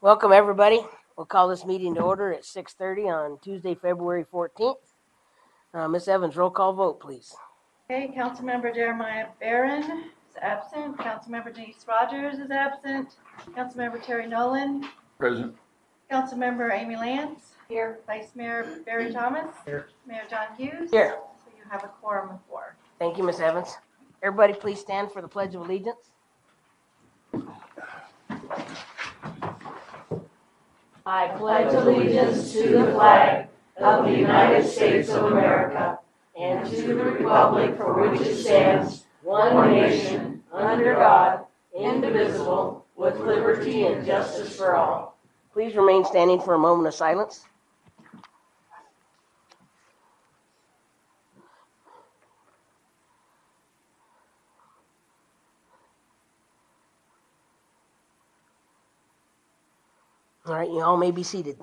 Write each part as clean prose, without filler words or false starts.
Welcome, everybody. We'll call this meeting to order at 6:30 on Tuesday, February 14th. Ms. Evans, roll call vote, please. Okay, Councilmember Jeremiah Barron is absent. Councilmember Denise Rogers is absent. Councilmember Terry Nolan. Present. Councilmember Amy Lance. Here. Vice Mayor Barry Thomas. Here. Mayor John Hughes. Here. So you have a quorum of 4. Thank you, Ms. Evans. Everybody, please stand for the Pledge of Allegiance. I pledge allegiance to the flag of the United States of America and to the republic for which it stands, one nation, under God, indivisible, with liberty and justice for all. Please remain standing for a moment of silence. All right, you all may be seated.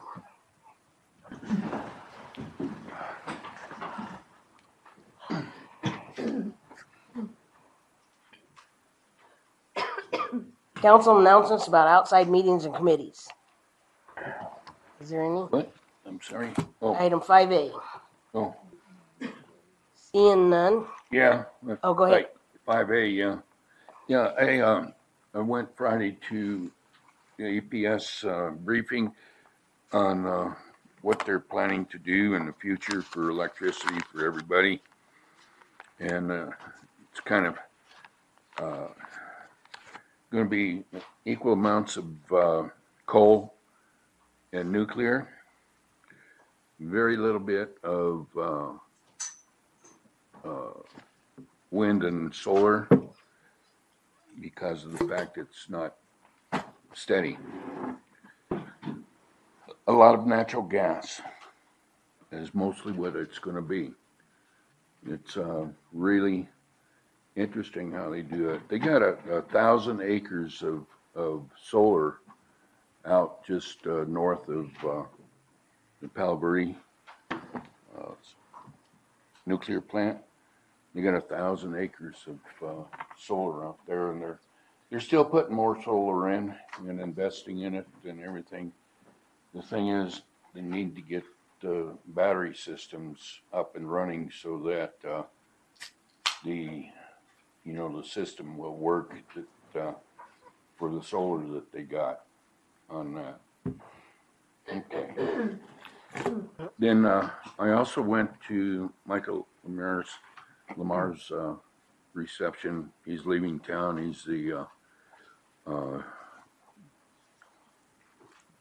Council announcements about outside meetings and committees. Is there any? What? I'm sorry. Oh, Item 5A. oh, Seeing none. yeah. Oh, go ahead. 5A, yeah. Yeah, I went Friday to the EPS briefing on what they're planning to do in the future for electricity for everybody. And it's kind of going to be equal amounts of coal and nuclear, very little bit of wind and solar because of the fact it's not steady. A lot of natural gas is mostly what it's going to be. It's really interesting how they do it. They got 1,000 acres of solar out just north of the Palo Verde nuclear plant. They got 1,000 acres of solar out there, and they're still putting more solar in and investing in it and everything. The thing is, they need to get the battery systems up and running so that the system will work for the solar that they got on that. Okay. Then I also went to Michael Lamar's reception. He's leaving town. He's the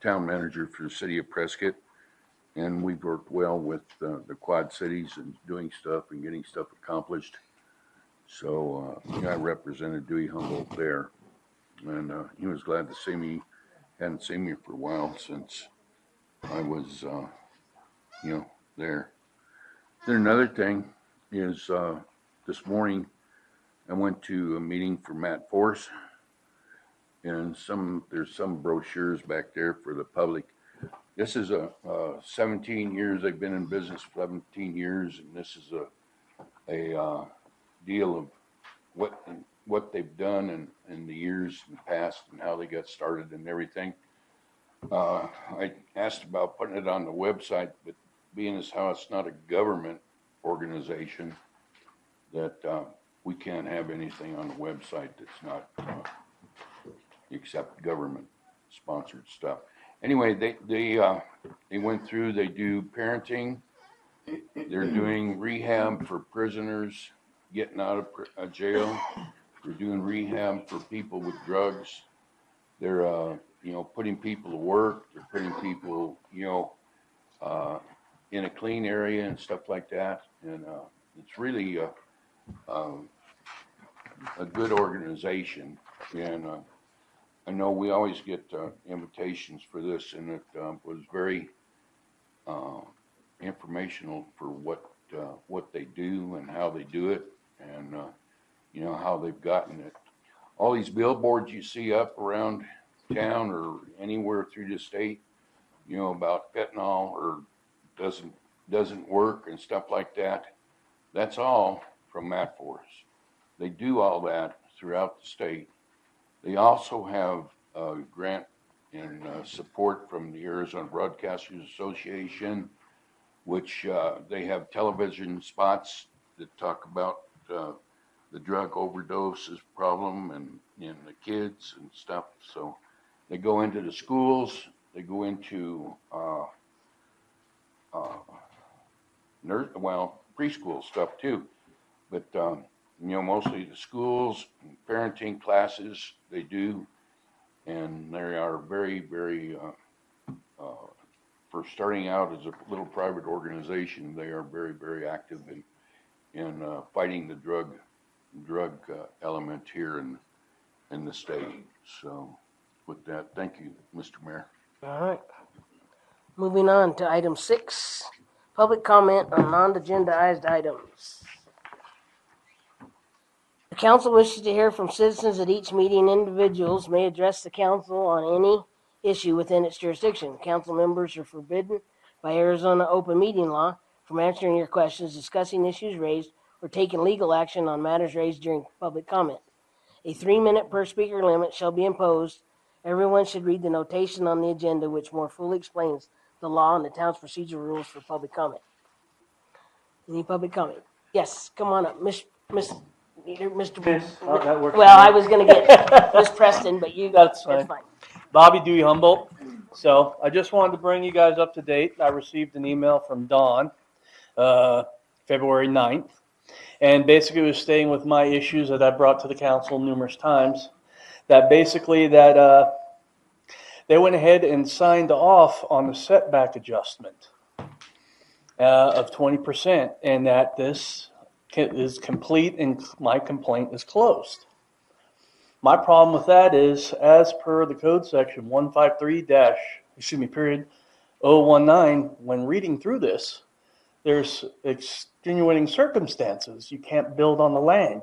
town manager for the city of Prescott, and we've worked well with the Quad Cities and doing stuff and getting stuff accomplished. So I represented Dewey Humboldt there, and he was glad to see me. Hadn't seen me for a while since I was there. Then another thing is this morning I went to a meeting for Matt Force, and there's some brochures back there for the public. This is 17 years. They've been in business 17 years, and this is a deal of what they've done in the years in the past and how they got started and everything. I asked about putting it on the website, but being as how it's not a government organization, that we can't have anything on the website that's not except government sponsored stuff. Anyway, they went through. They do parenting. They're doing rehab for prisoners getting out of jail. They're doing rehab for people with drugs. They're putting people to work. They're putting people in a clean area and stuff like that. And it's really a good organization. And I know we always get invitations for this, and it was very informational for what they do and how they do it, and how they've gotten it. All these billboards you see up around town or anywhere through the state, about fentanyl or doesn't work and stuff like that. That's all from Matt Force. They do all that throughout the state, They also have a grant and support from the Arizona Broadcasters Association, which they have television spots that talk about the drug overdoses problem and the kids and stuff. So they go into the schools, they go into preschool stuff too. But mostly the schools, parenting classes they do, and they are very, very for starting out as a little private organization, they are very, very active in fighting the drug element here in the state. So with that, thank you, Mr. Mayor. All right. Moving on to item 6, public comment on non-agendized items. The council wishes to hear from citizens at each meeting. Individuals may address the council on any issue within its jurisdiction. Council members are forbidden by Arizona open meeting law from answering your questions, discussing issues raised, or taking legal action on matters raised during public comment. A 3-minute per speaker limit shall be imposed. Everyone should read the notation on the agenda, which more fully explains the law and the town's procedural rules for public comment. Any public comment? Yes, come on up, Mr. Miss, that works Well, for me. I was going to get Miss Preston, but you. That's That's fine. fine. Bobby Dewey Humboldt. So I just wanted to bring you guys up to date. I received an email from Dawn, February 9th, and basically was staying with my issues that I brought to the council numerous times. That basically they went ahead and signed off on the setback adjustment of 20%, and that this is complete and my complaint is closed. My problem with that is, as per the code section 153-019, when reading through this, there's extenuating circumstances. You can't build on the land.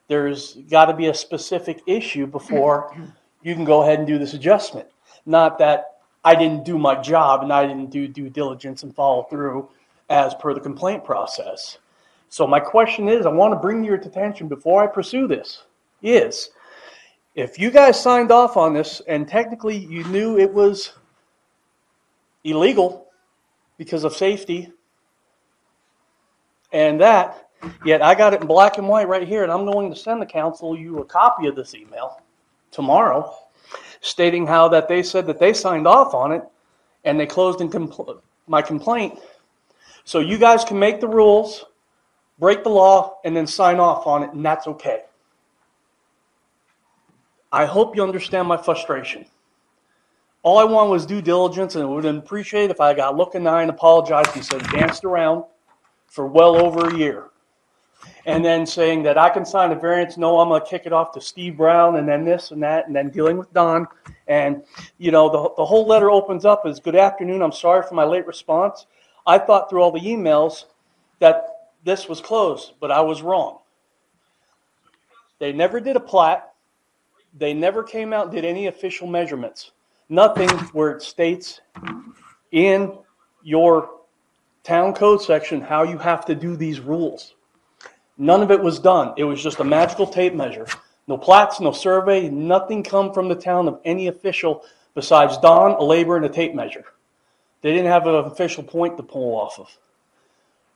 There's got to be a specific issue before you can go ahead and do this adjustment. Not that I didn't do my job and I didn't do due diligence and follow through as per the complaint process. So my question is, I want to bring to your attention before I pursue this, is if you guys signed off on this and technically you knew it was illegal because of safety and that, yet I got it in black and white right here, and I'm going to send the council you a copy of this email tomorrow stating how that they said that they signed off on it and they closed my complaint. So you guys can make the rules, break the law, and then sign off on it, and that's okay. I hope you understand my frustration. All I want was due diligence, and I would appreciate if I got a look in the eye and apologized instead of danced around for well over a year. And then saying that I can sign a variance, no, I'm going to kick it off to Steve Brown, and then this and that, and then dealing with Don. And, the whole letter opens up as, good afternoon, I'm sorry for my late response. I thought through all the emails that this was closed, but I was wrong. They never did a plat. They never came out and did any official measurements. Nothing where it states in your town code section how you have to do these rules. None of it was done. It was just a magical tape measure. No plats, no survey, nothing come from the town of any official besides Don, a labor, and a tape measure. They didn't have an official point to pull off of.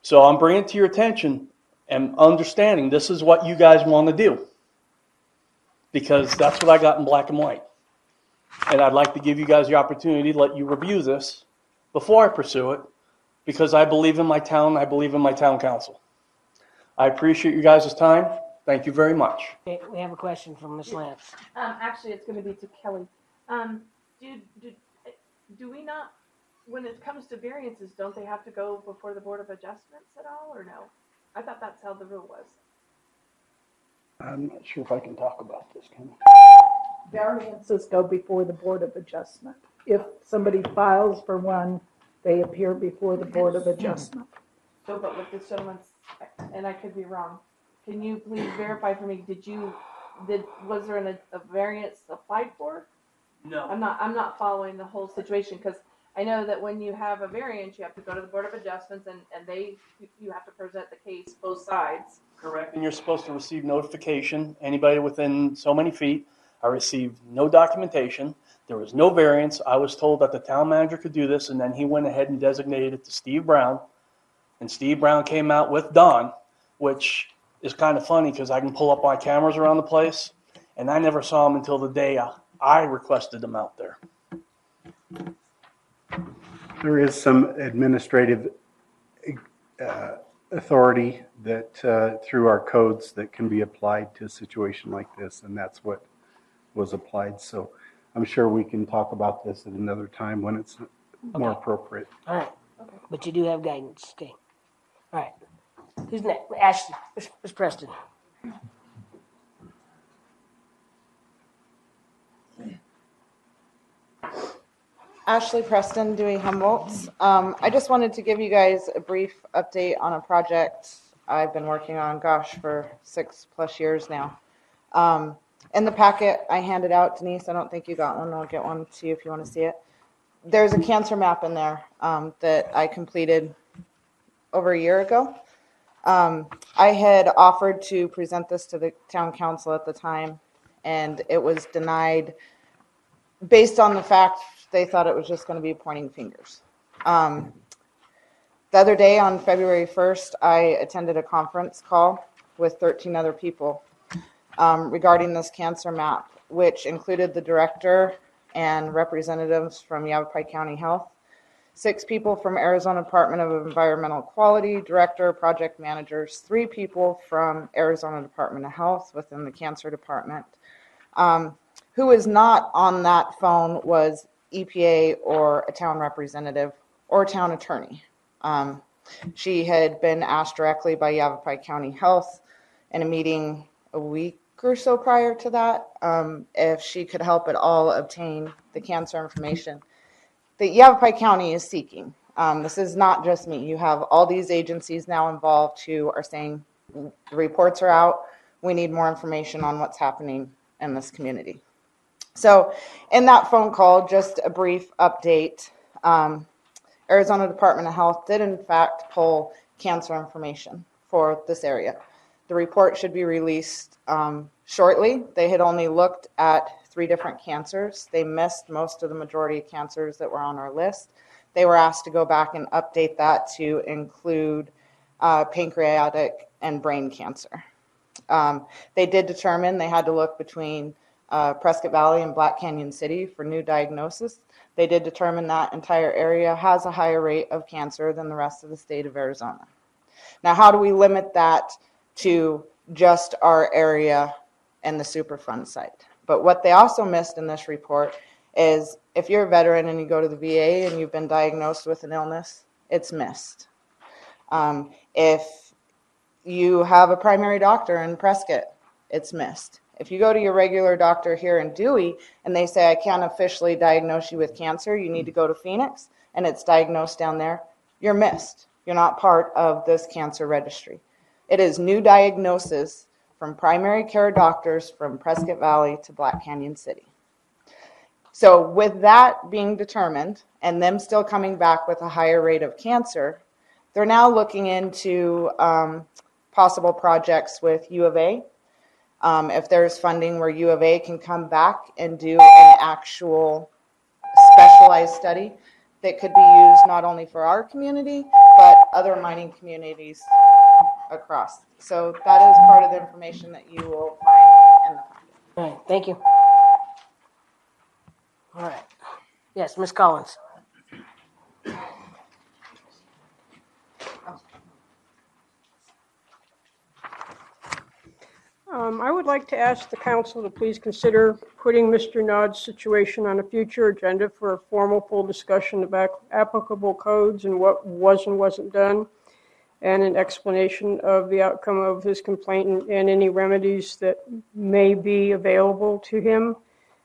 So I'm bringing it to your attention and understanding this is what you guys want to do. Because that's what I got in black and white. And I'd like to give you guys the opportunity to let you review this before I pursue it, because I believe in my town, I believe in my town council. I appreciate you guys' time. Thank you very much. Okay, we have a question from Ms. Lance. Actually, it's going to be to Kelly. Do we not, when it comes to variances, don't they have to go before the Board of Adjustments at all, or no? I thought that's how the rule was. I'm not sure if I can talk about this, can Variances go before the Board of Adjustment. If somebody files for one, they appear before the Board of Adjustment. So, but with this gentleman's, and I could be wrong, can you please verify for me, was there a variance applied for? No. I'm not following the whole situation, because I know that when you have a variance, you have to go to the Board of Adjustments, and you have to present the case, both sides. Correct. And you're supposed to receive notification, anybody within so many feet, I received no documentation. There was no variance. I was told that the town manager could do this, and then he went ahead and designated it to Steve Brown. And Steve Brown came out with Don, which is kind of funny because I can pull up my cameras around the place, and I never saw him until the day I requested him out there. There is some administrative authority that through our codes that can be applied to a situation like this, and that's what was applied. So I'm sure we can talk about this at another time when it's more appropriate. All right. But you do have guidance. Okay. All right. Who's next? Ashley. Ms. Preston. Ashley Preston, Dewey Humboldt. I just wanted to give you guys a brief update on a project I've been working on, for 6+ years now. In the packet I handed out, Denise, I don't think you got one. I'll get one to you if you want to see it. There's a cancer map in there that I completed over a year ago. I had offered to present this to the town council at the time, and it was denied based on the fact they thought it was just going to be pointing fingers. The other day on February 1st, I attended a conference call with 13 other people regarding this cancer map, which included the director and representatives from Yavapai County Health, 6 people from Arizona Department of Environmental Quality, director, project managers, 3 people from Arizona Department of Health within the cancer department. Who was not on that phone was EPA or a town representative or town attorney. She had been asked directly by Yavapai County Health in a meeting a week or so prior to that if she could help at all obtain the cancer information that Yavapai County is seeking. This is not just me. You have all these agencies now involved who are saying the reports are out. We need more information on what's happening in this community. So in that phone call, just a brief update, Arizona Department of Health did in fact pull cancer information for this area. The report should be released shortly. They had only looked at 3 different cancers. They missed most of the majority of cancers that were on our list. They were asked to go back and update that to include pancreatic and brain cancer. They did determine they had to look between Prescott Valley and Black Canyon City for new diagnosis. They did determine that entire area has a higher rate of cancer than the rest of the state of Arizona. Now, how do we limit that to just our area and the Superfund site? But what they also missed in this report is if you're a veteran and you go to the VA and you've been diagnosed with an illness, it's missed. If you have a primary doctor in Prescott, it's missed. If you go to your regular doctor here in Dewey and they say, I can't officially diagnose you with cancer, you need to go to Phoenix, and it's diagnosed down there, you're missed. You're not part of this cancer registry. It is new diagnosis from primary care doctors from Prescott Valley to Black Canyon City. So with that being determined and them still coming back with a higher rate of cancer, they're now looking into possible projects with U of A. If there's funding where U of A can come back and do an actual specialized study that could be used not only for our community, but other mining communities across. So that is part of the information that you will find in the packet. All right. Thank you. All right. Yes, Ms. Collins. I would like to ask the council to please consider putting Mr. Nod's situation on a future agenda for a formal full discussion about applicable codes and what was and wasn't done, and an explanation of the outcome of his complaint and any remedies that may be available to him.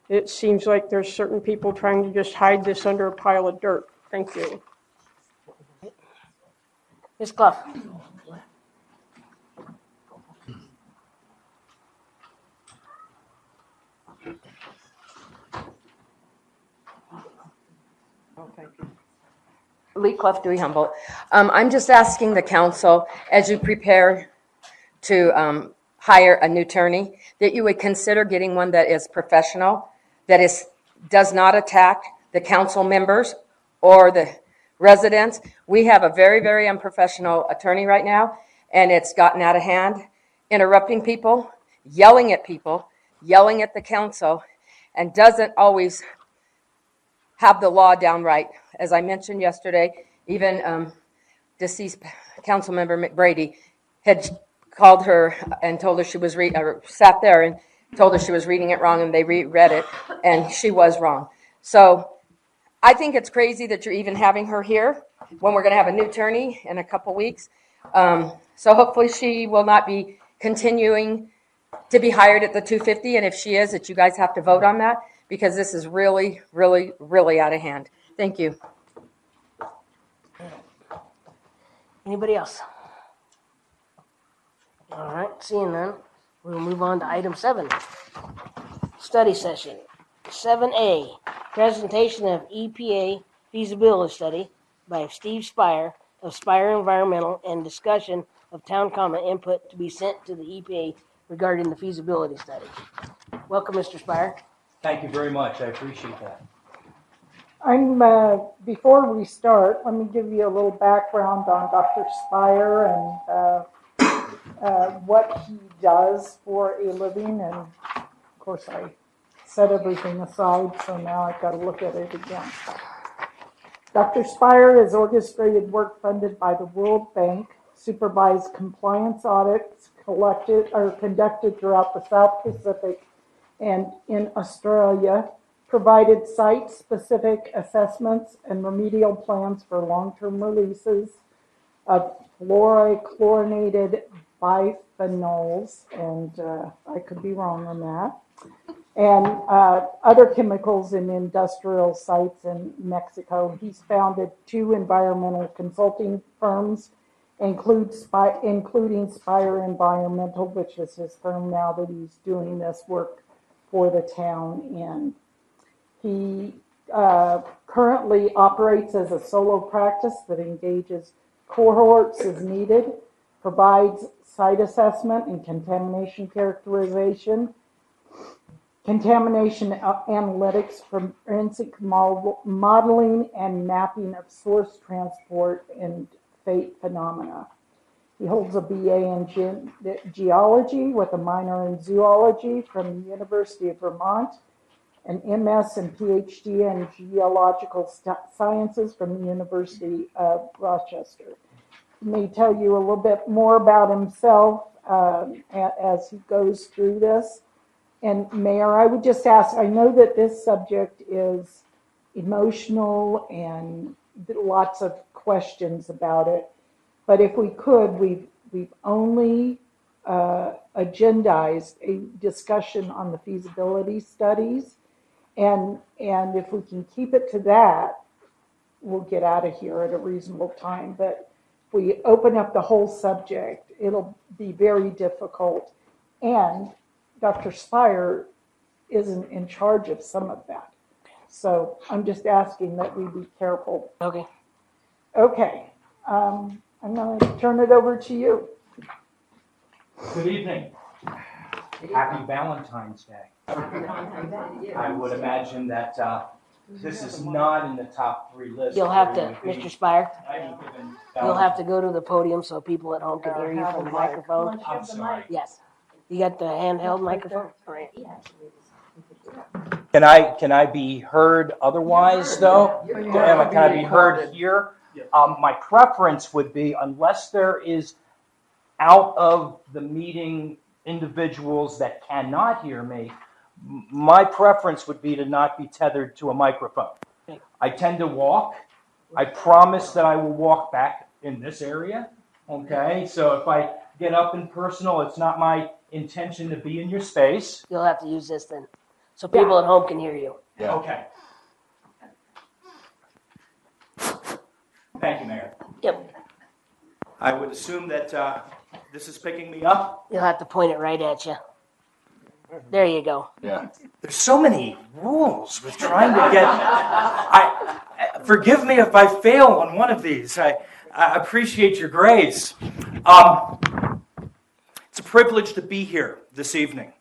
It seems like there's certain people trying to just hide this under a pile of dirt. Thank you. Ms. Clough. Lee Clough, Dewey Humboldt. I'm just asking the council, as you prepare to hire a new attorney, that you would consider getting one that is professional, that does not attack the council members or the residents. We have a very, very unprofessional attorney right now, and it's gotten out of hand, interrupting people, yelling at people, yelling at the council, and doesn't always have the law down right. As I mentioned yesterday, even deceased council member McBrady had called her and told her she was sat there and told her she was reading it wrong, and they reread it, and she was wrong. So I think it's crazy that you're even having her here when we're going to have a new attorney in a couple weeks. So hopefully she will not be continuing to be hired at the $250, and if she is, that you guys have to vote on that, because this is really, really, really out of hand. Thank you. Anybody else? All right, seeing none, we'll move on to item 7, study session. 7A, presentation of EPA feasibility study by Steve Spire of Spire Environmental, and discussion of town comment input to be sent to the EPA regarding the feasibility study. Welcome, Mr. Spire. Thank you very much. I appreciate that. Before we start, let me give you a little background on Dr. Spire and what he does for a living. And of course, I set everything aside, so now I've got to look at it again. Dr. Spire has orchestrated work funded by the World Bank, supervised compliance audits conducted throughout the South Pacific and in Australia, provided site-specific assessments and remedial plans for long-term releases of fluorochlorinated biphenyls, and I could be wrong on that, and other chemicals in industrial sites in Mexico. He's founded 2 environmental consulting firms, including Spire Environmental, which is his firm now that he's doing this work for the town in. He currently operates as a solo practice that engages cohorts as needed, provides site assessment and contamination characterization, contamination analytics, forensic modeling, and mapping of source, transport, and fate phenomena. He holds a BA in geology with a minor in zoology from the University of Vermont, an MS and PhD in geological sciences from the University of Rochester. He may tell you a little bit more about himself as he goes through this. And Mayor, I would just ask, I know that this subject is emotional and lots of questions about it, but if we could, we've only agendized a discussion on the feasibility studies. And if we can keep it to that, we'll get out of here at a reasonable time. But if we open up the whole subject, it'll be very difficult. And Dr. Spire isn't in charge of some of that. So I'm just asking that we be careful. Okay. Okay. I'm going to turn it over to you. Good evening. Happy Valentine's Day. I would imagine that this is not in the top 3 list. You'll have to, Mr. Spire, Given you'll have to go to the podium so people at home can hear you from the microphone. I'm sorry. Yes. You got the handheld microphone? All right. Can I be heard otherwise, though? Can I be heard here? My preference would be, unless there is out of the meeting individuals that cannot hear me, my preference would be to not be tethered to a microphone. I tend to walk. I promise that I will walk back in this area. Okay, so if I get up and personal, it's not my intention to be in your space. You'll have to use this then, so people at home can hear you. Yeah. Okay. Thank you, Mayor. Yep. I would assume that this is picking me up. You'll have to point it right at you. There you go. Yeah. There's so many rules with trying to get. Forgive me if I fail on one of these. I appreciate your grace. It's a privilege to be here this evening.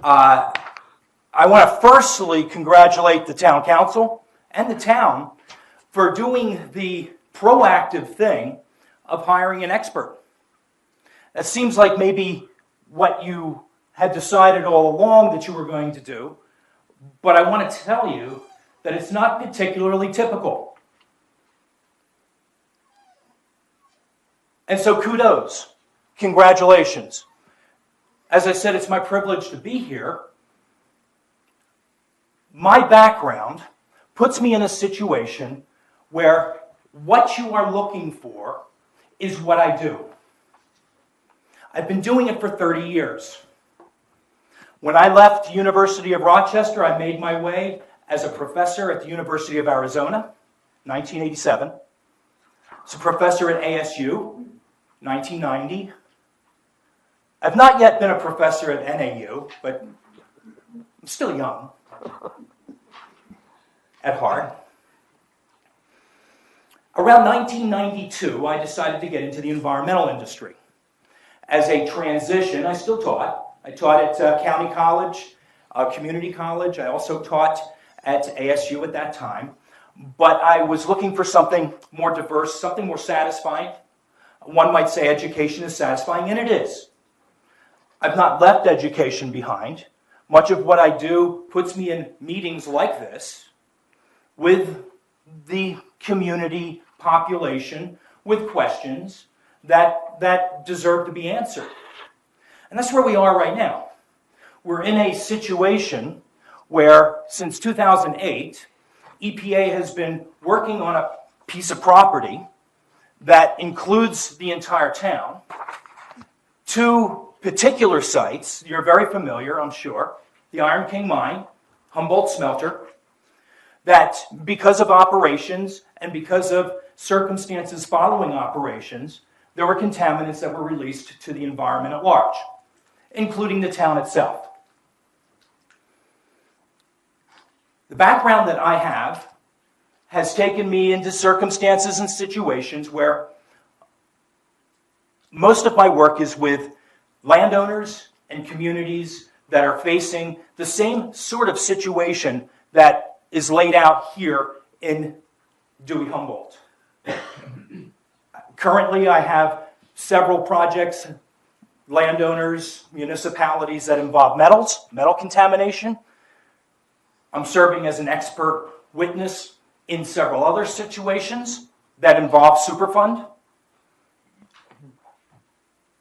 I want to firstly congratulate the town council and the town for doing the proactive thing of hiring an expert. That seems like maybe what you had decided all along that you were going to do, but I want to tell you that it's not particularly typical. And so kudos, congratulations. As I said, it's my privilege to be here. My background puts me in a situation where what you are looking for is what I do. I've been doing it for 30 years. When I left the University of Rochester, I made my way as a professor at the University of Arizona, 1987. As a professor at ASU, 1990. I've not yet been a professor at NAU, but I'm still young at heart. Around 1992, I decided to get into the environmental industry. As a transition, I still taught. I taught at County College, Community College. I also taught at ASU at that time. But I was looking for something more diverse, something more satisfying. One might say education is satisfying, and it is. I've not left education behind. Much of what I do puts me in meetings like this with the community population with questions that deserve to be answered. And that's where we are right now. We're in a situation where, since 2008, EPA has been working on a piece of property that includes the entire town. Two particular sites, you're very familiar, I'm sure, the Iron King Mine, Humboldt Smelter, that because of operations and because of circumstances following operations, there were contaminants that were released to the environment at large, including the town itself. The background that I have has taken me into circumstances and situations where most of my work is with landowners and communities that are facing the same sort of situation that is laid out here in Dewey Humboldt. Currently, I have several projects, landowners, municipalities that involve metal contamination. I'm serving as an expert witness in several other situations that involve Superfund.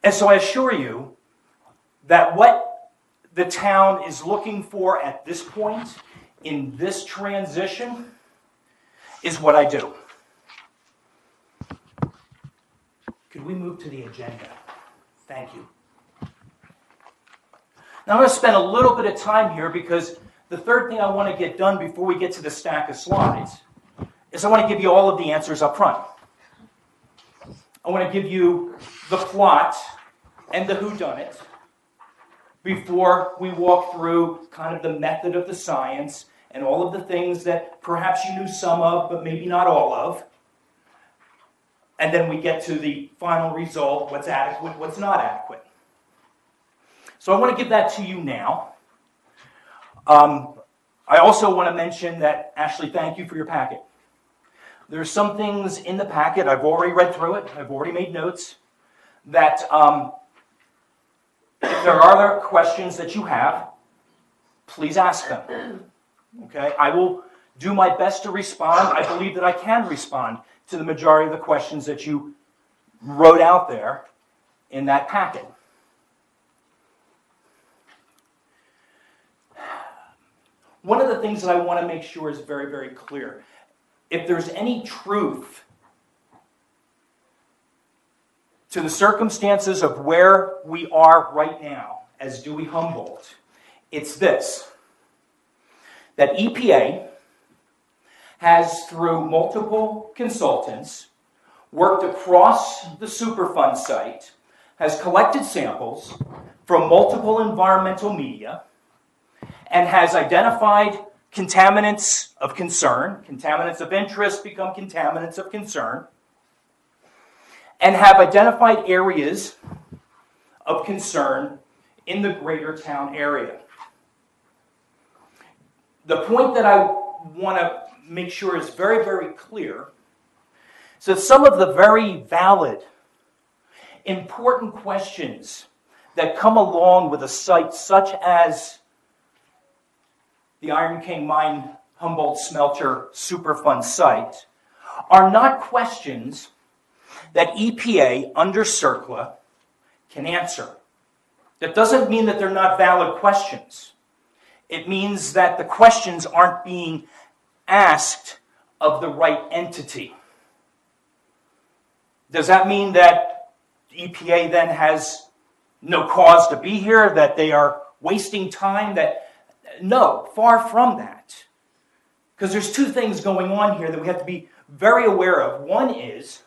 And so I assure you that what the town is looking for at this point in this transition is what I do. Could we move to the agenda? Thank you. Now I'm going to spend a little bit of time here because the third thing I want to get done before we get to the stack of slides is I want to give you all of the answers up front. I want to give you the plot and the whodunit before we walk through kind of the method of the science and all of the things that perhaps you knew some of, but maybe not all of. And then we get to the final result, what's adequate, what's not adequate. So I want to give that to you now. I also want to mention that, Ashley, thank you for your packet. There's some things in the packet, I've already read through it, I've already made notes, that if there are other questions that you have, please ask them. Okay? I will do my best to respond. I believe that I can respond to the majority of the questions that you wrote out there in that packet. One of the things that I want to make sure is very, very clear. If there's any truth to the circumstances of where we are right now as Dewey Humboldt, it's this, that EPA has, through multiple consultants, worked across the Superfund site, has collected samples from multiple environmental media, and has identified contaminants of concern. Contaminants of interest become contaminants of concern, and have identified areas of concern in the greater town area. The point that I want to make sure is very, very clear is that some of the very valid, important questions that come along with a site such as the Iron King Mine Humboldt Smelter Superfund site are not questions that EPA under CERCLA can answer. That doesn't mean that they're not valid questions. It means that the questions aren't being asked of the right entity. Does that mean that EPA then has no cause to be here, that they are wasting time? No, far from that. Because there's two things going on here that we have to be very aware of. One is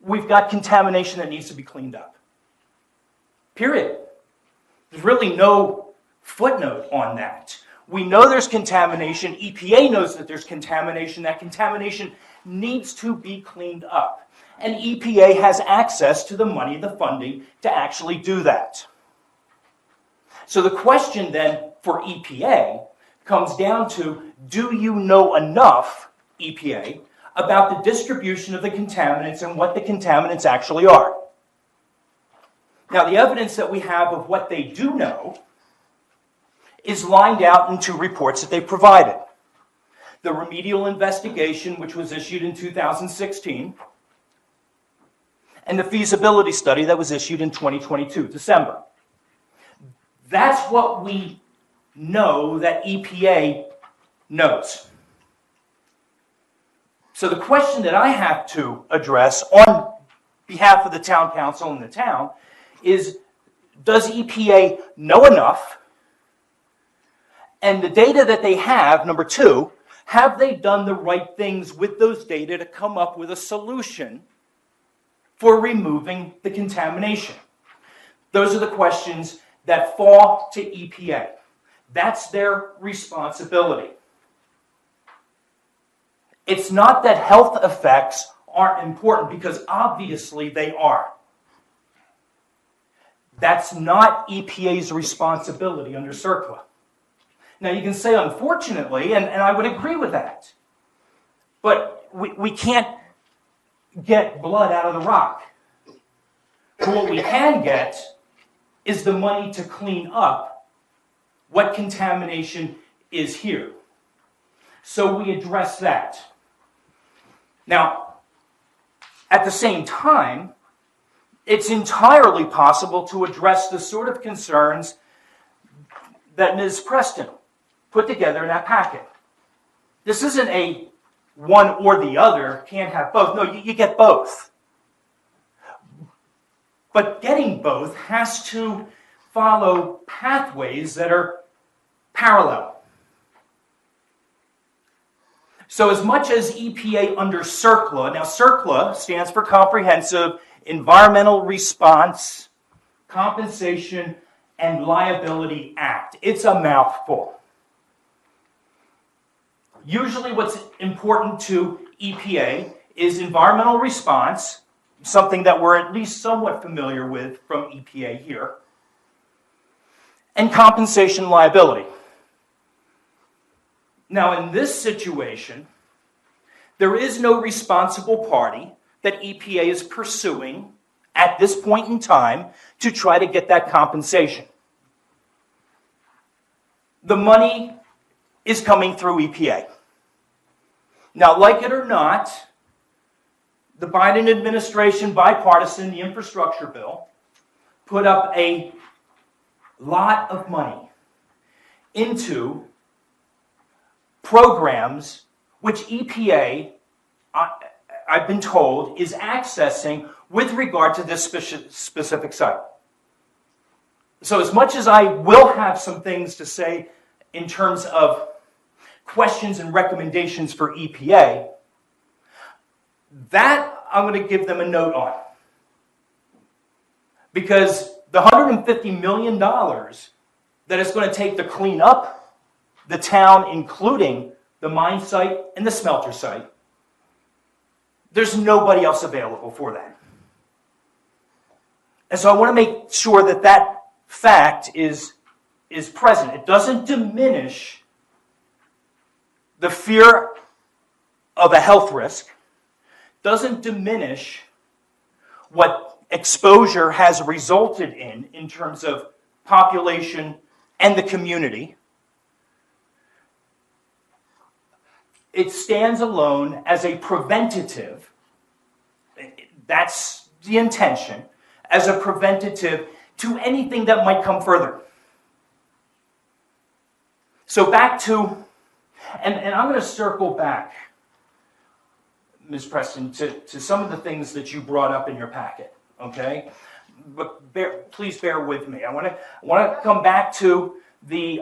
we've got contamination that needs to be cleaned up. Period. There's really no footnote on that. We know there's contamination. EPA knows that there's contamination. That contamination needs to be cleaned up. And EPA has access to the money, the funding, to actually do that. So the question then for EPA comes down to, do you know enough, EPA, about the distribution of the contaminants and what the contaminants actually are? Now, the evidence that we have of what they do know is lined out in two reports that they provided. The remedial investigation, which was issued in 2016, and the feasibility study that was issued in 2022, December. That's what we know that EPA knows. So the question that I have to address on behalf of the town council and the town is, does EPA know enough? And the data that they have, number two, have they done the right things with those data to come up with a solution for removing the contamination? Those are the questions that fall to EPA. That's their responsibility. It's not that health effects aren't important, because obviously they are. That's not EPA's responsibility under CERCLA. Now you can say unfortunately, and I would agree with that, but we can't get blood out of the rock. But what we can get is the money to clean up what contamination is here. So we address that. Now, at the same time, it's entirely possible to address the sort of concerns that Ms. Preston put together in that packet. This isn't a one or the other, can't have both. No, you get both. But getting both has to follow pathways that are parallel. So as much as EPA under CERCLA, now CERCLA stands for Comprehensive Environmental Response, Compensation, and Liability Act. It's a mouthful. Usually what's important to EPA is environmental response, something that we're at least somewhat familiar with from EPA here, and compensation liability. Now, in this situation, there is no responsible party that EPA is pursuing at this point in time to try to get that compensation. The money is coming through EPA. Now, like it or not, the Biden administration, bipartisan, the infrastructure bill, put up a lot of money into programs which EPA, I've been told, is accessing with regard to this specific site. So as much as I will have some things to say in terms of questions and recommendations for EPA, that I'm going to give them a note on. Because the $150 million that it's going to take to clean up the town, including the mine site and the smelter site, there's nobody else available for that. And so I want to make sure that that fact is present. It doesn't diminish the fear of a health risk, doesn't diminish what exposure has resulted in terms of population and the community. It stands alone as a preventative. That's the intention, as a preventative to anything that might come further. So back to, and I'm going to circle back, Ms. Preston, to some of the things that you brought up in your packet, okay? But please bear with me. I want to come back to the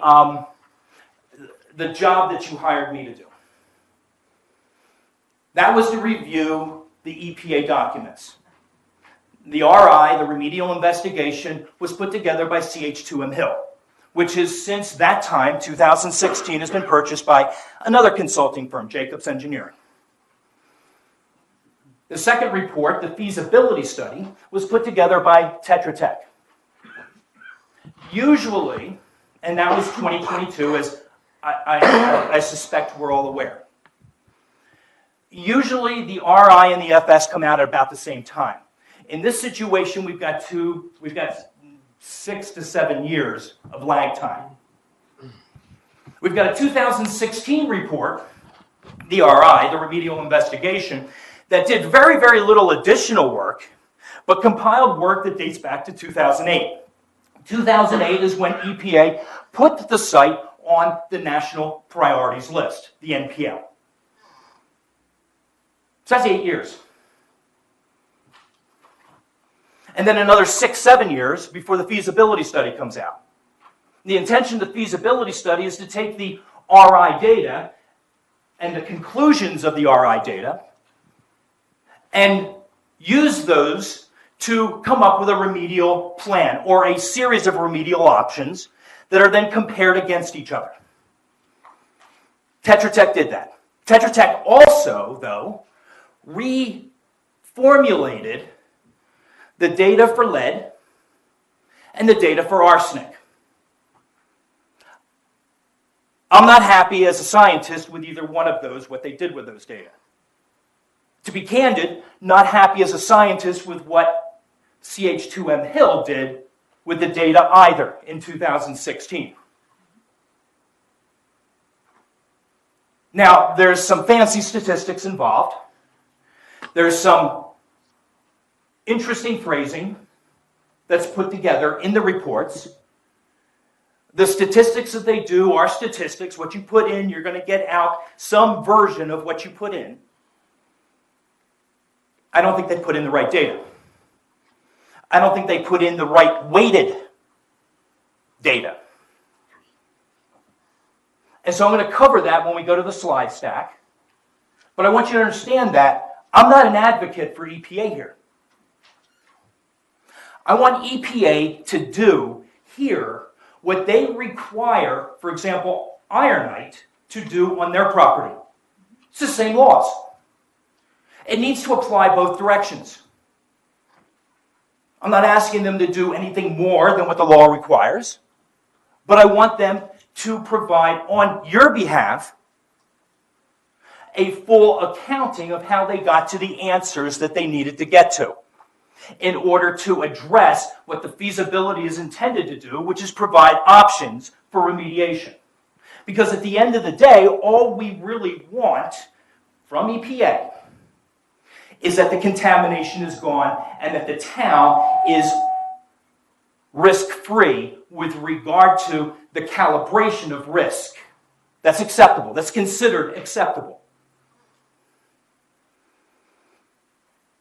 job that you hired me to do. That was to review the EPA documents. The RI, the remedial investigation, was put together by CH2M Hill, which is since that time, 2016, has been purchased by another consulting firm, Jacobs Engineering. The second report, the feasibility study, was put together by Tetra Tech. Usually, and that was 2022, as I suspect we're all aware. Usually the RI and the FS come out at about the same time. In this situation, we've got 6 to 7 years of lag time. We've got a 2016 report, the RI, the remedial investigation, that did very, very little additional work, but compiled work that dates back to 2008. 2008 is when EPA put the site on the National Priorities List, the NPL. So that's 8 years. And then another 6, 7 years before the feasibility study comes out. The intention of the feasibility study is to take the RI data and the conclusions of the RI data and use those to come up with a remedial plan or a series of remedial options that are then compared against each other. Tetra Tech did that. Tetra Tech also, though, reformulated the data for lead and the data for arsenic. I'm not happy as a scientist with either one of those, what they did with those data. To be candid, not happy as a scientist with what CH2M Hill did with the data either in 2016. Now, there's some fancy statistics involved. There's some interesting phrasing that's put together in the reports. The statistics that they do are statistics. What you put in, you're going to get out some version of what you put in. I don't think they put in the right data. I don't think they put in the right weighted data. And so I'm going to cover that when we go to the slide stack. But I want you to understand that I'm not an advocate for EPA here. I want EPA to do here what they require, for example, Ironite to do on their property. It's the same laws. It needs to apply both directions. I'm not asking them to do anything more than what the law requires, but I want them to provide on your behalf a full accounting of how they got to the answers that they needed to get to in order to address what the feasibility is intended to do, which is provide options for remediation. Because at the end of the day, all we really want from EPA is that the contamination is gone and that the town is risk-free with regard to the calibration of risk. That's acceptable. That's considered acceptable.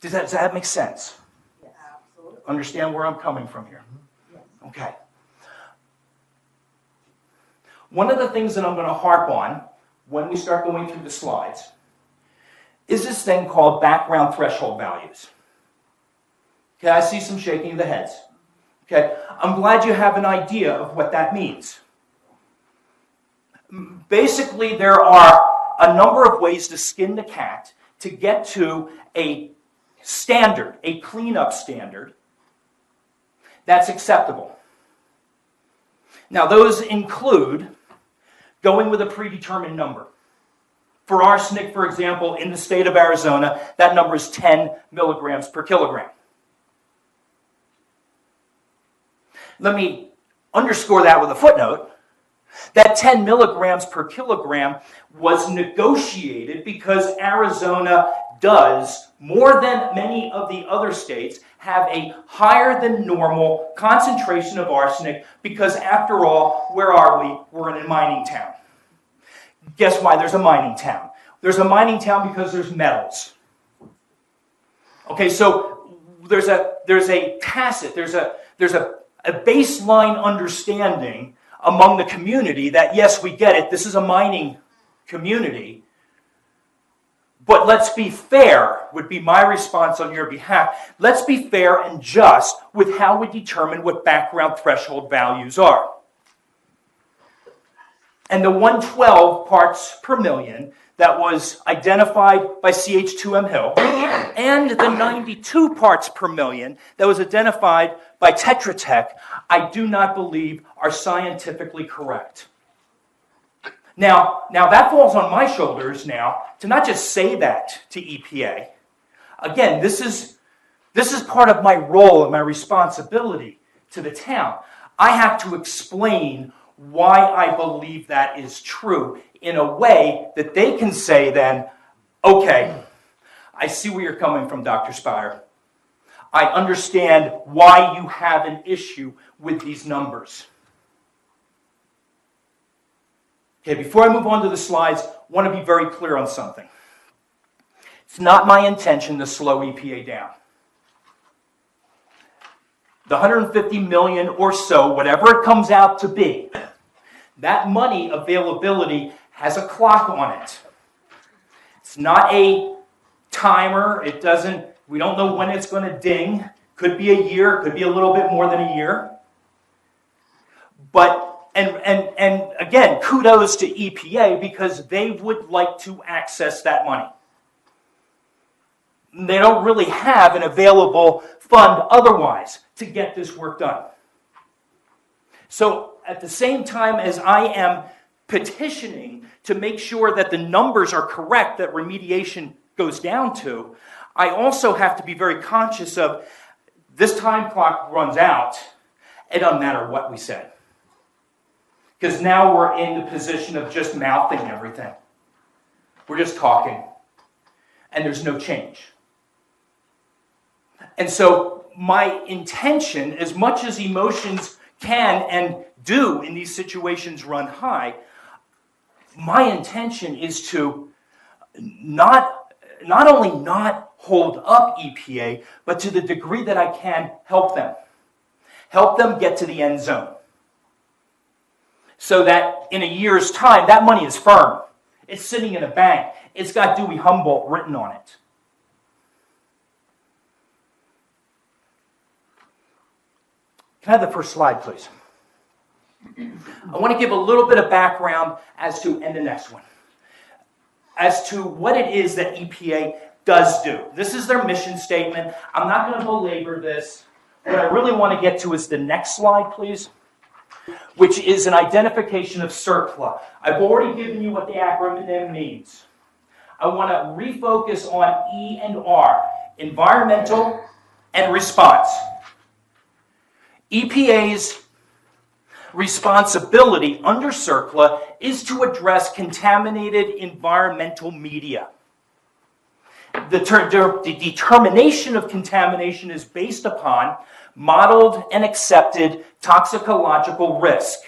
Does that make sense? Yes, absolutely. Understand where I'm coming from here? Yes. Okay. One of the things that I'm going to harp on when we start going through the slides is this thing called background threshold values. Okay, I see some shaking of the heads. Okay, I'm glad you have an idea of what that means. Basically, there are a number of ways to skin the cat to get to a standard, a cleanup standard, that's acceptable. Now, those include going with a predetermined number. For arsenic, for example, in the state of Arizona, that number is 10 milligrams per kilogram. Let me underscore that with a footnote. That 10 milligrams per kilogram was negotiated because Arizona does, more than many of the other states, have a higher than normal concentration of arsenic because, after all, where are we? We're in a mining town. Guess why there's a mining town? There's a mining town because there's metals. Okay, so there's a baseline understanding among the community that, yes, we get it, this is a mining community, but let's be fair, would be my response on your behalf. Let's be fair and just with how we determine what background threshold values are. And the 112 parts per million that was identified by CH2M Hill and the 92 parts per million that was identified by Tetra Tech, I do not believe are scientifically correct. Now that falls on my shoulders now to not just say that to EPA. Again, this is part of my role and my responsibility to the town. I have to explain why I believe that is true in a way that they can say then, okay, I see where you're coming from, Dr. Spire. I understand why you have an issue with these numbers. Okay, before I move on to the slides, I want to be very clear on something. It's not my intention to slow EPA down. The 150 million or so, whatever it comes out to be, that money availability has a clock on it. It's not a timer. We don't know when it's going to ding. Could be a year, could be a little bit more than a year. But And again, kudos to EPA because they would like to access that money. They don't really have an available fund otherwise to get this work done. So at the same time as I am petitioning to make sure that the numbers are correct that remediation goes down to, I also have to be very conscious of this time clock runs out. It doesn't matter what we say. Because now we're in the position of just mouthing everything. We're just talking. And there's no change. And so my intention, as much as emotions can and do in these situations run high, my intention is to not only not hold up EPA, but to the degree that I can help them. Help them get to the end zone. So that in a year's time, that money is firm. It's sitting in a bank. It's got Dewey Humboldt written on it. Can I have the first slide, please? I want to give a little bit of background and the next one, as to what it is that EPA does do. This is their mission statement. I'm not going to belabor this. What I really want to get to is the next slide, please, which is an identification of CERCLA. I've already given you what the acronym means. I want to refocus on E and R, environmental and response. EPA's responsibility under CERCLA is to address contaminated environmental media. The determination of contamination is based upon modeled and accepted toxicological risk.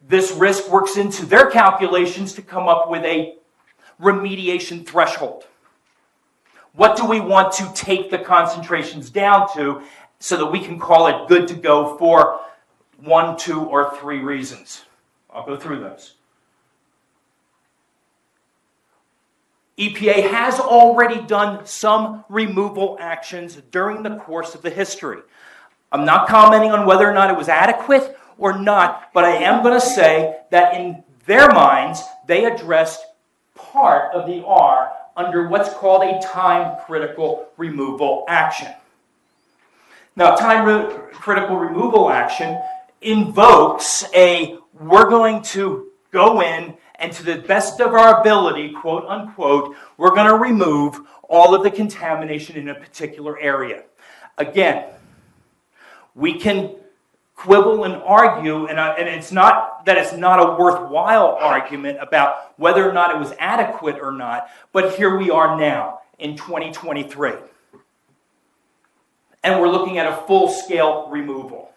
This risk works into their calculations to come up with a remediation threshold. What do we want to take the concentrations down to so that we can call it good to go for 1, 2, or 3 reasons? I'll go through those. EPA has already done some removal actions during the course of the history. I'm not commenting on whether or not it was adequate or not, but I am going to say that in their minds, they addressed part of the R under what's called a time-critical removal action. Now, critical removal action invokes we're going to go in and to the best of our ability, quote unquote, we're going to remove all of the contamination in a particular area. Again, we can quibble and argue, and it's not that it's not a worthwhile argument about whether or not it was adequate or not, but here we are now in 2023. And we're looking at a full-scale removal.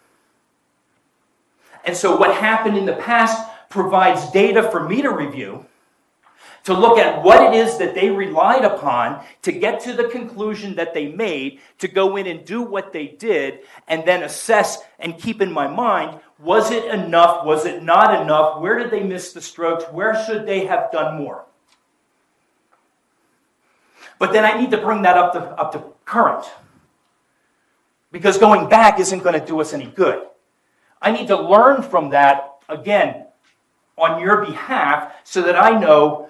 And so what happened in the past provides data for me to review, to look at what it is that they relied upon to get to the conclusion that they made, to go in and do what they did, and then assess and keep in my mind, was it enough, was it not enough, where did they miss the strokes, where should they have done more? But then I need to bring that up to current, because going back isn't going to do us any good. I need to learn from that, again, on your behalf, so that I know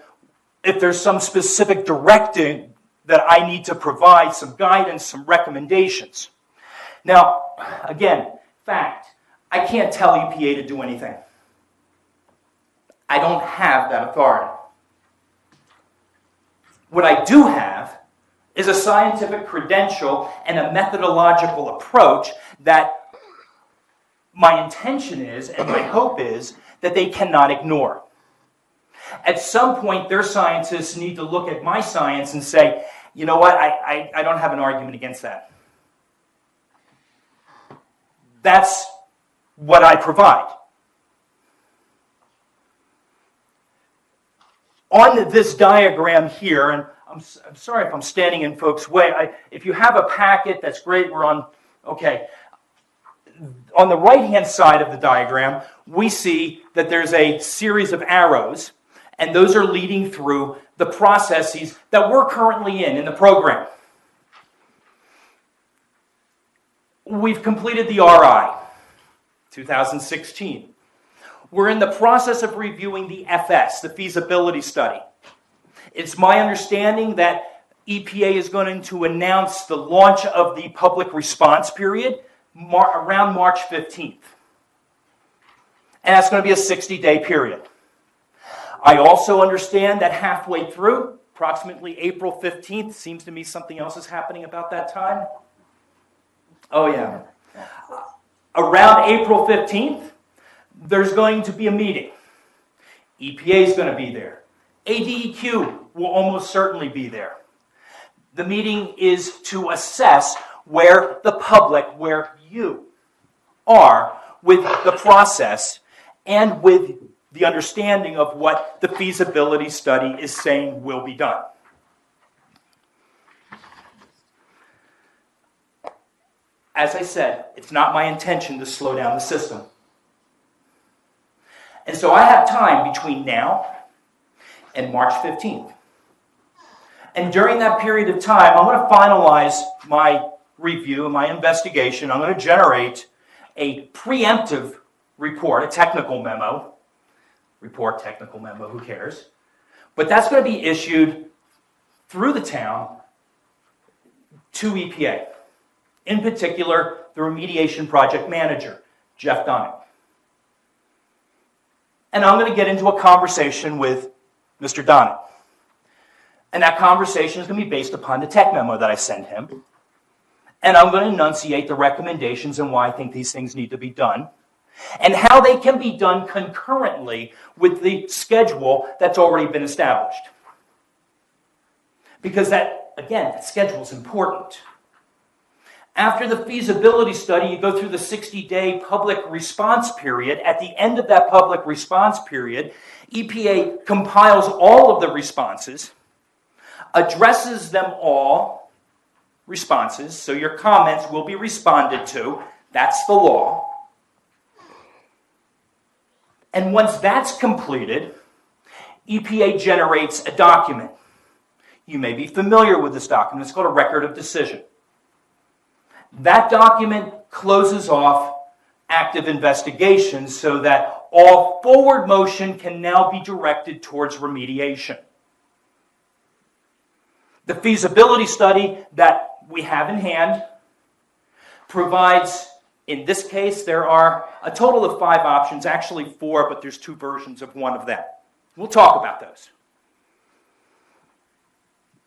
if there's some specific directing that I need to provide, some guidance, some recommendations. Now, again, fact, I can't tell EPA to do anything. I don't have that authority. What I do have is a scientific credential and a methodological approach that my intention is, and my hope is, that they cannot ignore. At some point, their scientists need to look at my science and say, you know what, I don't have an argument against that. That's what I provide. On this diagram here, and I'm sorry if I'm standing in folks' way. If you have a packet, that's great. We're on, okay. On the right-hand side of the diagram, we see that there's a series of arrows, and those are leading through the processes that we're currently in the program. We've completed the RI, 2016. We're in the process of reviewing the FS, the feasibility study. It's my understanding that EPA is going to announce the launch of the public response period around March 15th. And that's going to be a 60-day period. I also understand that halfway through, approximately April 15th, seems to me something else is happening about that time. Oh, yeah. Around April 15th, there's going to be a meeting. EPA is going to be there. ADEQ will almost certainly be there. The meeting is to assess where the public, where you are with the process and with the understanding of what the feasibility study is saying will be done. As I said, it's not my intention to slow down the system. And so I have time between now and March 15th. And during that period of time, I'm going to finalize my review, my investigation. I'm going to generate a preemptive report, a technical memo. Report, technical memo, who cares? But that's going to be issued through the town to EPA. In particular, the remediation project manager, Jeff Donning. And I'm going to get into a conversation with Mr. Donning. And that conversation is going to be based upon the tech memo that I sent him. And I'm going to enunciate the recommendations and why I think these things need to be done, and how they can be done concurrently with the schedule that's already been established. Because that, again, that schedule is important. After the feasibility study, you go through the 60-day public response period. At the end of that public response period, EPA compiles all of the responses, addresses them all, responses, so your comments will be responded to. That's the law. And once that's completed, EPA generates a document. You may be familiar with this document. It's called a record of decision. That document closes off active investigations so that all forward motion can now be directed towards remediation. The feasibility study that we have in hand provides, in this case, there are a total of 5 options, actually 4, but there's 2 versions of one of them. We'll talk about those.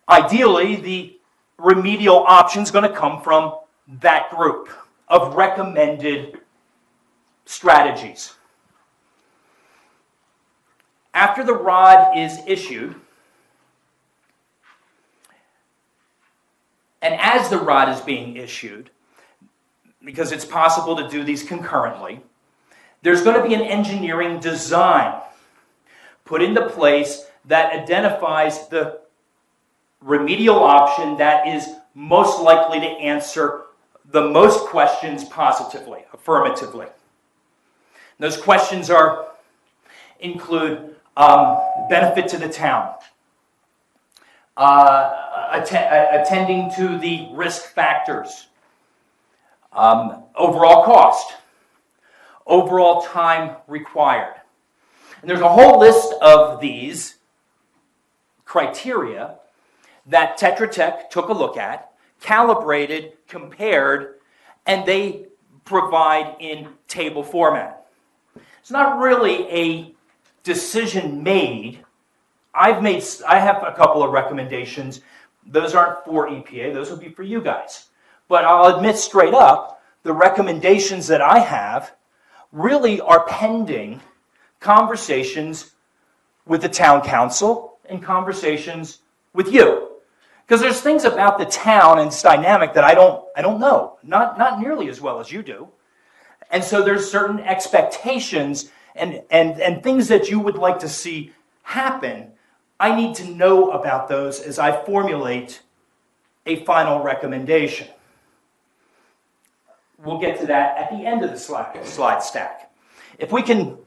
Ideally, the remedial option is going to come from that group of recommended strategies. After the ROD is issued, and as the ROD is being issued, because it's possible to do these concurrently, there's going to be an engineering design put into place that identifies the remedial option that is most likely to answer the most questions positively, affirmatively. Those questions include benefit to the town, attending to the risk factors, overall cost, overall time required. And there's a whole list of these criteria that Tetra Tech took a look at, calibrated, compared, and they provide in table format. It's not really a decision made. I have a couple of recommendations. Those aren't for EPA, those will be for you guys. But I'll admit straight up, the recommendations that I have really are pending conversations with the town council and conversations with you. Because there's things about the town and its dynamic that I don't know, not nearly as well as you do. And so there's certain expectations and things that you would like to see happen. I need to know about those as I formulate a final recommendation. We'll get to that at the end of the slide stack. If we can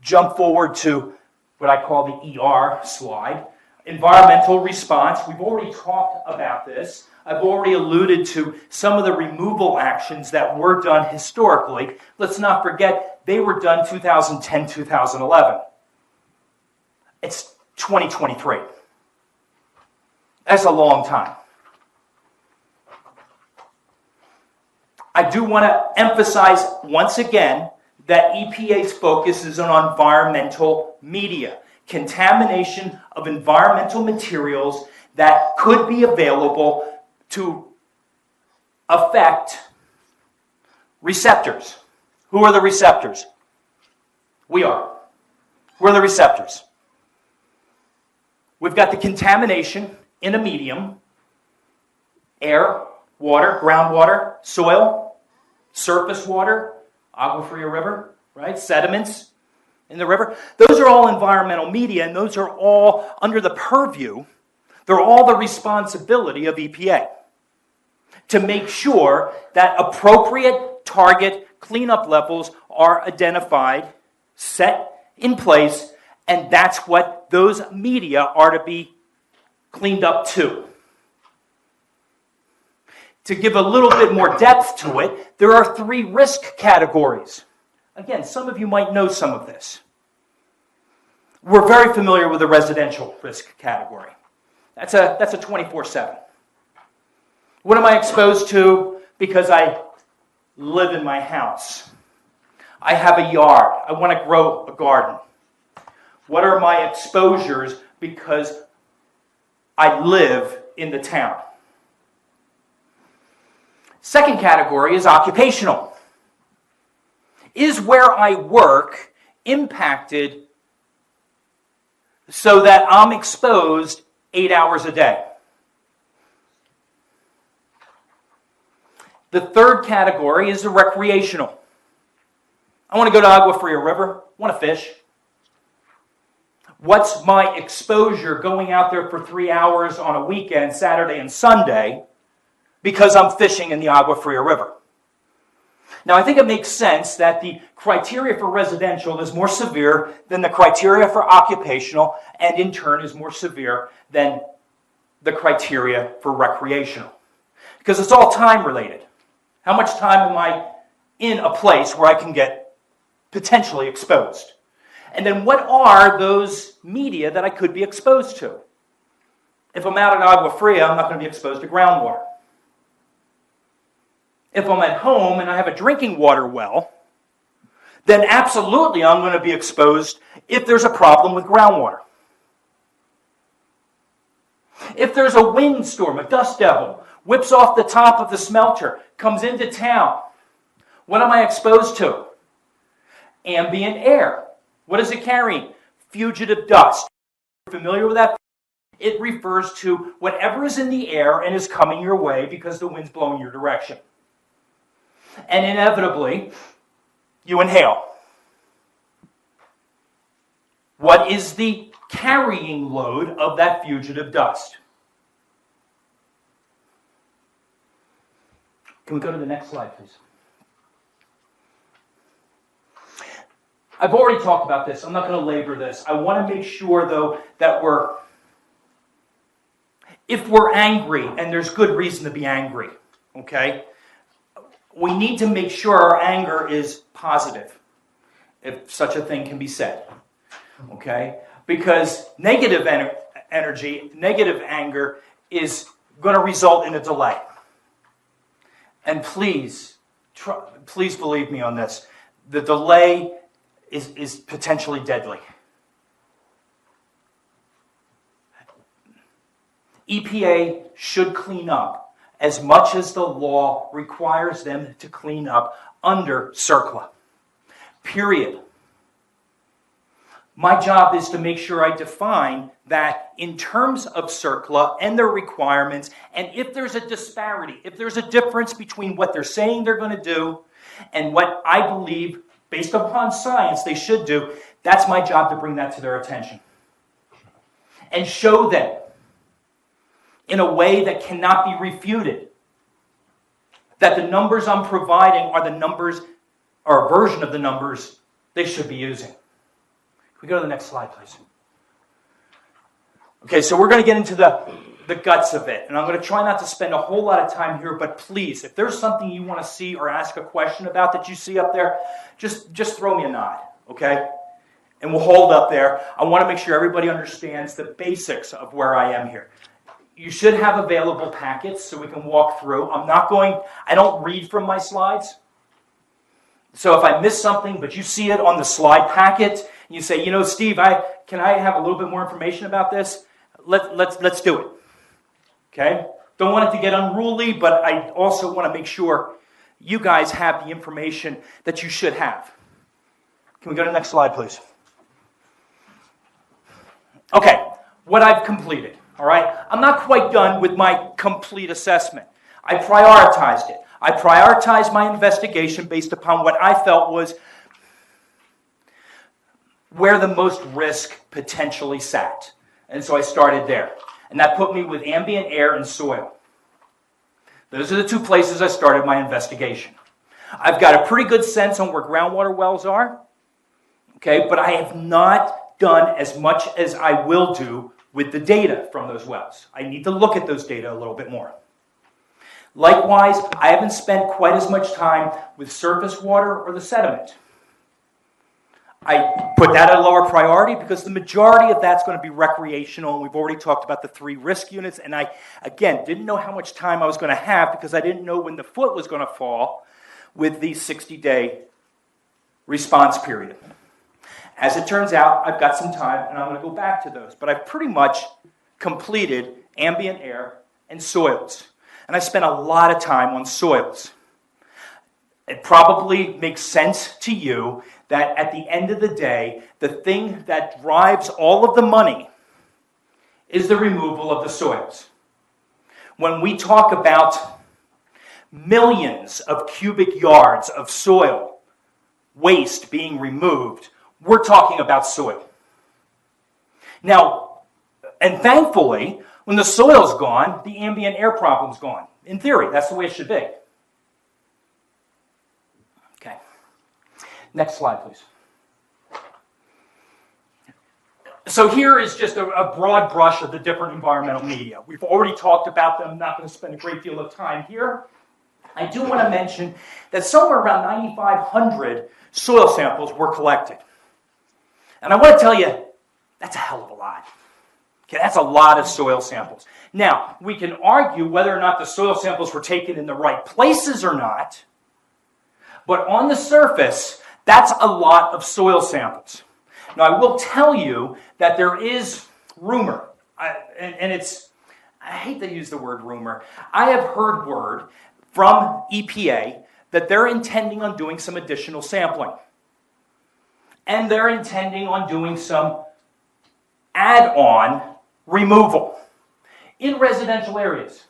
jump forward to what I call the ER slide, environmental response. We've already talked about this. I've already alluded to some of the removal actions that were done historically. Let's not forget, they were done 2010, 2011. It's 2023. That's a long time. I do want to emphasize once again that EPA's focus is on environmental media, contamination of environmental materials that could be available to affect receptors. Who are the receptors? We are. We're the receptors. We've got the contamination in a medium, air, water, groundwater, soil, surface water, aquifer or river, right? Sediments in the river. Those are all environmental media, and those are all under the purview. They're all the responsibility of EPA to make sure that appropriate target cleanup levels are identified, set in place, and that's what those media are to be cleaned up to. To give a little bit more depth to it, there are 3 risk categories. Again, some of you might know some of this. We're very familiar with the residential risk category. That's a 24/7. What am I exposed to because I live in my house? I have a yard. I want to grow a garden. What are my exposures because I live in the town? Second category is occupational. Is where I work impacted so that I'm exposed 8 hours a day? The third category is the recreational. I want to go to Agua Fria River, I want to fish. What's my exposure going out there for 3 hours on a weekend, Saturday and Sunday, because I'm fishing in the Agua Fria River? Now, I think it makes sense that the criteria for residential is more severe than the criteria for occupational, and in turn is more severe than the criteria for recreational. Because it's all time related. How much time am I in a place where I can get potentially exposed? And then what are those media that I could be exposed to? If I'm out at Agua Fria, I'm not going to be exposed to groundwater. If I'm at home and I have a drinking water well, then absolutely I'm going to be exposed if there's a problem with groundwater. If there's a windstorm, a dust devil, whips off the top of the smelter, comes into town, what am I exposed to? Ambient air. What is it carrying? Fugitive dust. You're familiar with that? It refers to whatever is in the air and is coming your way because the wind's blowing your direction. And inevitably, you inhale. What is the carrying load of that fugitive dust? Can we go to the next slide, please? I've already talked about this. I'm not going to labor this. I want to make sure, though, that if we're angry, and there's good reason to be angry, okay, we need to make sure our anger is positive, if such a thing can be said, okay? Because negative energy, negative anger is going to result in a delay. And please believe me on this. The delay is potentially deadly. EPA should clean up as much as the law requires them to clean up under CERCLA. Period. My job is to make sure I define that in terms of CERCLA and their requirements, and if there's a disparity, if there's a difference between what they're saying they're going to do and what I believe, based upon science, they should do, that's my job to bring that to their attention. And show them in a way that cannot be refuted that the numbers I'm providing are the numbers, or a version of the numbers they should be using. Can we go to the next slide, please? Okay, so we're going to get into the guts of it. And I'm going to try not to spend a whole lot of time here, but please, if there's something you want to see or ask a question about that you see up there, just throw me a nod, okay? And we'll hold up there. I want to make sure everybody understands the basics of where I am here. You should have available packets so we can walk through. I don't read from my slides. So if I miss something, but you see it on the slide packet, and you say, Steve, can I have a little bit more information about this? Let's do it. Okay? Don't want it to get unruly, but I also want to make sure you guys have the information that you should have. Can we go to the next slide, please? Okay, what I've completed. All right? I'm not quite done with my complete assessment. I prioritized it. I prioritized my investigation based upon what I felt was where the most risk potentially sat. And so I started there. And that put me with ambient air and soil. Those are the two places I started my investigation. I've got a pretty good sense on where groundwater wells are, okay, but I have not done as much as I will do with the data from those wells. I need to look at those data a little bit more. Likewise, I haven't spent quite as much time with surface water or the sediment. I put that at a lower priority because the majority of that's going to be recreational, and we've already talked about the 3 risk units, and I, again, didn't know how much time I was going to have because I didn't know when the foot was going to fall with the 60-day response period. As it turns out, I've got some time, and I'm going to go back to those, but I've pretty much completed ambient air and soils, and I spent a lot of time on soils. It probably makes sense to you that at the end of the day, the thing that drives all of the money is the removal of the soils. When we talk about millions of cubic yards of soil waste being removed, we're talking about soil. Now, and thankfully, when the soil's gone, the ambient air problem's gone. In theory, that's the way it should be. Okay. Next slide, please. So here is just a broad brush of the different environmental media. We've already talked about them. I'm not going to spend a great deal of time here. I do want to mention that somewhere around 9,500 soil samples were collected. And I want to tell you, that's a hell of a lot. Okay, that's a lot of soil samples. Now, we can argue whether or not the soil samples were taken in the right places or not, but on the surface, that's a lot of soil samples. Now, I will tell you that there is rumor, and it's, I hate to use the word rumor. I have heard word from EPA that they're intending on doing some additional sampling. And they're intending on doing some add-on removal in residential areas.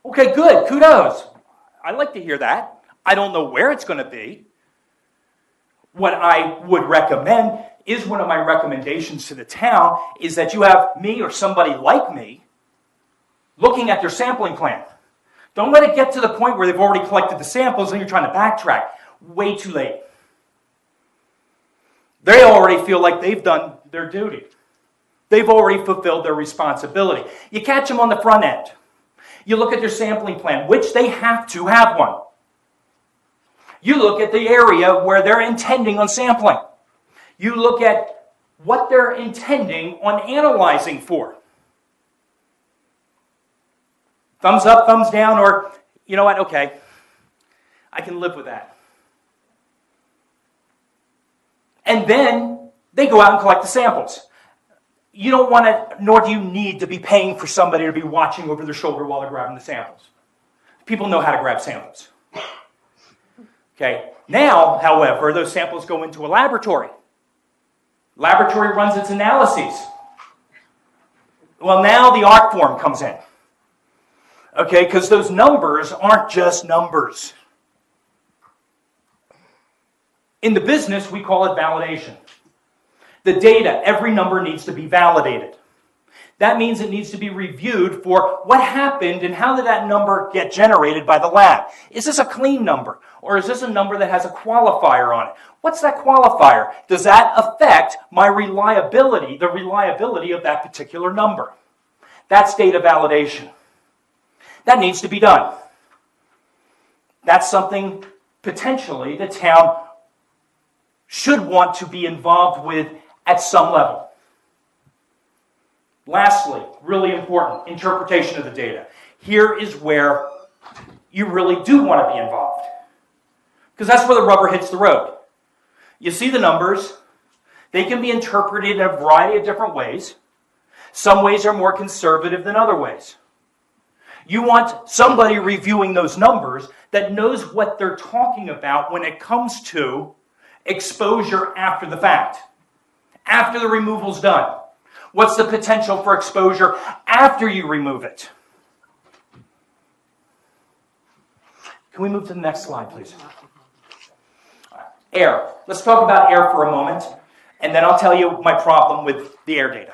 Okay, good, kudos. I like to hear that. I don't know where it's going to be. What I would recommend is one of my recommendations to the town is that you have me or somebody like me looking at their sampling plan. Don't let it get to the point where they've already collected the samples and you're trying to backtrack. Way too late. They already feel like they've done their duty. They've already fulfilled their responsibility. You catch them on the front end. You look at their sampling plan, which they have to have one. You look at the area where they're intending on sampling. You look at what they're intending on analyzing for. Thumbs up, thumbs down, or, you know what, okay, I can live with that. And then they go out and collect the samples. You don't want to, nor do you need to be paying for somebody to be watching over their shoulder while they're grabbing the samples. People know how to grab samples. Okay, now, however, those samples go into a laboratory. Laboratory runs its analyses. Well, now the art form comes in. Okay, because those numbers aren't just numbers. In the business, we call it validation. The data, every number needs to be validated. That means it needs to be reviewed for what happened and how did that number get generated by the lab. Is this a clean number? Or is this a number that has a qualifier on it? What's that qualifier? Does that affect my reliability, the reliability of that particular number? That's data validation. That needs to be done. That's something potentially the town should want to be involved with at some level. Lastly, really important, interpretation of the data. Here is where you really do want to be involved. Because that's where the rubber hits the road. You see the numbers. They can be interpreted in a variety of different ways. Some ways are more conservative than other ways. You want somebody reviewing those numbers that knows what they're talking about when it comes to exposure after the fact. After the removal's done. What's the potential for exposure after you remove it? Can we move to the next slide, please? Air. Let's talk about air for a moment, and then I'll tell you my problem with the air data.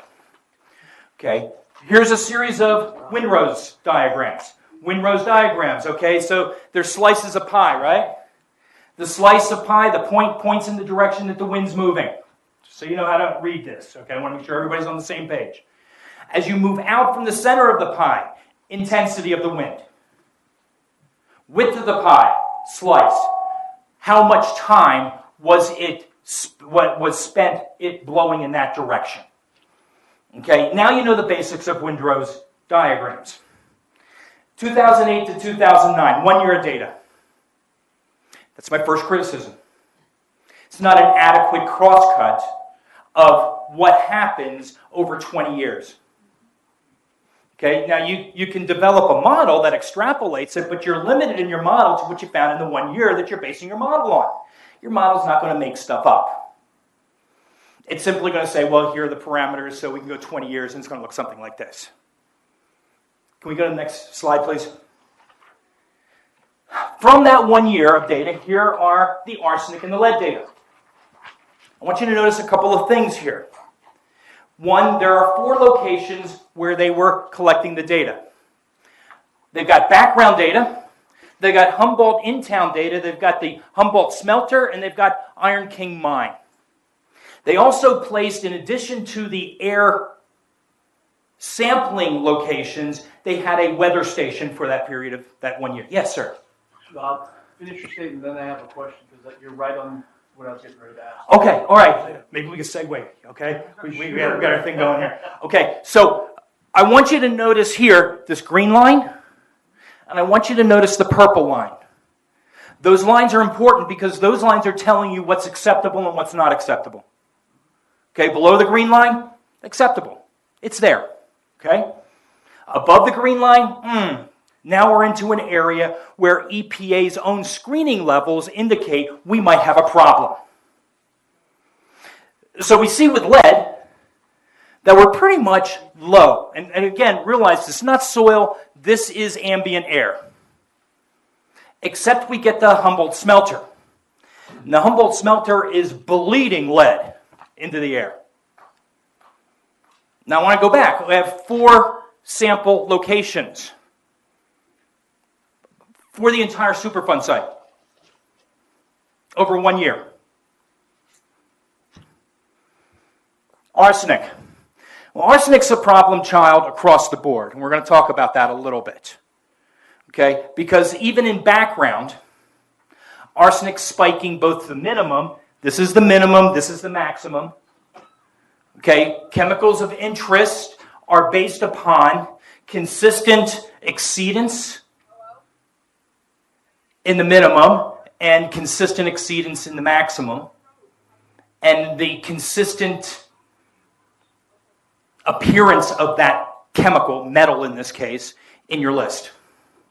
Okay, here's a series of windrows diagrams. Windrows diagrams, okay, so there's slices of pie, right? The slice of pie, the point points in the direction that the wind's moving. So you know how to read this, okay? I want to make sure everybody's on the same page. As you move out from the center of the pie, intensity of the wind. Width of the pie, slice. How much time was spent it blowing in that direction? Okay, now you know the basics of windrows diagrams. 2008 to 2009, 1 year of data. That's my first criticism. It's not an adequate crosscut of what happens over 20 years. Okay, now you can develop a model that extrapolates it, but you're limited in your model to what you found in the 1 year that you're basing your model on. Your model's not going to make stuff up. It's simply going to say, well, here are the parameters, so we can go 20 years, and it's going to look something like this. Can we go to the next slide, please? From that 1 year of data, here are the arsenic and the lead data. I want you to notice a couple of things here. One, there are 4 locations where they were collecting the data. They've got background data, they've got Humboldt in-town data, they've got the Humboldt smelter, and they've got Iron King mine. They also placed, in addition to the air sampling locations, they had a weather station for that period of that 1 year. Yes, sir? Finish your statement, then I have a question, because you're right on what I was getting ready to ask. Okay, all right. Maybe we can segue, okay? We got our thing going here. Okay, so I want you to notice here this green line, and I want you to notice the purple line. Those lines are important because those lines are telling you what's acceptable and what's not acceptable. Okay, below the green line, acceptable. It's there. Okay? Above the green line, now we're into an area where EPA's own screening levels indicate we might have a problem. So we see with lead that we're pretty much low. And again, realize this is not soil, this is ambient air. Except we get the Humboldt smelter. And the Humboldt smelter is bleeding lead into the air. Now I want to go back. We have 4 sample locations for the entire Superfund site over 1 year. Arsenic. Well, arsenic's a problem child across the board, and we're going to talk about that a little bit. Okay? Because even in background, arsenic spiking both the minimum, this is the minimum, this is the maximum. Okay? Chemicals of interest are based upon consistent exceedance in the minimum and consistent exceedance in the maximum, and the consistent appearance of that chemical, metal in this case, in your list.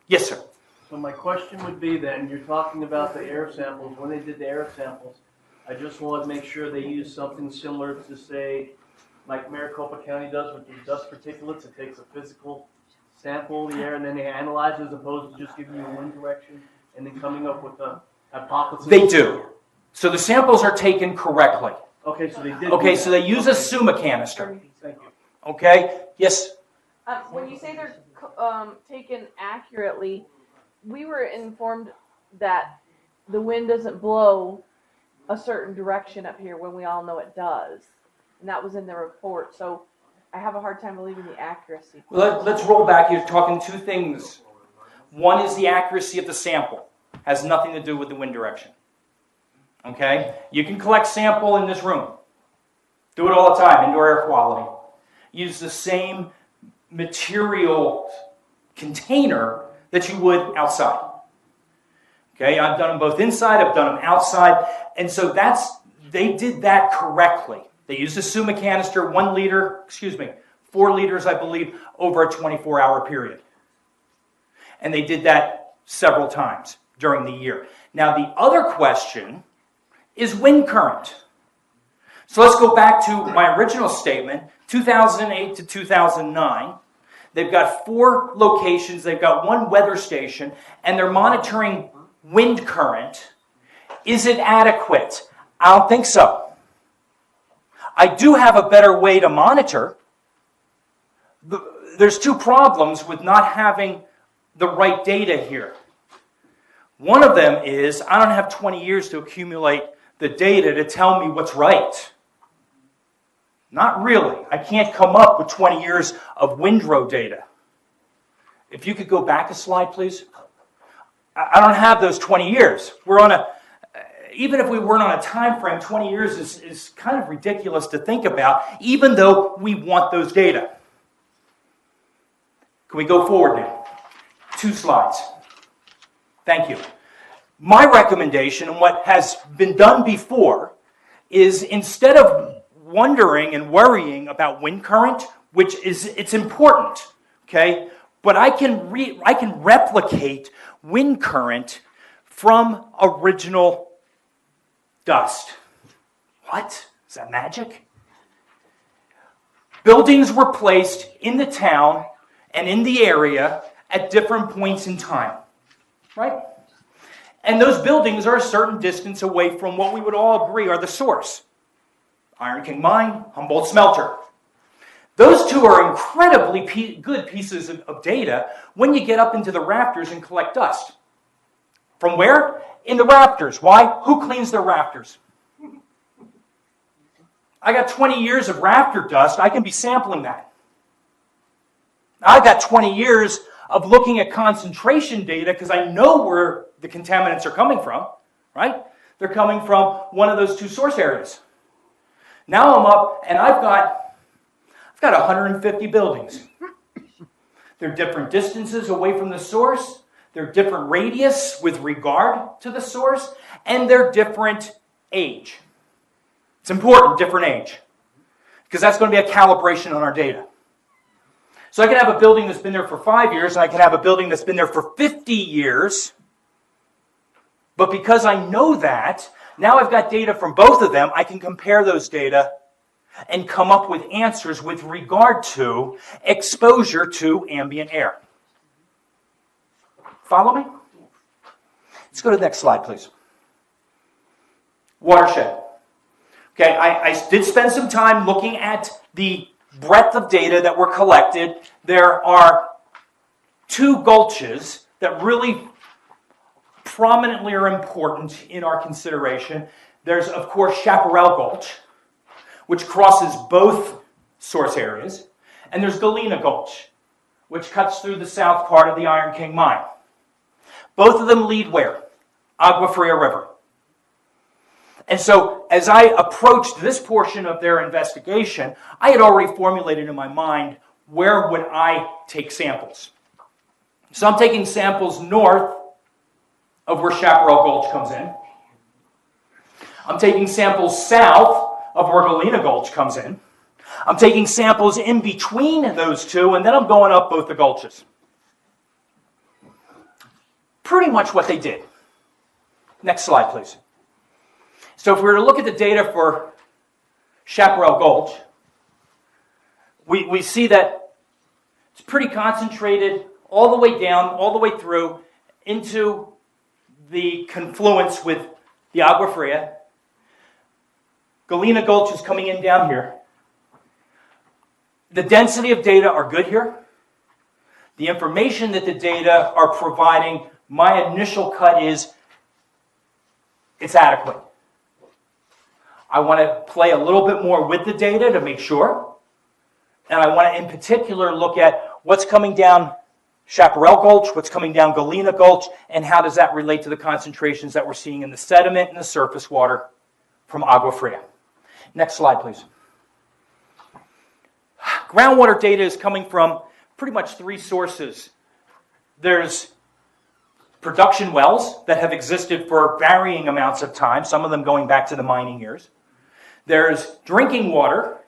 Yes, sir. So my question would be then, you're talking about the air samples. When they did the air samples, I just wanted to make sure they used something similar to, say, like Maricopa County does with the dust particulates. It takes a physical sample of the air and then they analyze it as opposed to just giving you a wind direction and then coming up with a hypothesis. They do. So the samples are taken correctly. Okay, so they did. Okay, so they use a Suma canister. Thank you. Okay? Yes? When you say they're taken accurately, we were informed that the wind doesn't blow a certain direction up here when we all know it does. And that was in the report. So I have a hard time believing the accuracy. Well, let's roll back. You're talking 2 things. One is the accuracy of the sample. Has nothing to do with the wind direction. Okay? You can collect sample in this room. Do it all the time, indoor air quality. Use the same material container that you would outside. Okay? I've done them both inside, I've done them outside. And so they did that correctly. They used a Suma canister, 4 liters, I believe, over a 24-hour period. And they did that several times during the year. Now, the other question is wind current. So let's go back to my original statement, 2008 to 2009. They've got 4 locations, they've got 1 weather station, and they're monitoring wind current. Is it adequate? I don't think so. I do have a better way to monitor. There's 2 problems with not having the right data here. One of them is I don't have 20 years to accumulate the data to tell me what's right. Not really. I can't come up with 20 years of windrow data. If you could go back a slide, please. I don't have those 20 years. Even if we weren't on a time frame, 20 years is kind of ridiculous to think about, even though we want those data. Can we go forward now? 2 slides. Thank you. My recommendation, and what has been done before, is instead of wondering and worrying about wind current, which it's important, okay? But I can replicate wind current from original dust. What? Is that magic? Buildings were placed in the town and in the area at different points in time, right? And those buildings are a certain distance away from what we would all agree are the source. Iron King Mine, Humboldt Smelter. Those 2 are incredibly good pieces of data when you get up into the rafters and collect dust. From where? In the rafters. Why? Who cleans their rafters? I got 20 years of rafter dust. I can be sampling that. I've got 20 years of looking at concentration data because I know where the contaminants are coming from, right? They're coming from one of those 2 source areas. Now I'm up and I've got 150 buildings. They're different distances away from the source. They're different radius with regard to the source. And they're different age. It's important, different age. Because that's going to be a calibration on our data. So I can have a building that's been there for 5 years, and I can have a building that's been there for 50 years. But because I know that, now I've got data from both of them, I can compare those data and come up with answers with regard to exposure to ambient air. Follow me? Let's go to the next slide, please. Watershed. Okay, I did spend some time looking at the breadth of data that were collected. There are 2 gulches that really prominently are important in our consideration. There's, of course, Chaparral Gulch, which crosses both source areas. And there's Galena Gulch, which cuts through the south part of the Iron King mine. Both of them lead where? Agua Fria River. And so, as I approached this portion of their investigation, I had already formulated in my mind where would I take samples. So I'm taking samples north of where Chaparral Gulch comes in. I'm taking samples south of where Galena Gulch comes in. I'm taking samples in between those two, and then I'm going up both the gulches. Pretty much what they did. Next slide, please. So if we were to look at the data for Chaparral Gulch, we see that it's pretty concentrated all the way down, all the way through into the confluence with the Agua Fria. Galena Gulch is coming in down here. The density of data are good here. The information that the data are providing, my initial cut is it's adequate. I want to play a little bit more with the data to make sure. And I want to, in particular, look at what's coming down Chaparral Gulch, what's coming down Galena Gulch, and how does that relate to the concentrations that we're seeing in the sediment and the surface water from Agua Fria. Next slide, please. Groundwater data is coming from pretty much 3 sources. There's production wells that have existed for varying amounts of time, some of them going back to the mining years. There's drinking water,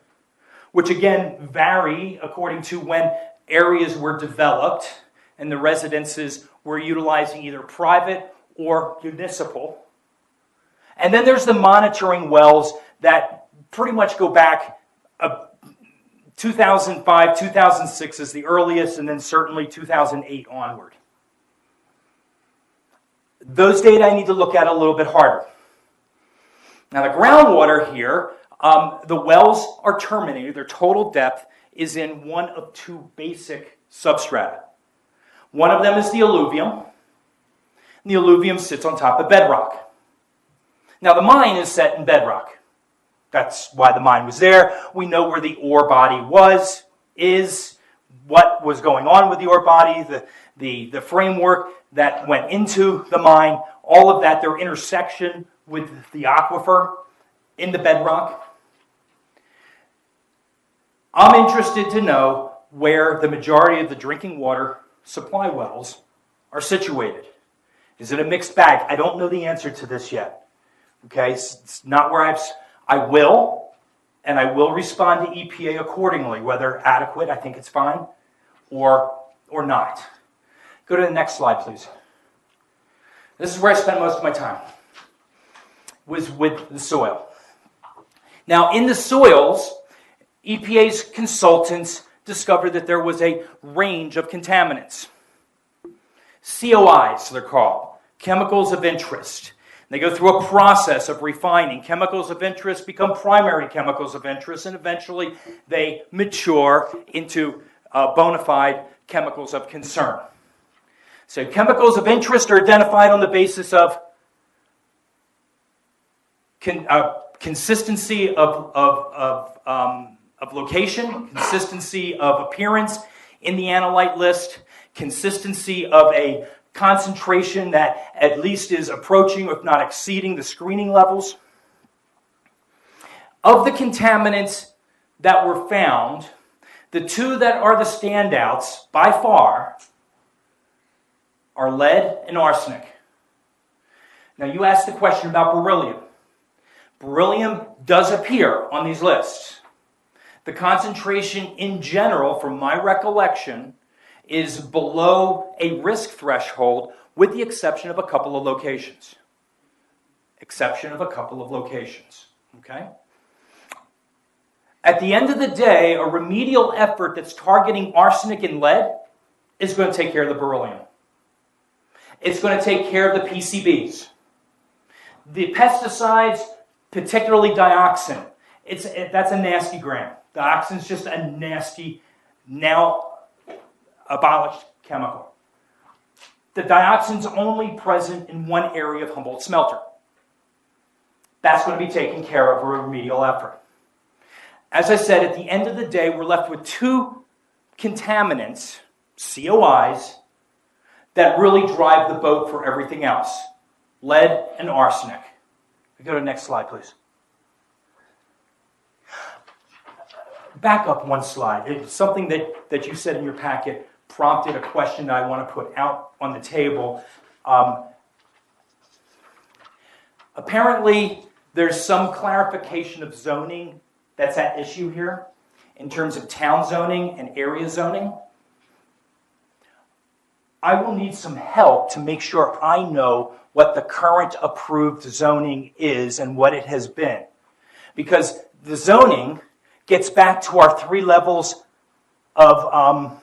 which again vary according to when areas were developed and the residences were utilizing either private or municipal. And then there's the monitoring wells that pretty much go back 2005, 2006 is the earliest, and then certainly 2008 onward. Those data I need to look at a little bit harder. Now the groundwater here, the wells are terminated. Their total depth is in one of 2 basic substrata. One of them is the alluvium. And the alluvium sits on top of bedrock. Now the mine is set in bedrock. That's why the mine was there. We know where the ore body is, what was going on with the ore body, the framework that went into the mine, all of that, their intersection with the aquifer in the bedrock. I'm interested to know where the majority of the drinking water supply wells are situated. Is it a mixed bag? I don't know the answer to this yet. Okay, it's not where I will respond to EPA accordingly, whether adequate, I think it's fine, or not. Go to the next slide, please. This is where I spent most of my time, was with the soil. Now, in the soils, EPA's consultants discovered that there was a range of contaminants. COIs, they're called, chemicals of interest. They go through a process of refining. Chemicals of interest become primary chemicals of interest, and eventually they mature into bona fide chemicals of concern. So chemicals of interest are identified on the basis of consistency of location, consistency of appearance in the analyte list, consistency of a concentration that at least is approaching, if not exceeding, the screening levels. Of the contaminants that were found, The two that are the standouts by far are lead and arsenic. Now, you asked the question about beryllium. Beryllium does appear on these lists. The concentration in general, from my recollection, is below a risk threshold with the exception of a couple of locations. Okay? At the end of the day, a remedial effort that's targeting arsenic and lead is going to take care of the beryllium. It's going to take care of the PCBs. The pesticides, particularly dioxin, that's a nasty gram. Dioxin's just a nasty, now abolished chemical. The dioxin's only present in one area of Humboldt smelter. That's going to be taken care of with a remedial effort. As I said, at the end of the day, we're left with two contaminants, COIs, that really drive the boat for everything else. Lead and arsenic. Go to the next slide, please. Back up one slide. It's something that you said in your packet prompted a question that I want to put out on the table. Apparently, there's some clarification of zoning that's at issue here in terms of town zoning and area zoning. I will need some help to make sure I know what the current approved zoning is and what it has been. Because the zoning gets back to our three levels of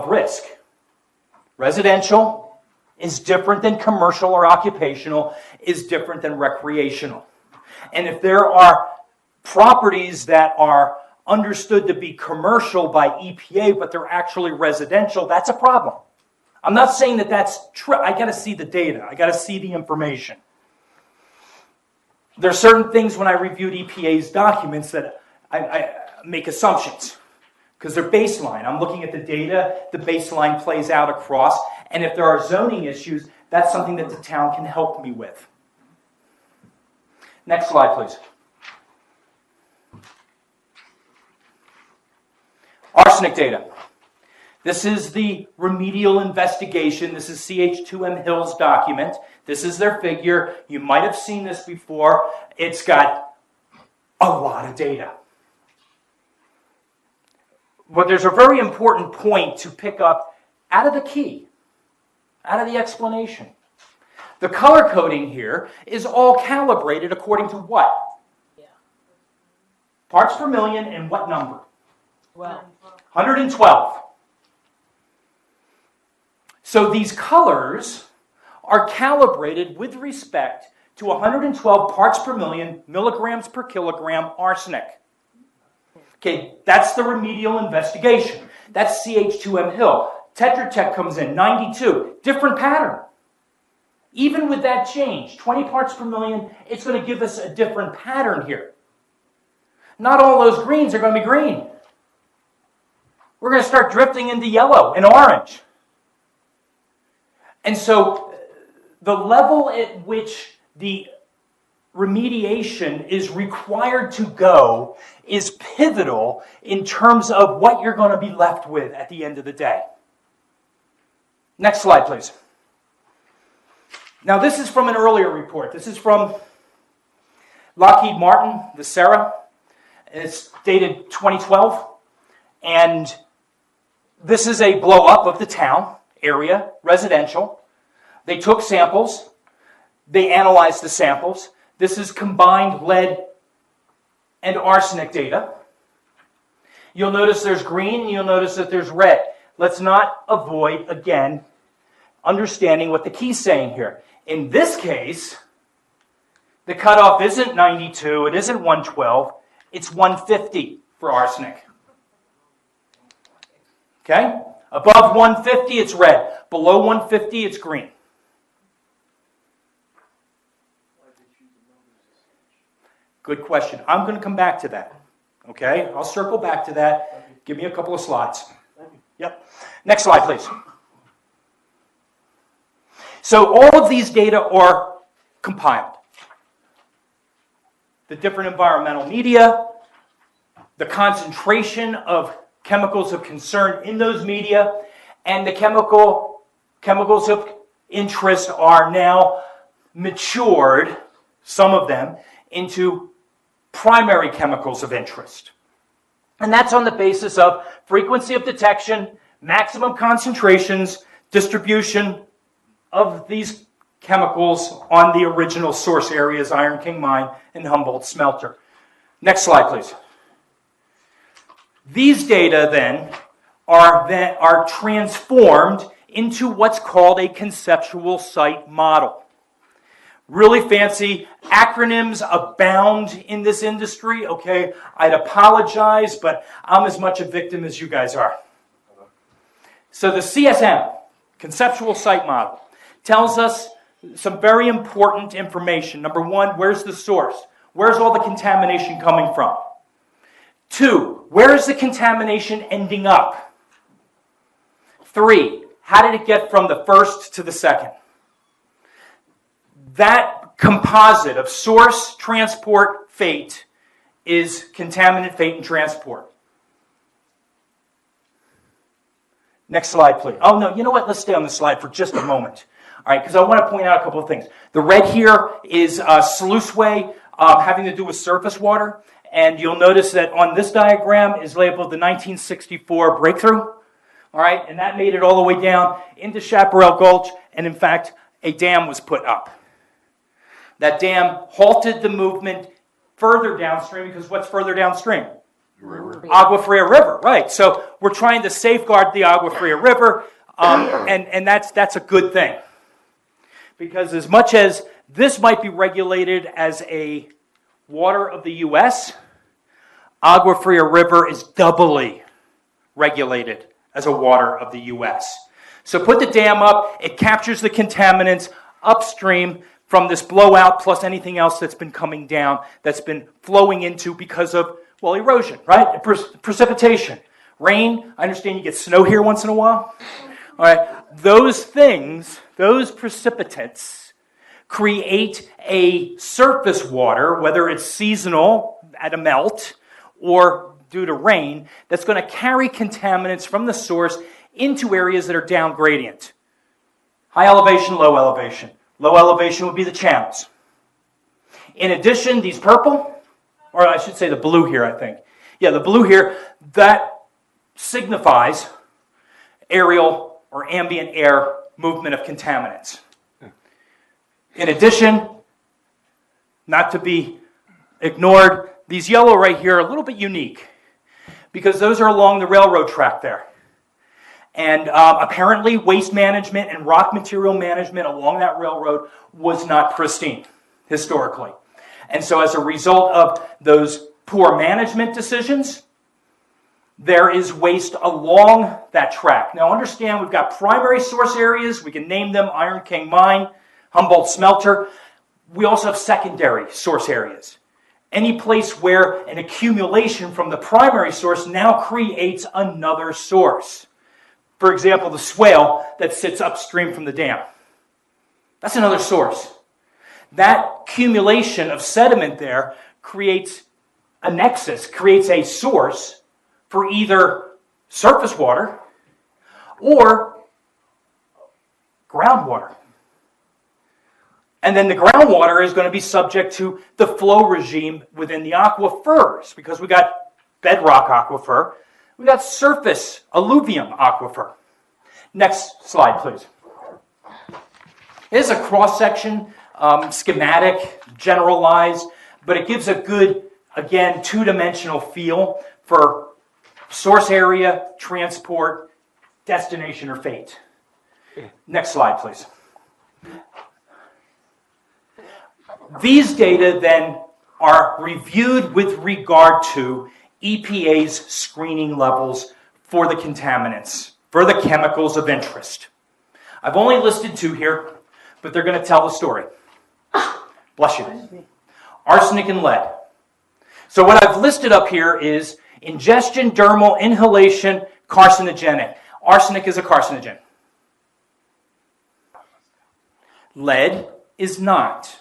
risk. Residential is different than commercial or occupational, is different than recreational. And if there are properties that are understood to be commercial by EPA, but they're actually residential, that's a problem. I'm not saying that that's true. I got to see the data. I got to see the information. There are certain things when I reviewed EPA's documents that I make assumptions because they're baseline. I'm looking at the data, the baseline plays out across, and if there are zoning issues, that's something that the town can help me with. Next slide, please. Arsenic data. This is the remedial investigation. This is CH2M Hill's document. This is their figure. You might have seen this before. It's got a lot of data. But there's a very important point to pick up out of the key, out of the explanation. The color coding here is all calibrated according to what? Parts per million and what number? 112. So these colors are calibrated with respect to 112 parts per million, milligrams per kilogram arsenic. Okay, that's the remedial investigation. That's CH2M Hill. Tetra Tech comes in, 92. Different pattern. Even with that change, 20 parts per million, it's going to give us a different pattern here. Not all those greens are going to be green. We're going to start drifting into yellow and orange. And so the level at which the remediation is required to go is pivotal in terms of what you're going to be left with at the end of the day. Next slide, please. Now, this is from an earlier report. This is from Lockheed Martin, the Sarah. It's dated 2012. And this is a blow-up of the town area, residential. They took samples. They analyzed the samples. This is combined lead and arsenic data. You'll notice there's green, and you'll notice that there's red. Let's not avoid, again, understanding what the key's saying here. In this case, the cutoff isn't 92, it isn't 112, it's 150 for arsenic. Okay? Above 150, it's red. Below 150, it's green. Good question. I'm going to come back to that. Okay? I'll circle back to that. Give me a couple of slides. Yep. Next slide, please. So all of these data are compiled. The different environmental media, the concentration of chemicals of concern in those media, and the chemicals of interest are now matured, some of them, into primary chemicals of interest. And that's on the basis of frequency of detection, maximum concentrations, distribution of these chemicals on the original source areas, Iron King Mine and Humboldt Smelter. Next slide, please. These data then are transformed into what's called a conceptual site model. Really fancy acronyms abound in this industry, okay? I'd apologize, but I'm as much a victim as you guys are. So the CSM, Conceptual Site Model, tells us some very important information. Number one, where's the source? Where's all the contamination coming from? Two, where is the contamination ending up? Three, how did it get from the first to the second? That composite of source, transport, fate is contaminant, fate, and transport. Next slide, please. Oh, no, you know what? Let's stay on the slide for just a moment. All right, because I want to point out a couple of things. The red here is sluiceway having to do with surface water. And you'll notice that on this diagram is labeled the 1964 breakthrough. All right, and that made it all the way down into Chaparral Gulch. And in fact, a dam was put up. That dam halted the movement further downstream, because what's further downstream? River. Agua Fria River, right. So we're trying to safeguard the Agua Fria River, and that's a good thing. Because as much as this might be regulated as a water of the U.S., Agua Fria River is doubly regulated as a water of the U.S. So put the dam up, it captures the contaminants upstream from this blowout plus anything else that's been coming down, that's been flowing into because of, well, erosion, right? Precipitation. Rain, I understand you get snow here once in a while. All right, those things, those precipitates, create a surface water, whether it's seasonal at a melt or due to rain, that's going to carry contaminants from the source into areas that are down gradient. High elevation, low elevation. Low elevation would be the channels. In addition, these purple, or I should say the blue here, I think. Yeah, the blue here, that signifies aerial or ambient air movement of contaminants. In addition, not to be ignored, these yellow right here are a little bit unique because those are along the railroad track there. And apparently waste management and rock material management along that railroad was not pristine historically. And so as a result of those poor management decisions, there is waste along that track. Now understand, we've got primary source areas. We can name them Iron King Mine, Humboldt Smelter. We also have secondary source areas. Any place where an accumulation from the primary source now creates another source. For example, the swale that sits upstream from the dam. That's another source. That accumulation of sediment there creates a nexus, creates a source for either surface water or groundwater. And then the groundwater is going to be subject to the flow regime within the aquifers, because we got bedrock aquifer, we got surface alluvium aquifer. Next slide, please. This is a cross-section, schematic, generalized, but it gives a good, again, two-dimensional feel for source area, transport, destination, or fate. Next slide, please. These data then are reviewed with regard to EPA's screening levels for the contaminants, for the chemicals of interest. I've only listed two here, but they're going to tell the story. Bless you. Arsenic and lead. So what I've listed up here is ingestion, dermal, inhalation, carcinogenic. Arsenic is a carcinogen. Lead is not.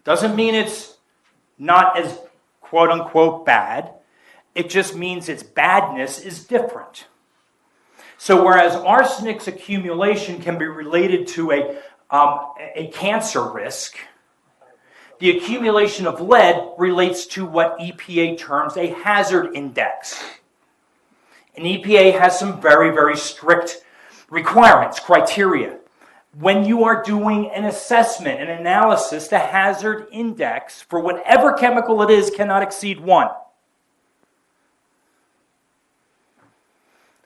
Doesn't mean it's not as quote-unquote bad. It just means its badness is different. So whereas arsenic's accumulation can be related to a cancer risk, the accumulation of lead relates to what EPA terms a hazard index. And EPA has some very, very strict requirements, criteria. When you are doing an assessment, an analysis, the hazard index for whatever chemical it is cannot exceed 1.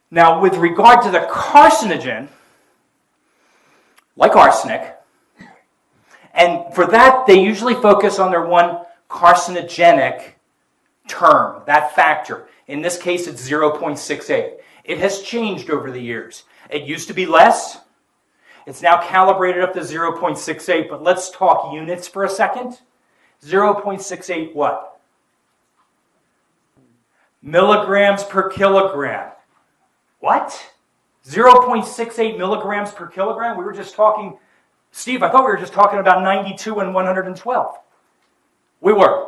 Now, with regard to the carcinogen, like arsenic, and for that, they usually focus on their one carcinogenic term, that factor. In this case, it's 0.68. It has changed over the years. It used to be less. It's now calibrated up to 0.68, but let's talk units for a second. 0.68 what? Milligrams per kilogram. What? 0.68 milligrams per kilogram? We were just talking... Steve, I thought we were just talking about 92 and 112. We were.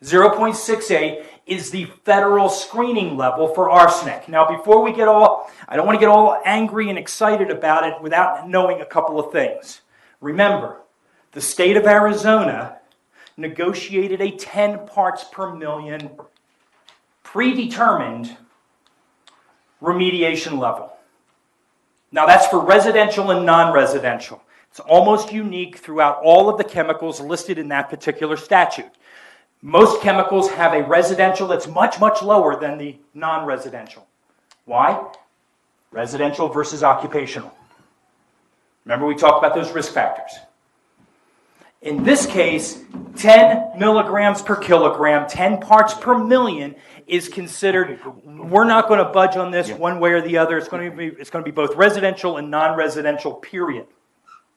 0.68 is the federal screening level for arsenic. Now, before we get all, I don't want to get all angry and excited about it without knowing a couple of things. Remember, the state of Arizona negotiated a 10 parts per million predetermined remediation level. Now that's for residential and non-residential. It's almost unique throughout all of the chemicals listed in that particular statute. Most chemicals have a residential that's much, much lower than the non-residential. Why? Residential versus occupational. Remember we talked about those risk factors. In this case, 10 milligrams per kilogram, 10 parts per million is considered, we're not going to budge on this one way or the other. It's going to be both residential and non-residential, period.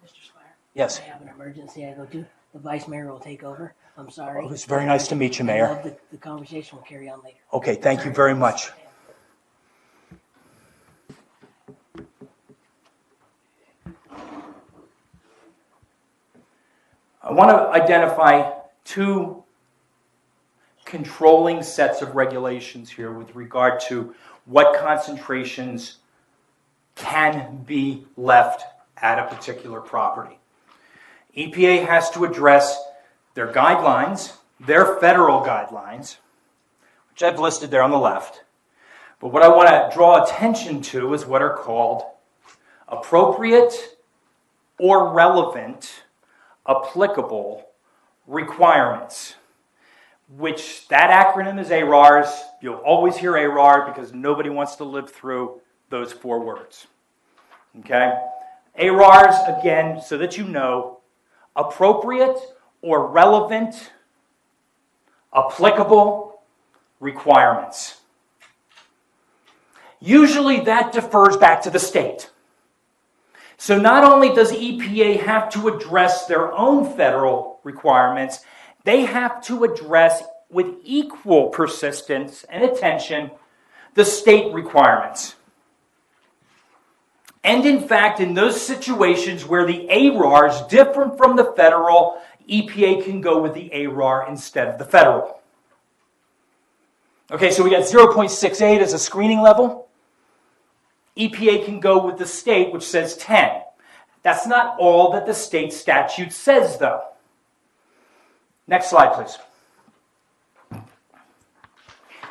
Mr. Spire? Yes. I have an emergency I go to. The vice mayor will take over. I'm sorry. Oh, it's very nice to meet you, I Mayor. love the conversation. We'll carry on later. Okay, thank you very much. I want to identify two controlling sets of regulations here with regard to what concentrations can be left at a particular property. EPA has to address their guidelines, their federal guidelines, which I've listed there on the left. But what I want to draw attention to is what are called appropriate or relevant applicable requirements, which that acronym is ARARs. You'll always hear ARAR because nobody wants to live through those 4 words. Okay? ARARs, again, so that you know, appropriate or relevant applicable requirements. Usually that defers back to the state. So not only does EPA have to address their own federal requirements, they have to address with equal persistence and attention the state requirements. And in fact, in those situations where the ARARs differ from the federal, EPA can go with the ARAR instead of the federal. Okay, so we got 0.68 as a screening level. EPA can go with the state, which says 10. That's not all that the state statute says, though. Next slide, please.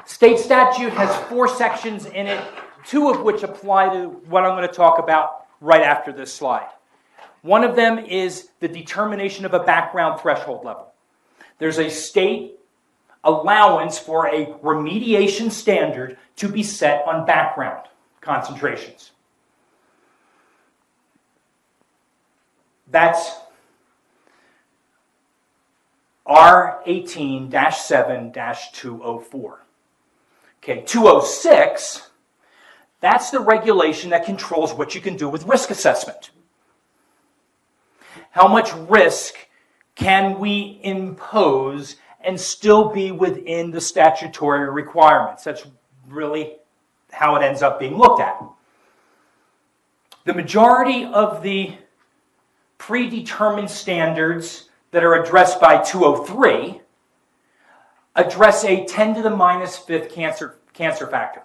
State statute has 4 sections in it, 2 of which apply to what I'm going to talk about right after this slide. One of them is the determination of a background threshold level. There's a state allowance for a remediation standard to be set on background concentrations. That's R18-7-204. Okay, 206, that's the regulation that controls what you can do with risk assessment. How much risk can we impose and still be within the statutory requirements? That's really how it ends up being looked at. The majority of the predetermined standards that are addressed by 203 address a 10 to the minus fifth cancer factor.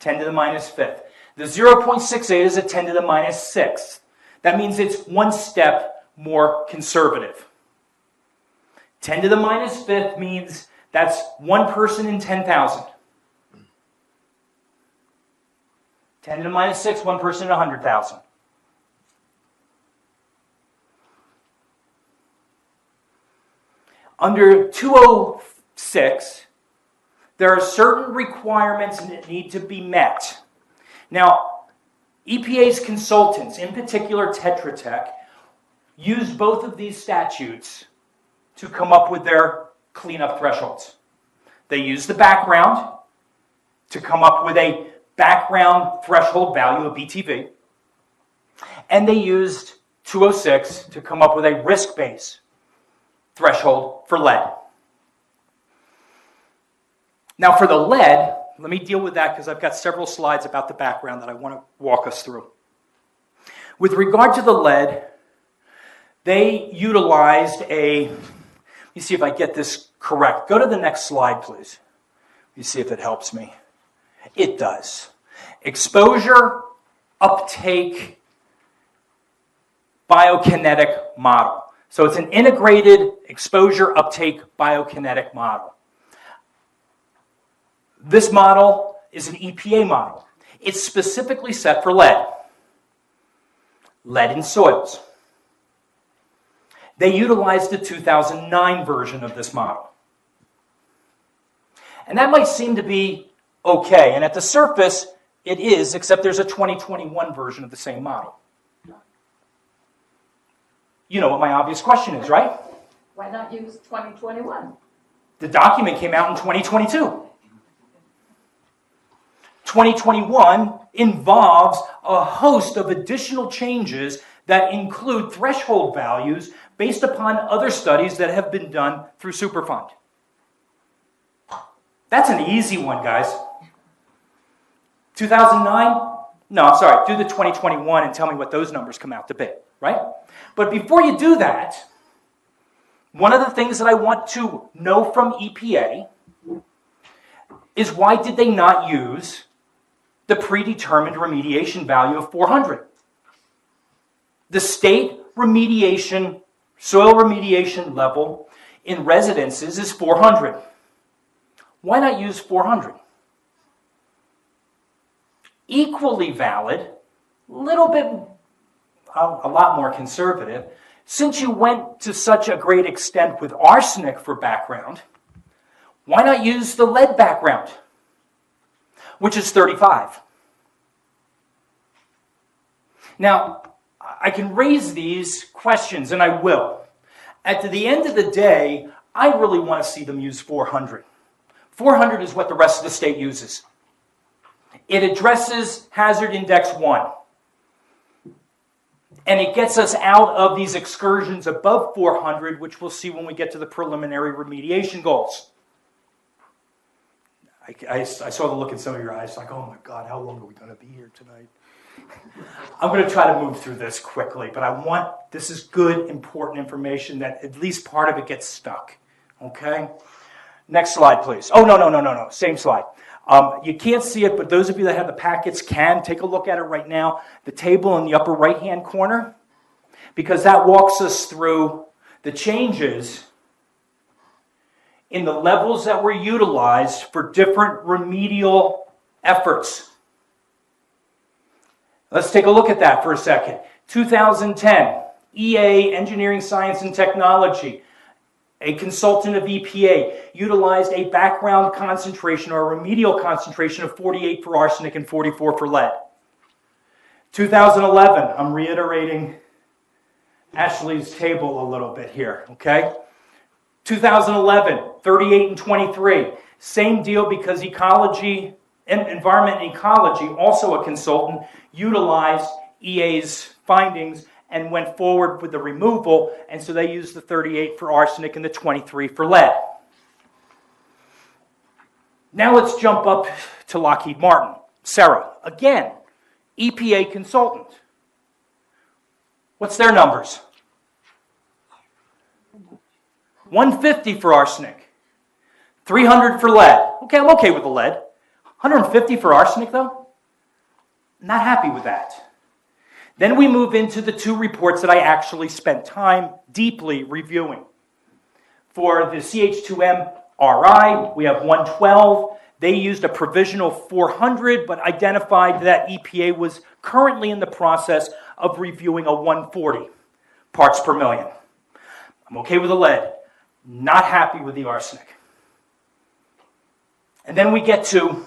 10 to the minus fifth. The 0.68 is a 10 to the minus sixth. That means it's one step more conservative. 10 to the minus fifth means that's one person in 10,000. 10 to the minus 6, one person in 100,000. Under 206, there are certain requirements that need to be met. Now, EPA's consultants, in particular Tetra Tech, used both of these statutes to come up with their cleanup thresholds. They used the background to come up with a background threshold value of BTV, and they used 206 to come up with a risk-based threshold for lead. Now for the lead, let me deal with that because I've got several slides about the background that I want to walk us through. With regard to the lead, they utilized let me see if I get this correct. Go to the next slide, please. Let me see if it helps me. It does. Exposure, uptake, biokinetic model. So it's an integrated exposure uptake biokinetic model. This model is an EPA model. It's specifically set for lead. Lead in soils. They utilized the 2009 version of this model. And that might seem to be okay. And at the surface, it is, except there's a 2021 version of the same model. You know what my obvious question is, right? Why not use 2021? The document came out in 2022. 2021 involves a host of additional changes that include threshold values based upon other studies that have been done through Superfund. That's an easy one, guys. 2009? No, I'm sorry. Do the 2021 and tell me what those numbers come out to be, right? But before you do that, one of the things that I want to know from EPA is why did they not use the predetermined remediation value of 400? The state remediation, soil remediation level in residences is 400. Why not use 400? Equally valid, a lot more conservative, since you went to such a great extent with arsenic for background, why not use the lead background, which is 35? Now, I can raise these questions, and I will. At the end of the day, I really want to see them use 400. 400 is what the rest of the state uses. It addresses hazard index 1. And it gets us out of these excursions above 400, which we'll see when we get to the preliminary remediation goals. I saw the look in some of your eyes, like, oh my God, how long are we going to be here tonight? I'm going to try to move through this quickly, but this is good, important information that at least part of it gets stuck, okay? Next slide, please. Oh, no, same slide. You can't see it, but those of you that have the packets can take a look at it right now. The table in the upper right-hand corner, because that walks us through the changes in the levels that were utilized for different remedial efforts. Let's take a look at that for a second. 2010, EA, Engineering, Science, and Technology, a consultant of EPA, utilized a background concentration or a remedial concentration of 48 for arsenic and 44 for lead. 2011, I'm reiterating Ashley's table a little bit here, okay? 2011, 38 and 23. Same deal because ecology, environment and ecology, also a consultant, utilized EA's findings and went forward with the removal, and so they used the 38 for arsenic and the 23 for lead. Now let's jump up to Lockheed Martin. Sarah, again, EPA consultant. What's their numbers? 150 for arsenic, 300 for lead. Okay, I'm okay with the lead. 150 for arsenic, though? Not happy with that. Then we move into the two reports that I actually spent time deeply reviewing. For the CH2M RI, we have 112. They used a provisional 400, but identified that EPA was currently in the process of reviewing a 140 parts per million. I'm okay with the lead, not happy with the arsenic. And then we get to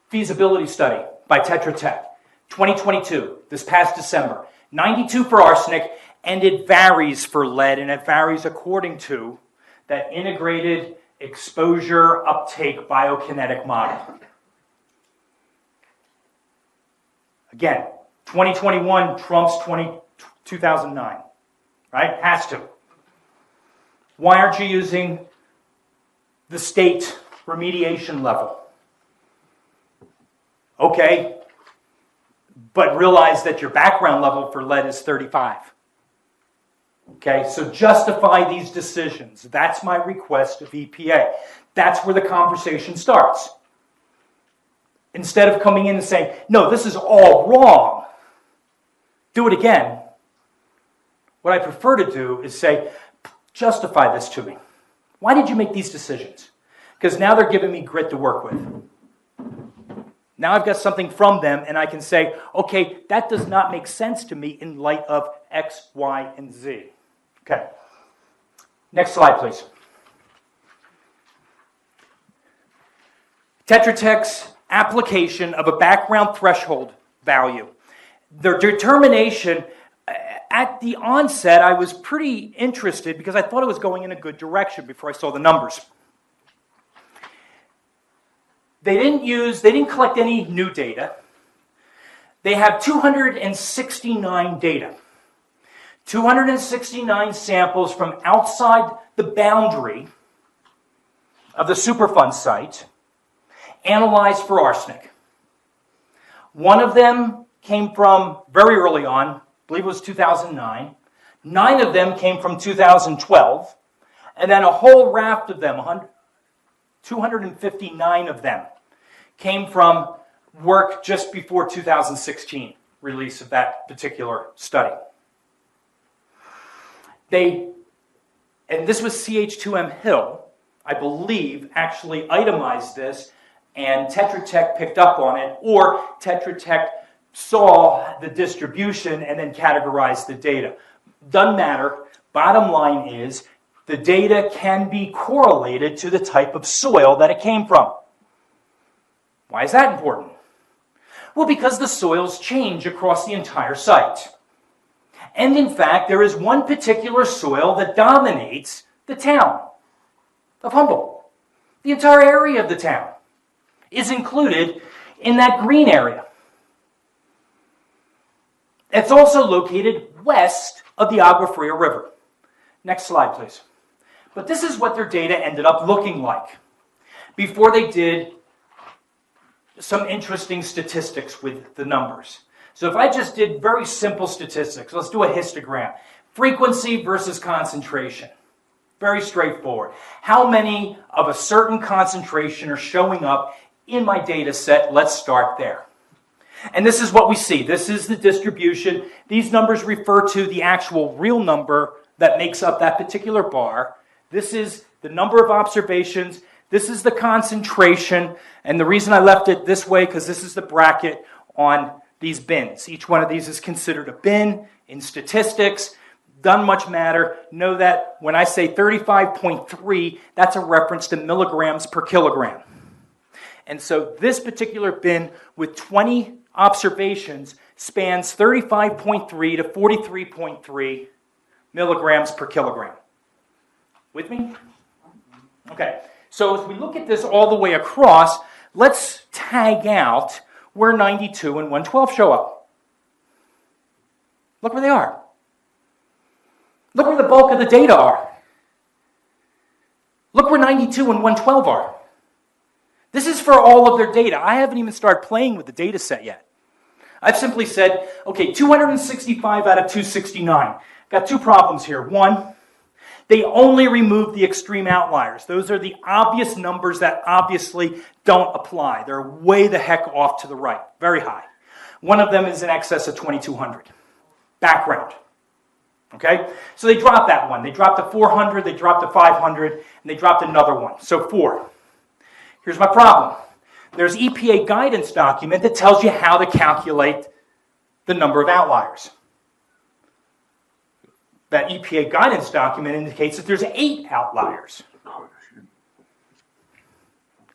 feasibility study by Tetra Tech, 2022, this past December. 92 for arsenic, and it varies for lead, and it varies according to that integrated exposure uptake biokinetic model. Again, 2021 trumps 2009, right? Has to. Why aren't you using the state remediation level? Okay, but realize that your background level for lead is 35. Okay, so justify these decisions. That's my request of EPA. That's where the conversation starts. Instead of coming in and saying, no, this is all wrong, do it again. What I prefer to do is say, justify this to me. Why did you make these decisions? Because now they're giving me grit to work with. Now I've got something from them, and I can say, okay, that does not make sense to me in light of X, Y, and Z. Okay. Next slide, please. Tetra Tech's application of a background threshold value. Their determination, at the onset, I was pretty interested because I thought it was going in a good direction before I saw the numbers. They didn't collect any new data. They have 269 data. 269 samples from outside the boundary of the Superfund site, analyzed for arsenic. One of them came from very early on, I believe it was 2009. 9 of them came from 2012. And then a whole raft of them, 259 of them, came from work just before 2016 release of that particular study. And this was CH2M Hill, I believe, actually itemized this, and Tetra Tech picked up on it, or Tetra Tech saw the distribution and then categorized the data. Doesn't matter. Bottom line is, the data can be correlated to the type of soil that it came from. Why is that important? Well, because the soils change across the entire site. And in fact, there is one particular soil that dominates the town of Humboldt. The entire area of the town is included in that green area. It's also located west of the Agua Fria River. Next slide, please. But this is what their data ended up looking like before they did some interesting statistics with the numbers. So if I just did very simple statistics, let's do a histogram. Frequency versus concentration. Very straightforward. How many of a certain concentration are showing up in my data set? Let's start there. And this is what we see. This is the distribution. These numbers refer to the actual real number that makes up that particular bar. This is the number of observations. This is the concentration. And the reason I left it this way, because this is the bracket on these bins. Each one of these is considered a bin in statistics. Doesn't much matter. Know that when I say 35.3, that's a reference to milligrams per kilogram. And so this particular bin with 20 observations spans 35.3 to 43.3 milligrams per kilogram. With me? Okay. So as we look at this all the way across, let's tag out where 92 and 112 show up. Look where they are. Look where the bulk of the data are. Look where 92 and 112 are. This is for all of their data. I haven't even started playing with the data set yet. I've simply said, okay, 265 out of 269. Got two problems here. One, they only remove the extreme outliers. Those are the obvious numbers that obviously don't apply. They're way the heck off to the right, very high. One of them is in excess of 2,200. Background. Okay? So they dropped that one. They dropped to 400, they dropped to 500, and they dropped another one. So 4. Here's my problem. There's EPA guidance document that tells you how to calculate the number of outliers. That EPA guidance document indicates that there's 8 outliers.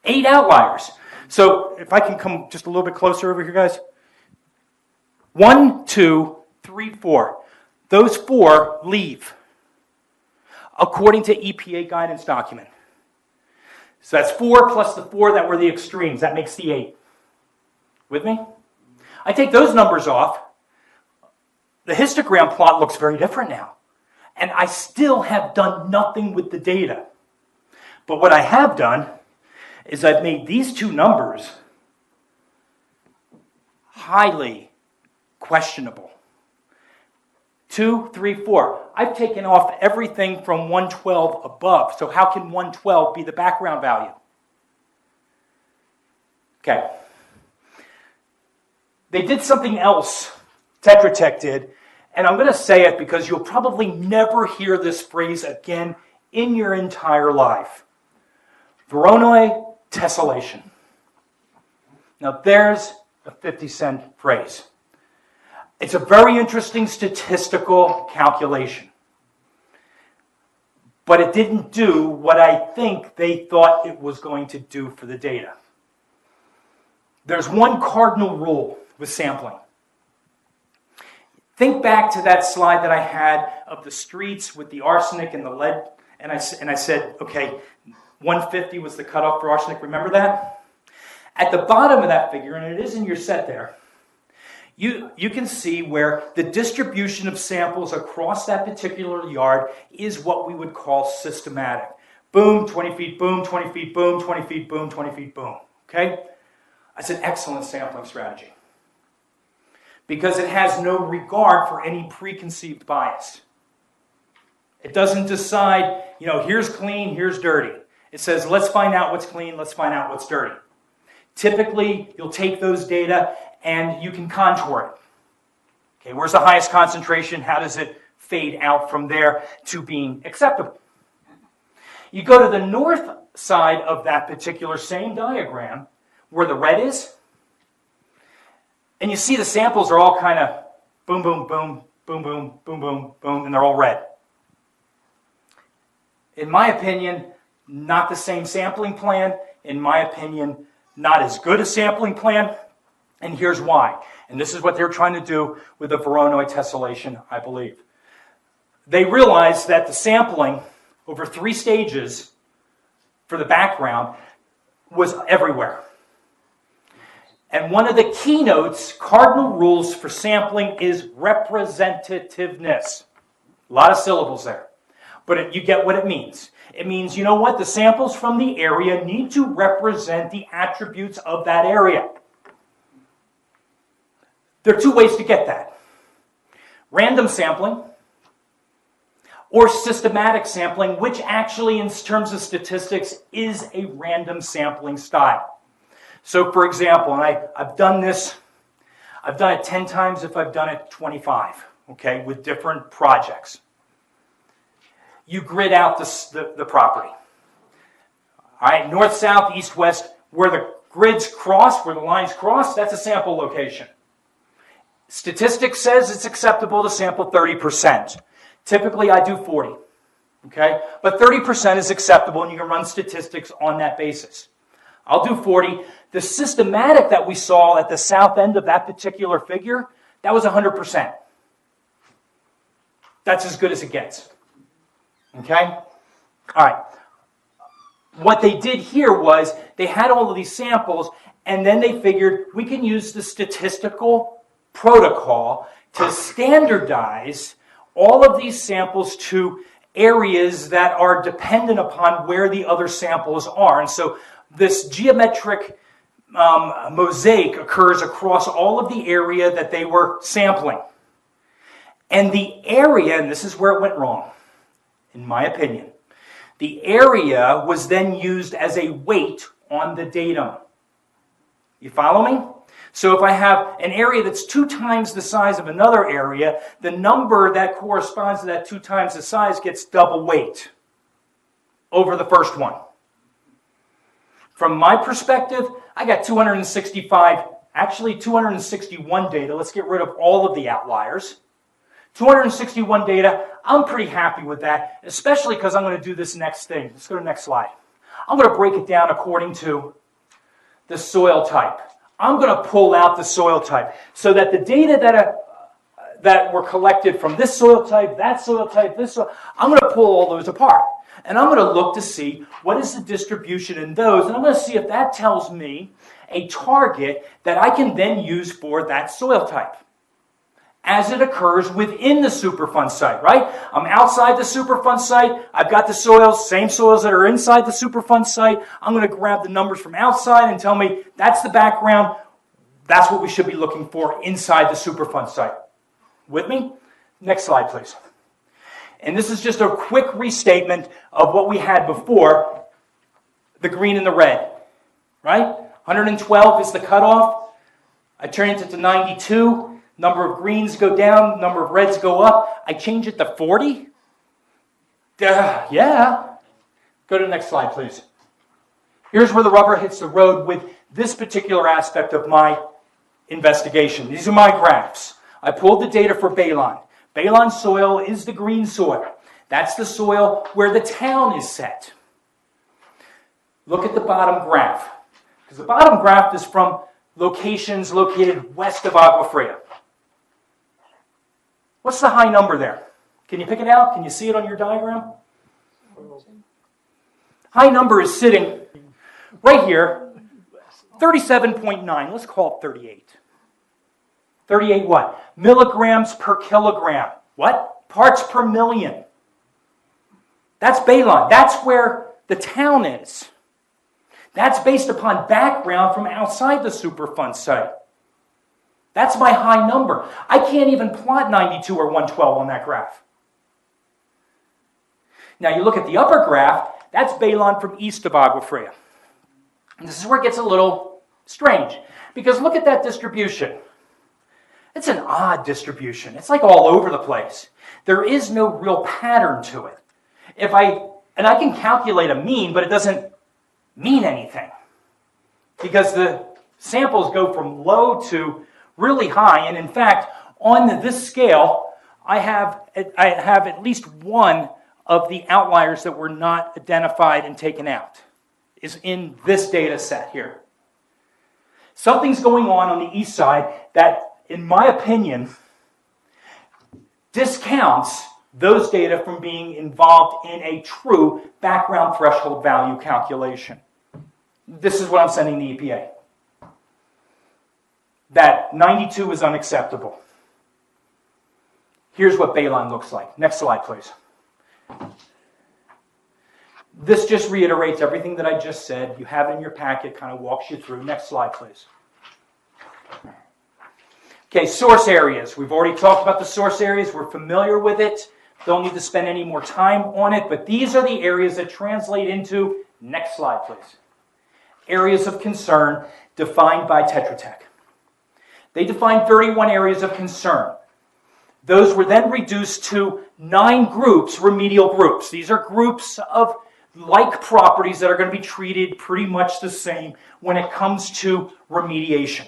8 outliers. So if I can come just a little bit closer over here, guys. 1, 2, 3, 4. Those 4 leave, according to EPA guidance document. So that's 4 plus the 4 that were the extremes. That makes the 8. With me? I take those numbers off. The histogram plot looks very different now. And I still have done nothing with the data. But what I have done is I've made these two numbers highly questionable. 2, 3, 4. I've taken off everything from 112 above. So how can 112 be the background value? Okay. They did something else, Tetra Tech did, and I'm going to say it because you'll probably never hear this phrase again in your entire life. Voronoi tessellation. Now there's a 50-cent phrase. It's a very interesting statistical calculation. But it didn't do what I think they thought it was going to do for the data. There's one cardinal rule with sampling. Think back to that slide that I had of the streets with the arsenic and the lead. And I said, okay, 150 was the cutoff for arsenic. Remember that? At the bottom of that figure, and it is in your set there, you can see where the distribution of samples across that particular yard is what we would call systematic. Boom, 20 feet, boom, 20 feet, boom, 20 feet, boom, 20 feet, boom. Okay? That's an excellent sampling strategy because it has no regard for any preconceived bias. It doesn't decide, here's clean, here's dirty. It says, let's find out what's clean, let's find out what's dirty. Typically, you'll take those data and you can contour it. Okay, where's the highest concentration? How does it fade out from there to being acceptable? You go to the north side of that particular same diagram, where the red is, and you see the samples are all kind of boom, boom, boom, boom, boom, boom, boom, boom, and they're all red. In my opinion, not the same sampling plan. In my opinion, not as good a sampling plan. And here's why. And this is what they're trying to do with the Voronoi tessellation, I believe. They realized that the sampling over 3 stages for the background was everywhere. And one of the keynotes, cardinal rules for sampling is representativeness. A lot of syllables there. But you get what it means. It means, the samples from the area need to represent the attributes of that area. There are 2 ways to get that. Random sampling or systematic sampling, which actually in terms of statistics is a random sampling style. So for example, and I've done this, I've done it 10 times if I've done it 25, okay, with different projects. You grid out the property. All right, north, south, east, west, where the grids cross, where the lines cross, that's a sample location. Statistics says it's acceptable to sample 30%. Typically, I do 40, okay? But 30% is acceptable, and you can run statistics on that basis. I'll do 40. The systematic that we saw at the south end of that particular figure, that was 100%. That's as good as it gets, okay? All right. What they did here was they had all of these samples, and then they figured we can use the statistical protocol to standardize all of these samples to areas that are dependent upon where the other samples are. And so this geometric mosaic occurs across all of the area that they were sampling. And the area, and this is where it went wrong, in my opinion, the area was then used as a weight on the datum. You follow me? So if I have an area that's 2 times the size of another area, the number that corresponds to that 2 times the size gets double weight over the first one. From my perspective, I got 265, actually 261 data. Let's get rid of all of the outliers. 261 data, I'm pretty happy with that, especially because I'm going to do this next thing. Let's go to the next slide. I'm going to break it down according to the soil type. I'm going to pull out the soil type so that the data that were collected from this soil type, that soil type, this soil, I'm going to pull all those apart. And I'm going to look to see what is the distribution in those, and I'm going to see if that tells me a target that I can then use for that soil type as it occurs within the Superfund site, right? I'm outside the Superfund site. I've got the soils, same soils that are inside the Superfund site. I'm going to grab the numbers from outside and tell me that's the background. That's what we should be looking for inside the Superfund site. With me? Next slide, please. And this is just a quick restatement of what we had before, the green and the red, right? 112 is the cutoff. I turn it to 92. Number of greens go down, number of reds go up. I change it to 40. Yeah. Go to the next slide, please. Here's where the rubber hits the road with this particular aspect of my investigation. These are my graphs. I pulled the data for Balon. Balon soil is the green soil. That's the soil where the town is set. Look at the bottom graph, because the bottom graph is from locations located west of Agua Fria. What's the high number there? Can you pick it out? Can you see it on your diagram? High number is sitting right here, 37.9. Let's call it 38. 38 what? Milligrams per kilogram. What? Parts per million. That's Balon. That's where the town is. That's based upon background from outside the Superfund site. That's my high number. I can't even plot 92 or 112 on that graph. Now you look at the upper graph, that's Balon from east of Agua Fria. And this is where it gets a little strange, because look at that distribution. It's an odd distribution. It's like all over the place. There is no real pattern to it. And I can calculate a mean, but it doesn't mean anything, because the samples go from low to really high, and in fact, on this scale, I have at least one of the outliers that were not identified and taken out is in this data set here. Something's going on the east side that, in my opinion, discounts those data from being involved in a true background threshold value calculation. This is what I'm sending the EPA. That 92 is unacceptable. Here's what Balon looks like. Next slide, please. This just reiterates everything that I just said. You have it in your packet, kind of walks you through. Next slide, please. Okay, source areas. We've already talked about the source areas. We're familiar with it. Don't need to spend any more time on it, but these are the areas that translate into, next slide, please, areas of concern defined by Tetra Tech. They defined 31 areas of concern. Those were then reduced to 9 groups, remedial groups. These are groups of like properties that are going to be treated pretty much the same when it comes to remediation.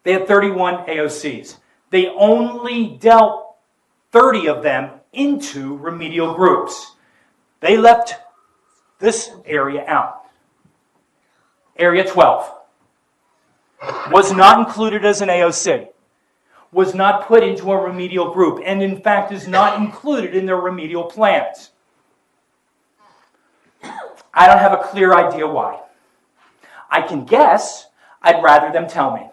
They had 31 AOCs. They only dealt 30 of them into remedial groups. They left this area out. Area 12 was not included as an AOC, was not put into a remedial group, and in fact is not included in their remedial plans. I don't have a clear idea why. I can guess. I'd rather them tell me.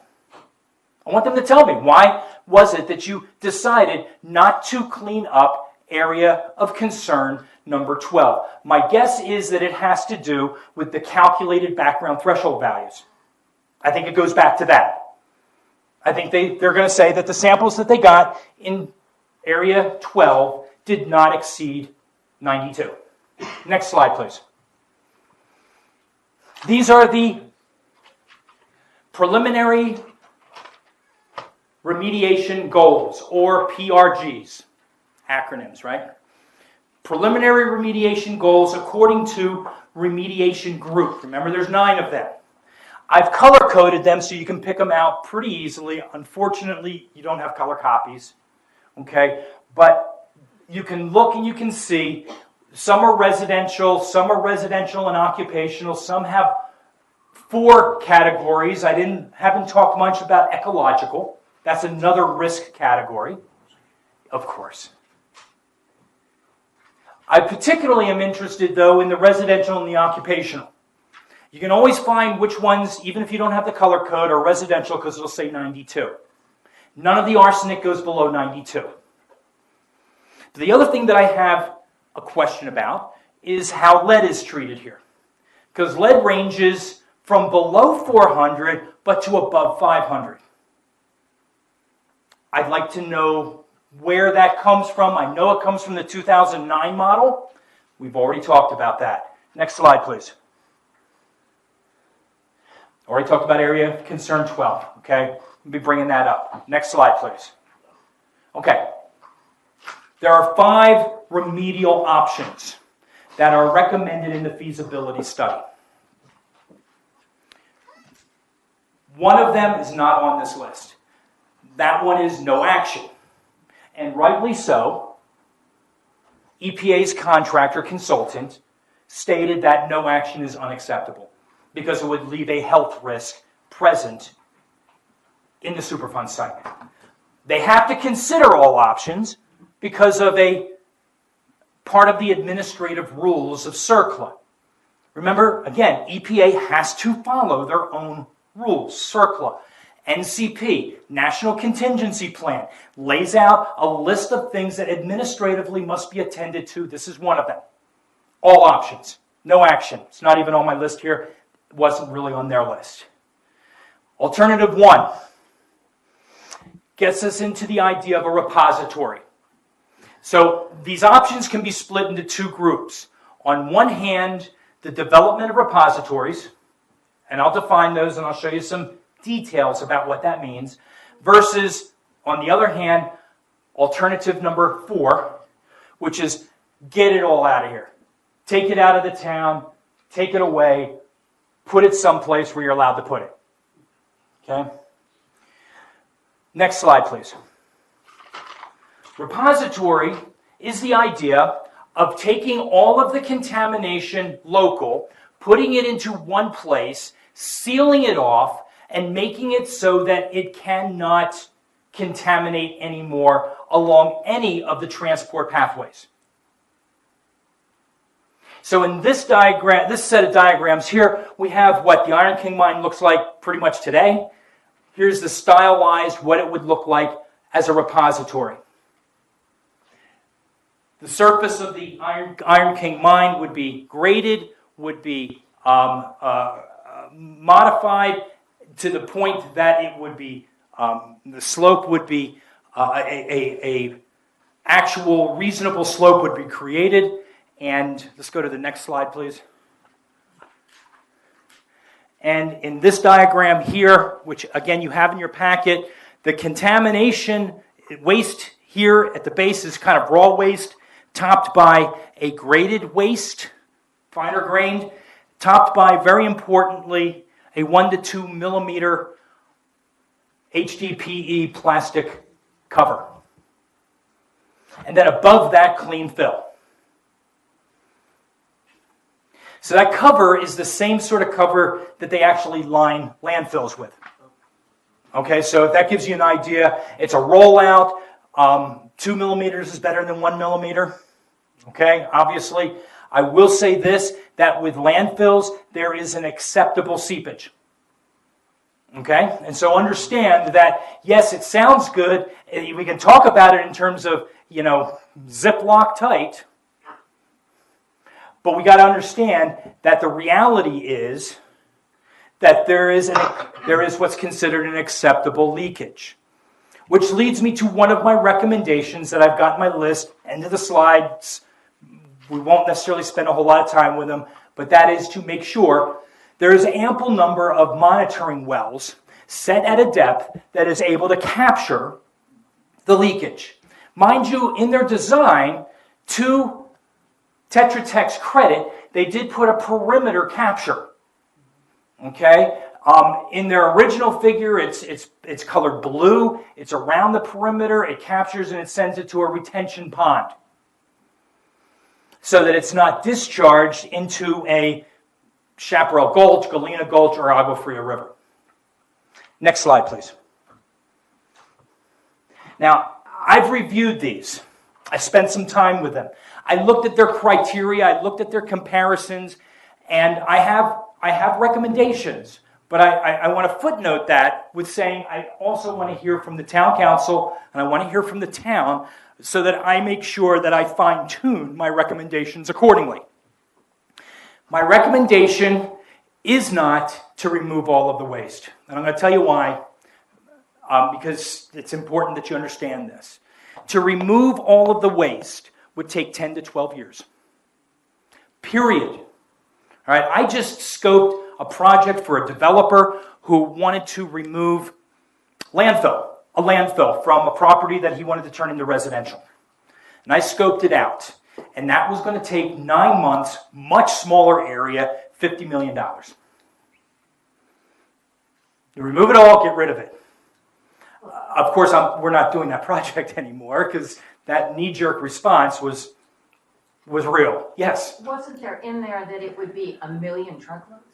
I want them to tell me, why was it that you decided not to clean up area of concern number 12? My guess is that it has to do with the calculated background threshold values. I think it goes back to that. I think they're going to say that the samples that they got in area 12 did not exceed 92. Next slide, please. These are the preliminary remediation goals, or PRGs, acronyms, right? Preliminary remediation goals according to remediation group. Remember, there's 9 of them. I've color-coded them so you can pick them out pretty easily. Unfortunately, you don't have color copies, okay? But you can look and you can see some are residential and occupational, some have 4 categories. I haven't talked much about ecological. That's another risk category, of course. I particularly am interested, though, in the residential and the occupational. You can always find which ones, even if you don't have the color code, are residential because it'll say 92. None of the arsenic goes below 92. The other thing that I have a question about is how lead is treated here. Because lead ranges from below 400 but to above 500. I'd like to know where that comes from. I know it comes from the 2009 model. We've already talked about that. Next slide, please. Already talked about area of concern 12, okay? We'll be bringing that up. Next slide, please. Okay. There are 5 remedial options that are recommended in the feasibility study. One of them is not on this list. That one is no action. And rightly so. EPA's contractor consultant stated that no action is unacceptable because it would leave a health risk present in the Superfund site. They have to consider all options because of a part of the administrative rules of CERCLA. Remember, again, EPA has to follow their own rules. CERCLA, NCP, National Contingency Plan, lays out a list of things that administratively must be attended to. This is one of them. All options. No action. It's not even on my list here. It wasn't really on their list. Alternative 1 gets us into the idea of a repository. So these options can be split into 2 groups. On one hand, the development of repositories, and I'll define those and I'll show you some details about what that means, versus, on the other hand, alternative number 4, which is get it all out of here. Take it out of the town, take it away, put it someplace where you're allowed to put it. Okay? Next slide, please. Repository is the idea of taking all of the contamination local, putting it into one place, sealing it off, and making it so that it cannot contaminate anymore along any of the transport pathways. So in this diagram, this set of diagrams here, we have what the Iron King mine looks like pretty much today. Here's the stylized what it would look like as a repository. The surface of the Iron King mine would be graded, would be modified to the point that it would be, the slope would be, a actual reasonable slope would be created. And let's go to the next slide, please. And in this diagram here, which again you have in your packet, the contamination waste here at the base is kind of raw waste, topped by a graded waste, finer grained, topped by, very importantly, a 1 to 2 millimeter HDPE plastic cover. And then above that, clean fill. So that cover is the same sort of cover that they actually line landfills with. Okay, so if that gives you an idea, it's a rollout. 2 millimeters is better than 1 millimeter. Okay, obviously. I will say this, that with landfills, there is an acceptable seepage. Okay, and so understand that, yes, it sounds good. We can talk about it in terms of, Ziploc tight. But we got to understand that the reality is that there is what's considered an acceptable leakage. Which leads me to one of my recommendations that I've got in my list, end of the slides. We won't necessarily spend a whole lot of time with them, but that is to make sure there is ample number of monitoring wells set at a depth that is able to capture the leakage. Mind you, in their design, to Tetra Tech's credit, they did put a perimeter capture. Okay? In their original figure, it's colored blue. It's around the perimeter. It captures and it sends it to a retention pond so that it's not discharged into a Chaparral Gulch, Galena Gulch, or Agua Fria River. Next slide, please. Now, I've reviewed these. I spent some time with them. I looked at their criteria. I looked at their comparisons, and I have recommendations. But I want to footnote that with saying I also want to hear from the town council and I want to hear from the town so that I make sure that I fine-tune my recommendations accordingly. My recommendation is not to remove all of the waste. And I'm going to tell you why, because it's important that you understand this. To remove all of the waste would take 10 to 12 years. Period. All right, I just scoped a project for a developer who wanted to remove a landfill from a property that he wanted to turn into residential. And I scoped it out. And that was going to take 9 months, much smaller area, $50 million. You remove it all, get rid of it. Of course, we're not doing that project anymore because that knee-jerk response was real. Yes? Wasn't there in there that it would be 1 million truckloads?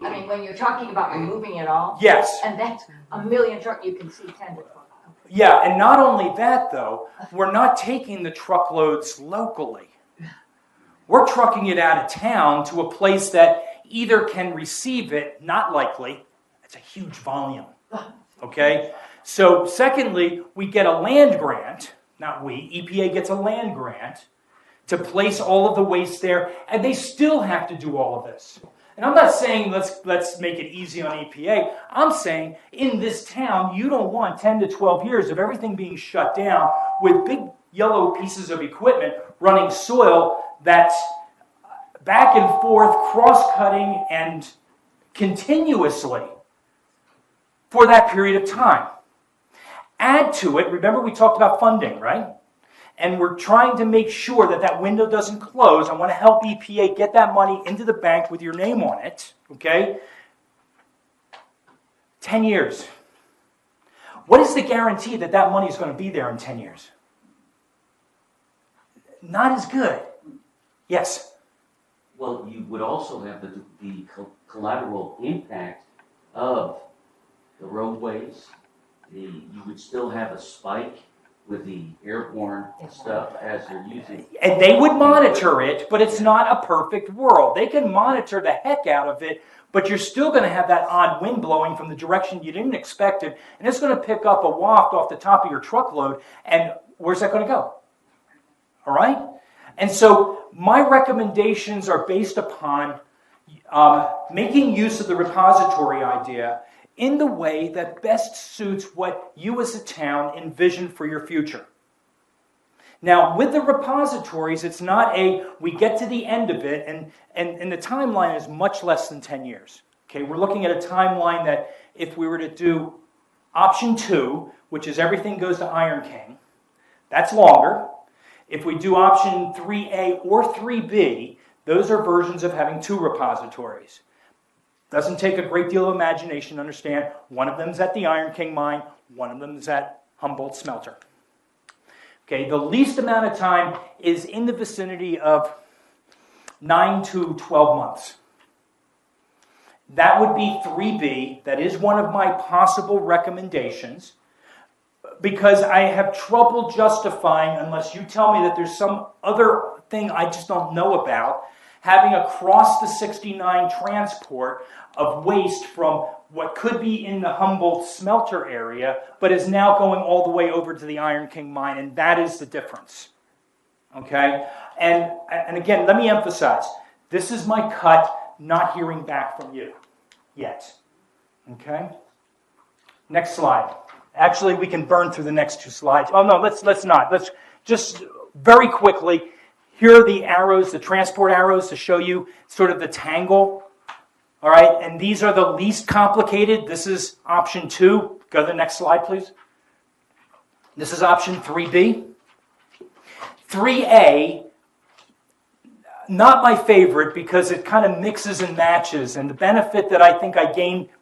I mean, when you're talking about removing it all? Yes. And that's 1 million truck, you can see 10 to 12. Yeah, and not only that, though, we're not taking the truckloads locally. We're trucking it out of town to a place that either can receive it, not likely, it's a huge volume, okay? So secondly, we get a land grant, not we, EPA gets a land grant to place all of the waste there, and they still have to do all of this. And I'm not saying let's make it easy on EPA. I'm saying in this town, you don't want 10 to 12 years of everything being shut down with big yellow pieces of equipment running soil that's back and forth, cross-cutting, and continuously for that period of time. Add to it, remember we talked about funding, right? And we're trying to make sure that that window doesn't close. I want to help EPA get that money into the bank with your name on it, okay? 10 years. What is the guarantee that that money is going to be there in 10 years? Not as good. Yes? Well, you would also have the collateral impact of the roadways. You would still have a spike with the airborne stuff as they're using. And they would monitor it, but it's not a perfect world. They can monitor the heck out of it, but you're still going to have that odd wind blowing from the direction you didn't expect it, and it's going to pick up a waft off the top of your truckload, and where's that going to go? All right? And so my recommendations are based upon making use of the repository idea in the way that best suits what you as a town envision for your future. Now, with the repositories, it's not we get to the end of it, and the timeline is much less than 10 years. Okay, we're looking at a timeline that if we were to do option 2, which is everything goes to Iron King, that's longer. If we do option 3A or 3B, those are versions of having 2 repositories. Doesn't take a great deal of imagination to understand. One of them is at the Iron King mine, one of them is at Humboldt Smelter. Okay, the least amount of time is in the vicinity of 9 to 12 months. That would be 3B. That is one of my possible recommendations because I have trouble justifying, unless you tell me that there's some other thing I just don't know about, having across the 69 transport of waste from what could be in the Humboldt smelter area, but is now going all the way over to the Iron King mine, and that is the difference. Okay? And again, let me emphasize, this is my cut, not hearing back from you. yet. Okay? Next slide. Actually, we can burn through the next 2 slides. Oh, no, let's not. Let's just very quickly, here are the arrows, the transport arrows to show you sort of the tangle. All right, and these are the least complicated. This is option 2. Go to the next slide, please. This is option 3B. 3A, not my favorite because it kind of mixes and matches. And the benefit that I think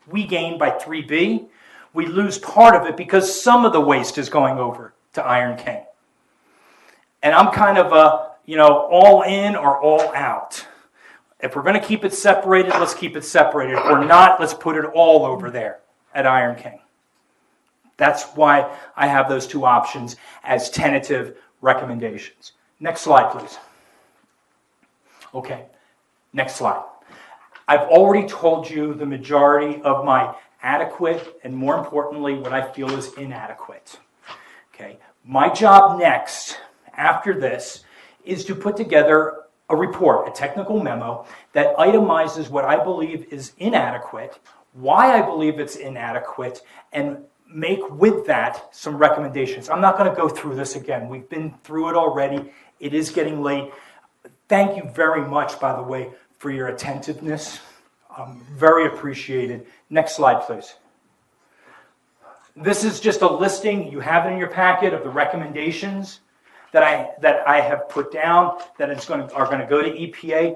we gain by 3B, we lose part of it because some of the waste is going over to Iron King. And I'm kind of all in or all out. If we're going to keep it separated, let's keep it separated. If we're not, let's put it all over there at Iron King. That's why I have those 2 options as tentative recommendations. Next slide, please. Okay, next slide. I've already told you the majority of my adequate and, more importantly, what I feel is inadequate. Okay, my job next, after this, is to put together a report, a technical memo, that itemizes what I believe is inadequate, why I believe it's inadequate, and make with that some recommendations. I'm not going to go through this again. We've been through it already. It is getting late. Thank you very much, by the way, for your attentiveness. Very appreciated. Next slide, please. This is just a listing. You have it in your packet of the recommendations that I have put down that are going to go to EPA.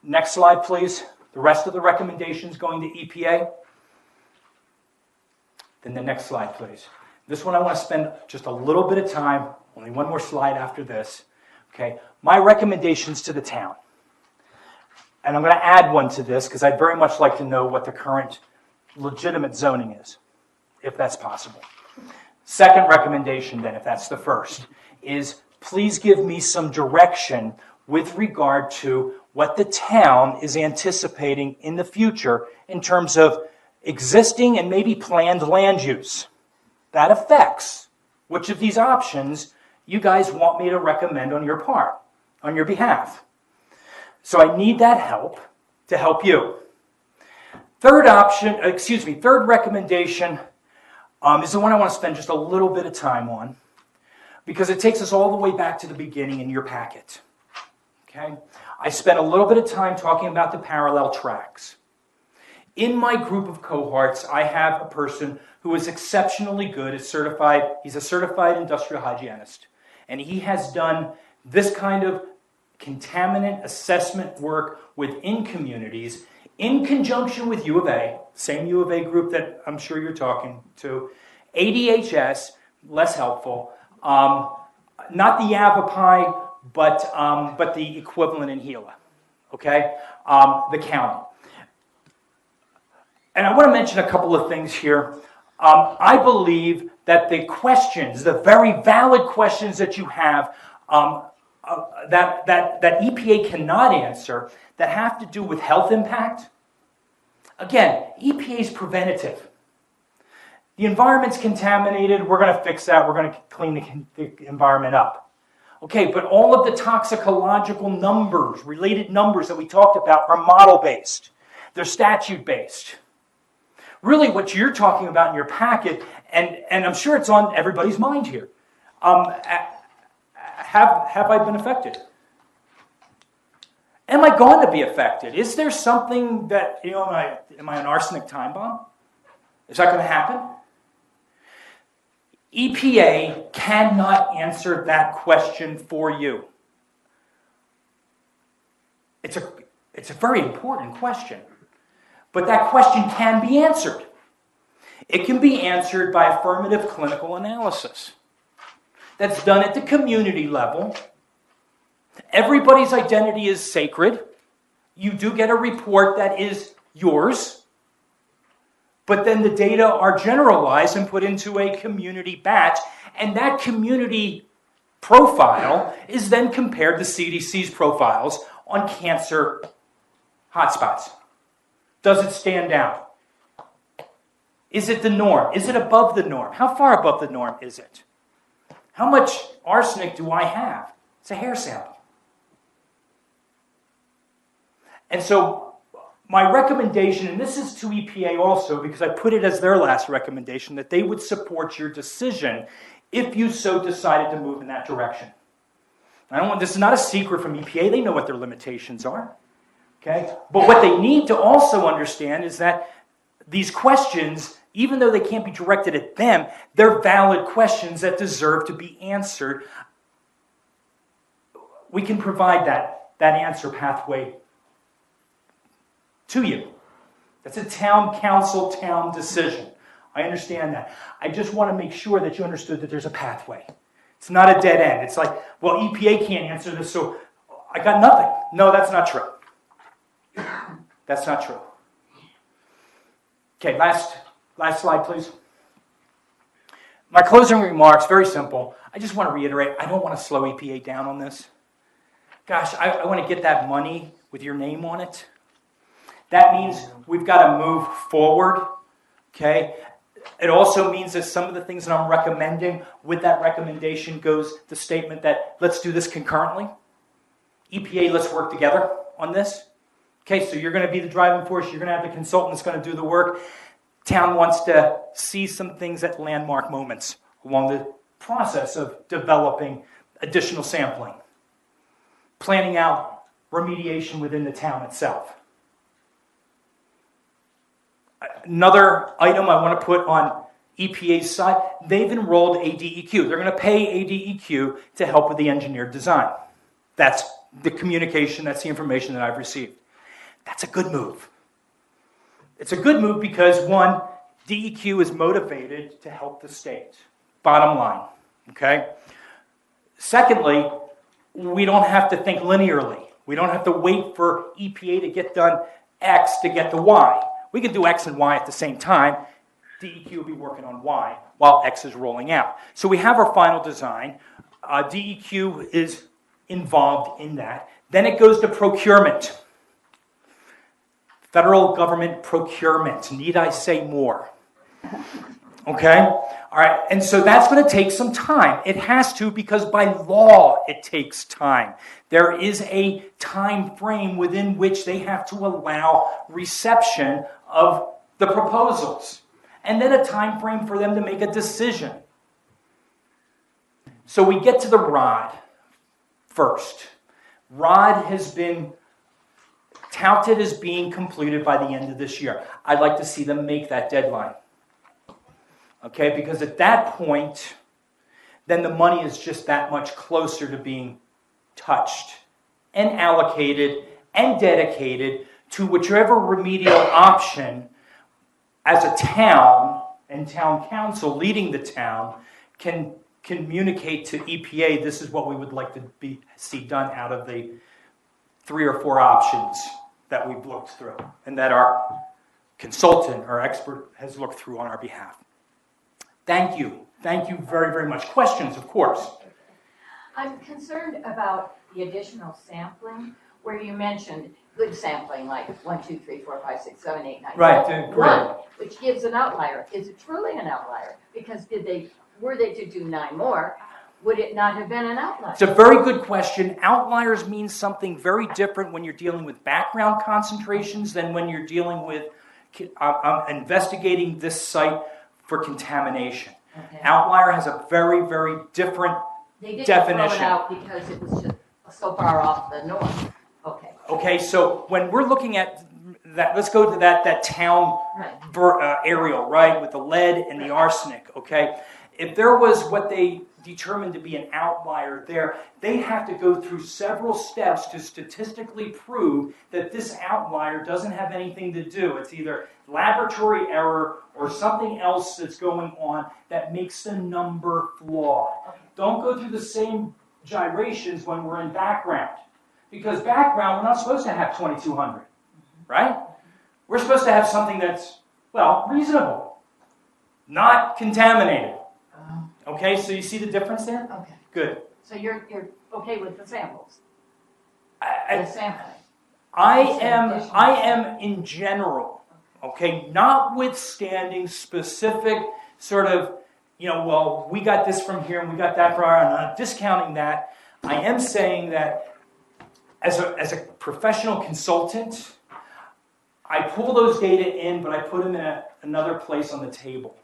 Next slide, please. The rest of the recommendations going to EPA. Then the next slide, please. This one I want to spend just a little bit of time, only one more slide after this. Okay, my recommendations to the town. And I'm going to add one to this because I'd very much like to know what the current legitimate zoning is, if that's possible. Second recommendation then, if that's the first, is please give me some direction with regard to what the town is anticipating in the future in terms of existing and maybe planned land use. That affects which of these options you guys want me to recommend on your part, on your behalf. So I need that help to help you. Third recommendation is the one I want to spend just a little bit of time on because it takes us all the way back to the beginning in your packet. Okay? I spent a little bit of time talking about the parallel tracks. In my group of cohorts, I have a person who is exceptionally good at he's a certified industrial hygienist, and he has done this kind of contaminant assessment work within communities in conjunction with U of A, same U of A group that I'm sure you're talking to, ADHS, less helpful, not the Yavapai, but the equivalent in Gila, okay, the county. And I want to mention a couple of things here. I believe that the questions, the very valid questions that you have, that EPA cannot answer, that have to do with health impact. Again, EPA is preventative. The environment's contaminated, we're going to fix that, we're going to clean the environment up. Okay, but all of the toxicological numbers, related numbers that we talked about are model-based. They're statute-based. Really what you're talking about in your packet, and I'm sure it's on everybody's mind here, have I been affected? Am I going to be affected? Is there something that, am I an arsenic time bomb? Is that going to happen? EPA cannot answer that question for you. It's a very important question. But that question can be answered. It can be answered by affirmative clinical analysis. That's done at the community level. Everybody's identity is sacred. You do get a report that is yours. But then the data are generalized and put into a community batch. And that community profile is then compared to CDC's profiles on cancer hotspots. Does it stand out? Is it the norm? Is it above the norm? How far above the norm is it? How much arsenic do I have? It's a hair sample. And so my recommendation, and this is to EPA also, because I put it as their last recommendation, that they would support your decision if you so decided to move in that direction. This is not a secret from EPA. They know what their limitations are. Okay? But what they need to also understand is that these questions, even though they can't be directed at them, they're valid questions that deserve to be answered. We can provide that answer pathway to you. That's a town council, town decision. I understand that. I just want to make sure that you understood that there's a pathway. It's not a dead end. It's like, well, EPA can't answer this, so I got nothing. No, that's not true. That's not true. Okay, last slide, please. My closing remarks, very simple. I just want to reiterate, I don't want to slow EPA down on this. Gosh, I want to get that money with your name on it. That means we've got to move forward, okay? It also means that some of the things that I'm recommending, with that recommendation goes the statement that let's do this concurrently. EPA, let's work together on this. Okay, so you're going to be the driving force. You're going to have the consultant that's going to do the work. Town wants to see some things at landmark moments along the process of developing additional sampling, planning out remediation within the town itself. Another item I want to put on EPA's side, they've enrolled ADEQ. They're going to pay ADEQ to help with the engineered design. That's the communication, that's the information that I've received. That's a good move. It's a good move because, one, DEQ is motivated to help the state. Bottom line, okay? Secondly, we don't have to think linearly. We don't have to wait for EPA to get done X to get to Y. We can do X and Y at the same time. DEQ will be working on Y while X is rolling out. So we have our final design. DEQ is involved in that. Then it goes to procurement. Federal government procurement. Need I say more? Okay? All right. And so that's going to take some time. It has to, because by law it takes time. There is a time frame within which they have to allow reception of the proposals. And then a time frame for them to make a decision. So we get to the ROD first. ROD has been touted as being completed by the end of this year. I'd like to see them make that deadline. Okay, because at that point, then the money is just that much closer to being touched and allocated and dedicated to whichever remedial option as a town and town council leading the town can communicate to EPA, this is what we would like to see done out of the 3 or 4 options that we've looked through and that our consultant or expert has looked through on our behalf. Thank you. Thank you very, very much. Questions, of course. I'm concerned about the additional sampling where you mentioned good sampling like 1, 2, 3, 4, 5, 6, 7, 8, 9, Right, 10, great. 1, which gives an outlier. Is it truly an outlier? Because were they to do 9 more, would it not have been an outlier? It's a very good question. Outliers mean something very different when you're dealing with background concentrations than when you're dealing with investigating this site for contamination. Okay. Outlier has a very, very different They didn't definition. throw it out because it was just so far off the north. Okay. Okay, so when we're looking at that, let's go to that town aerial, right, with the lead and the arsenic, okay? If there was what they determined to be an outlier there, they have to go through several steps to statistically prove that this outlier doesn't have anything to do. It's either laboratory error or something else that's going on that makes the number flawed. Don't go through the same gyrations when we're in background. Because background, we're not supposed to have 2200, right? We're supposed to have something that's, well, reasonable, not contaminated. Okay, so you see the difference there? Okay. Good. So you're okay with the samples? I The sampling? am in general, okay, notwithstanding specific sort of, well, we got this from here and we got that from here, I'm not discounting that. I am saying that as a professional consultant, I pull those data in, but I put them in another place on the table.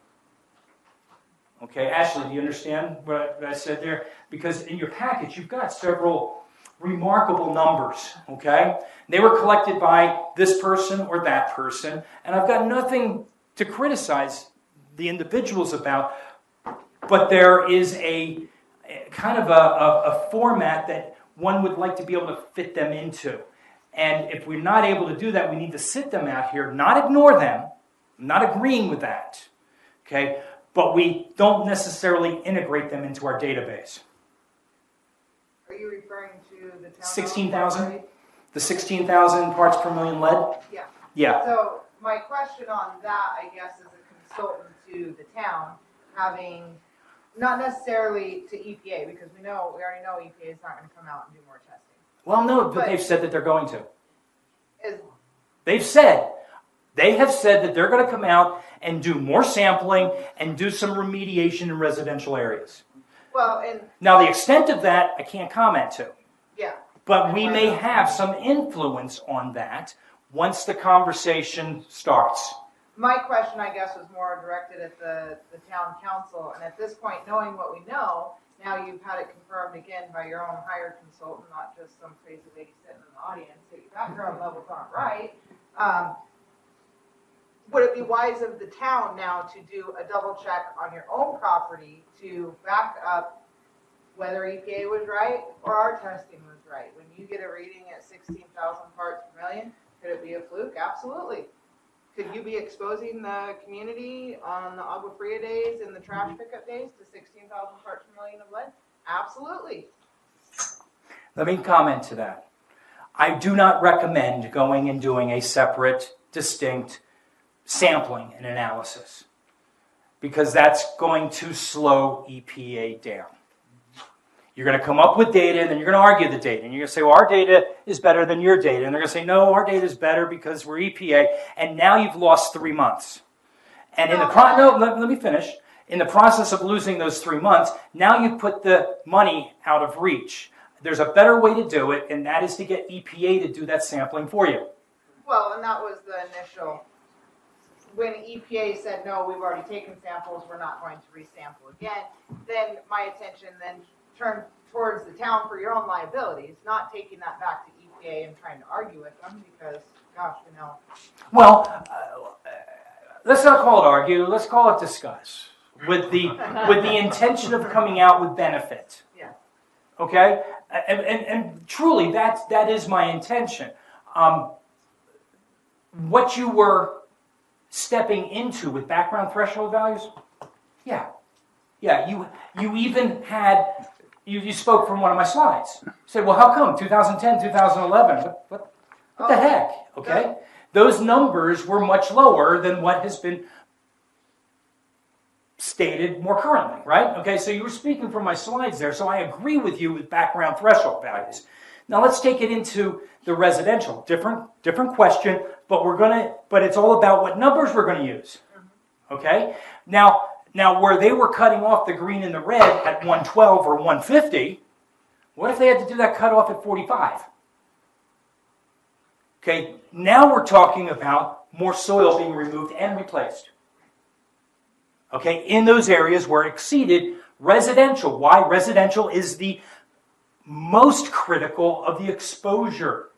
Okay, Ashley, do you understand what I said there? Because in your package, you've got several remarkable numbers, okay? They were collected by this person or that person, and I've got nothing to criticize the individuals about, but there is a kind of a format that one would like to be able to fit them into. And if we're not able to do that, we need to sit them out here, not ignore them. I'm not agreeing with that, okay? But we don't necessarily integrate them into our database. Are you referring to the town? 16,000? The 16,000 parts per million lead? Yeah. Yeah. So my question on that, I guess, as a consultant to the town, having, not necessarily to EPA, because we already know EPA is not going to come out and do more testing. Well, no, but they've said that they're going to. Is, They have said that they're going to come out and do more sampling and do some remediation in residential areas. well, and Now, the extent of that, I can't comment to. yeah. But we may have some influence on that once the conversation starts. My question, I guess, was more directed at the town council, and at this point, knowing what we know, now you've had it confirmed again by your own hired consultant, not just some crazy lady sitting in the audience, that your background levels aren't right. Would it be wise of the town now to do a double check on your own property to back up whether EPA was right or our testing was right? When you get a reading at 16,000 parts per million, could it be a fluke? Absolutely. Could you be exposing the community on the Agua Fria days and the trash pickup days to 16,000 parts per million of lead? Absolutely. Let me comment to that. I do not recommend going and doing a separate, distinct sampling and analysis, because that's going to slow EPA down. You're going to come up with data, and then you're going to argue the data. And you're going to say, well, our data is better than your data. And they're going to say, no, our data is better because we're EPA. And now you've lost 3 months. And let me finish. In the process of losing those 3 months, now you've put the money out of reach. There's a better way to do it, and that is to get EPA to do that sampling for you. Well, and that was the initial, when EPA said, no, we've already taken samples, we're not going to resample again, then my attention then turned towards the town for your own liabilities, not taking that back to EPA and trying to argue with them because, gosh, you know. Well, let's not call it argue, let's call it discuss, with the intention of coming out with benefit. Yeah. Okay? And truly, that is my intention. What you were stepping into with background threshold values, yeah, you even had, you spoke from one of my slides. You said, well, how come 2010, 2011? What the heck? Okay? Those numbers were much lower than what has been stated more currently, right? Okay, so you were speaking from my slides there, so I agree with you with background threshold values. Now let's take it into the residential. Different question, but it's all about what numbers we're going to use. Okay? Now where they were cutting off the green and the red at 112 or 150, what if they had to do that cutoff at 45? Okay, now we're talking about more soil being removed and replaced. Okay, in those areas where it exceeded residential. Why? Residential is the most critical of the exposure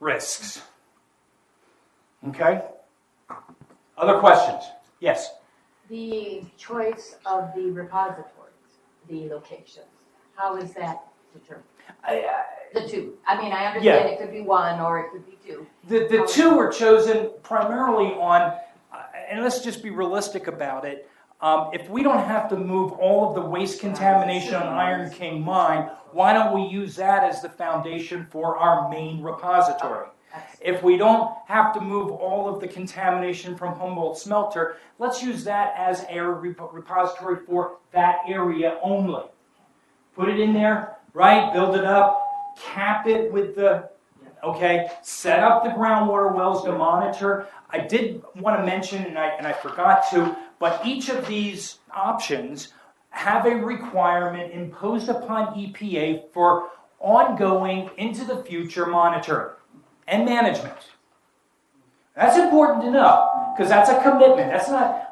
risks. Okay? Other questions? Yes? The choice of the repositories, the locations, how is that determined? The two. I mean, I understand it could be one or it could be two. The two were chosen primarily on, and let's just be realistic about it, if we don't have to move all of the waste contamination on Iron King Mine, why don't we use that as the foundation for our main repository? If we don't have to move all of the contamination from Humboldt Smelter, let's use that as a repository for that area only. Put it in there, right? Build it up, cap it with the, okay, set up the groundwater wells to monitor. I did want to mention, and I forgot to, but each of these options have a requirement imposed upon EPA for ongoing into the future monitoring and management. That's important to know, because that's a commitment.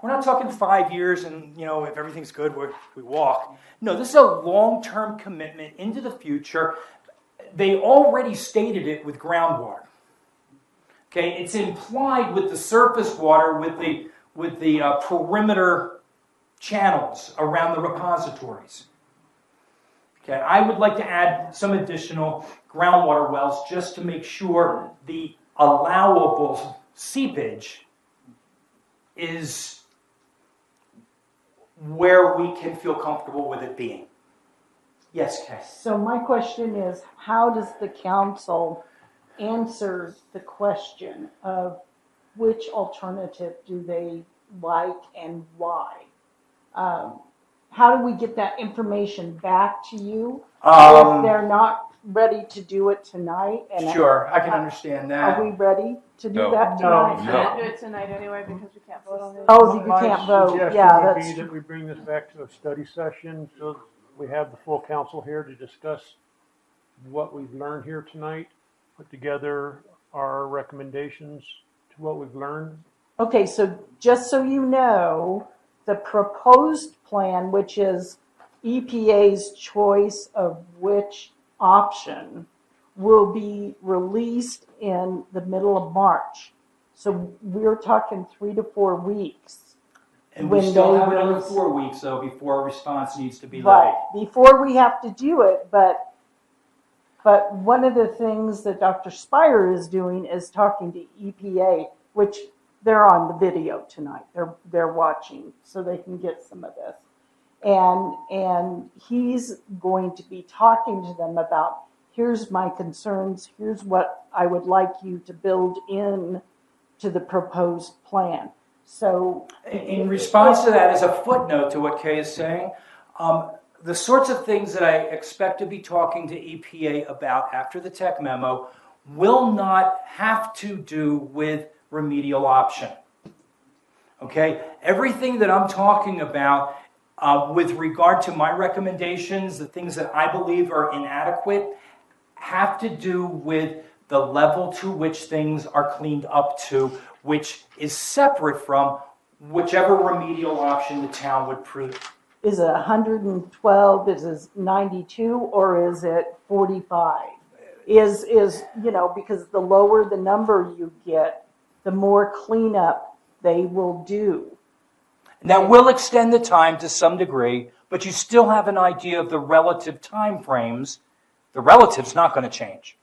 We're not talking 5 years and, if everything's good, we walk. No, this is a long-term commitment into the future. They already stated it with groundwater. Okay, it's implied with the surface water, with the perimeter channels around the repositories. Okay, I would like to add some additional groundwater wells just to make sure the allowable seepage is where we can feel comfortable with it being. Yes, Kay. So my question is, how does the council answer the question of which alternative do they like and why? How do we get that information back to you if they're not ready to do it tonight? And Sure, I can understand that. Are we ready to do No. that tonight? We can't do it tonight anyway because we can't vote on it. Oh, you can't vote. Yeah, My that's suggestion would be that we bring this back to a study session so we have the full council here to discuss what we've learned here tonight, put together our recommendations to what we've learned. okay. So just so you know, the proposed plan, which is EPA's choice of which option, will be released in the middle of March. So we're talking 3 to 4 weeks. And we when still they have another release- 4 weeks, though, before a response needs to be Right, levied. before we have to do it, but one of the things that Dr. Spire is doing is talking to EPA, which they're on the video tonight. They're watching so they can get some of this. And he's going to be talking to them about, here's my concerns, here's what I would like you to build in to the proposed plan. So In response to that, as a footnote to what Kay is saying, the sorts of things that I expect to be talking to EPA about after the tech memo will not have to do with remedial option. Okay? Everything that I'm talking about with regard to my recommendations, the things that I believe are inadequate, have to do with the level to which things are cleaned up to, which is separate from whichever remedial option the town would prove. is it 112, is it 92, or is it 45? Is because the lower the number you get, the more cleanup they will do. That will extend the time to some degree, but you still have an idea of the relative time frames. The relative's not going to change.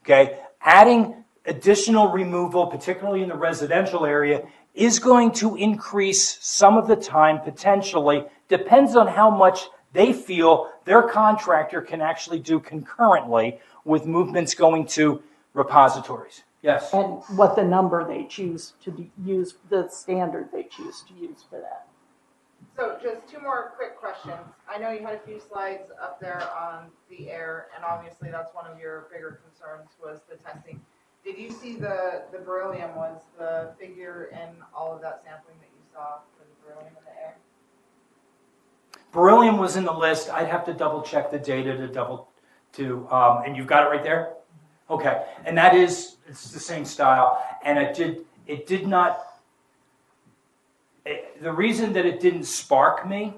Okay? Adding additional removal, particularly in the residential area, is going to increase some of the time potentially. Depends on how much they feel their contractor can actually do concurrently with movements going to repositories. Yes? And what the number they choose to use, the standard they choose to use for that. So just two more quick questions. I know you had a few slides up there on the air, and obviously that's one of your bigger concerns was the testing. Did you see the beryllium was the figure in all of that sampling that you saw for the beryllium in the air? Beryllium was in the list. I'd have to double check the data and you've got it right there? Okay. And it's the same style. And it did not, the reason that it didn't spark me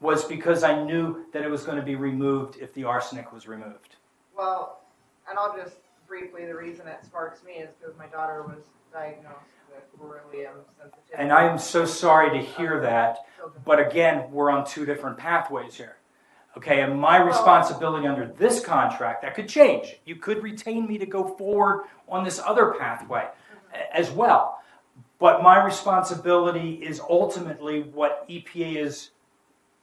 was because I knew that it was going to be removed if the arsenic was removed. Well, and I'll just briefly, the reason it sparks me is because my daughter was diagnosed with beryllium sensitivity. And I am so sorry to hear that. But again, we're on two different pathways here. Okay, and my responsibility under this contract, that could change. You could retain me to go forward on this other pathway as well. But my responsibility is ultimately what EPA is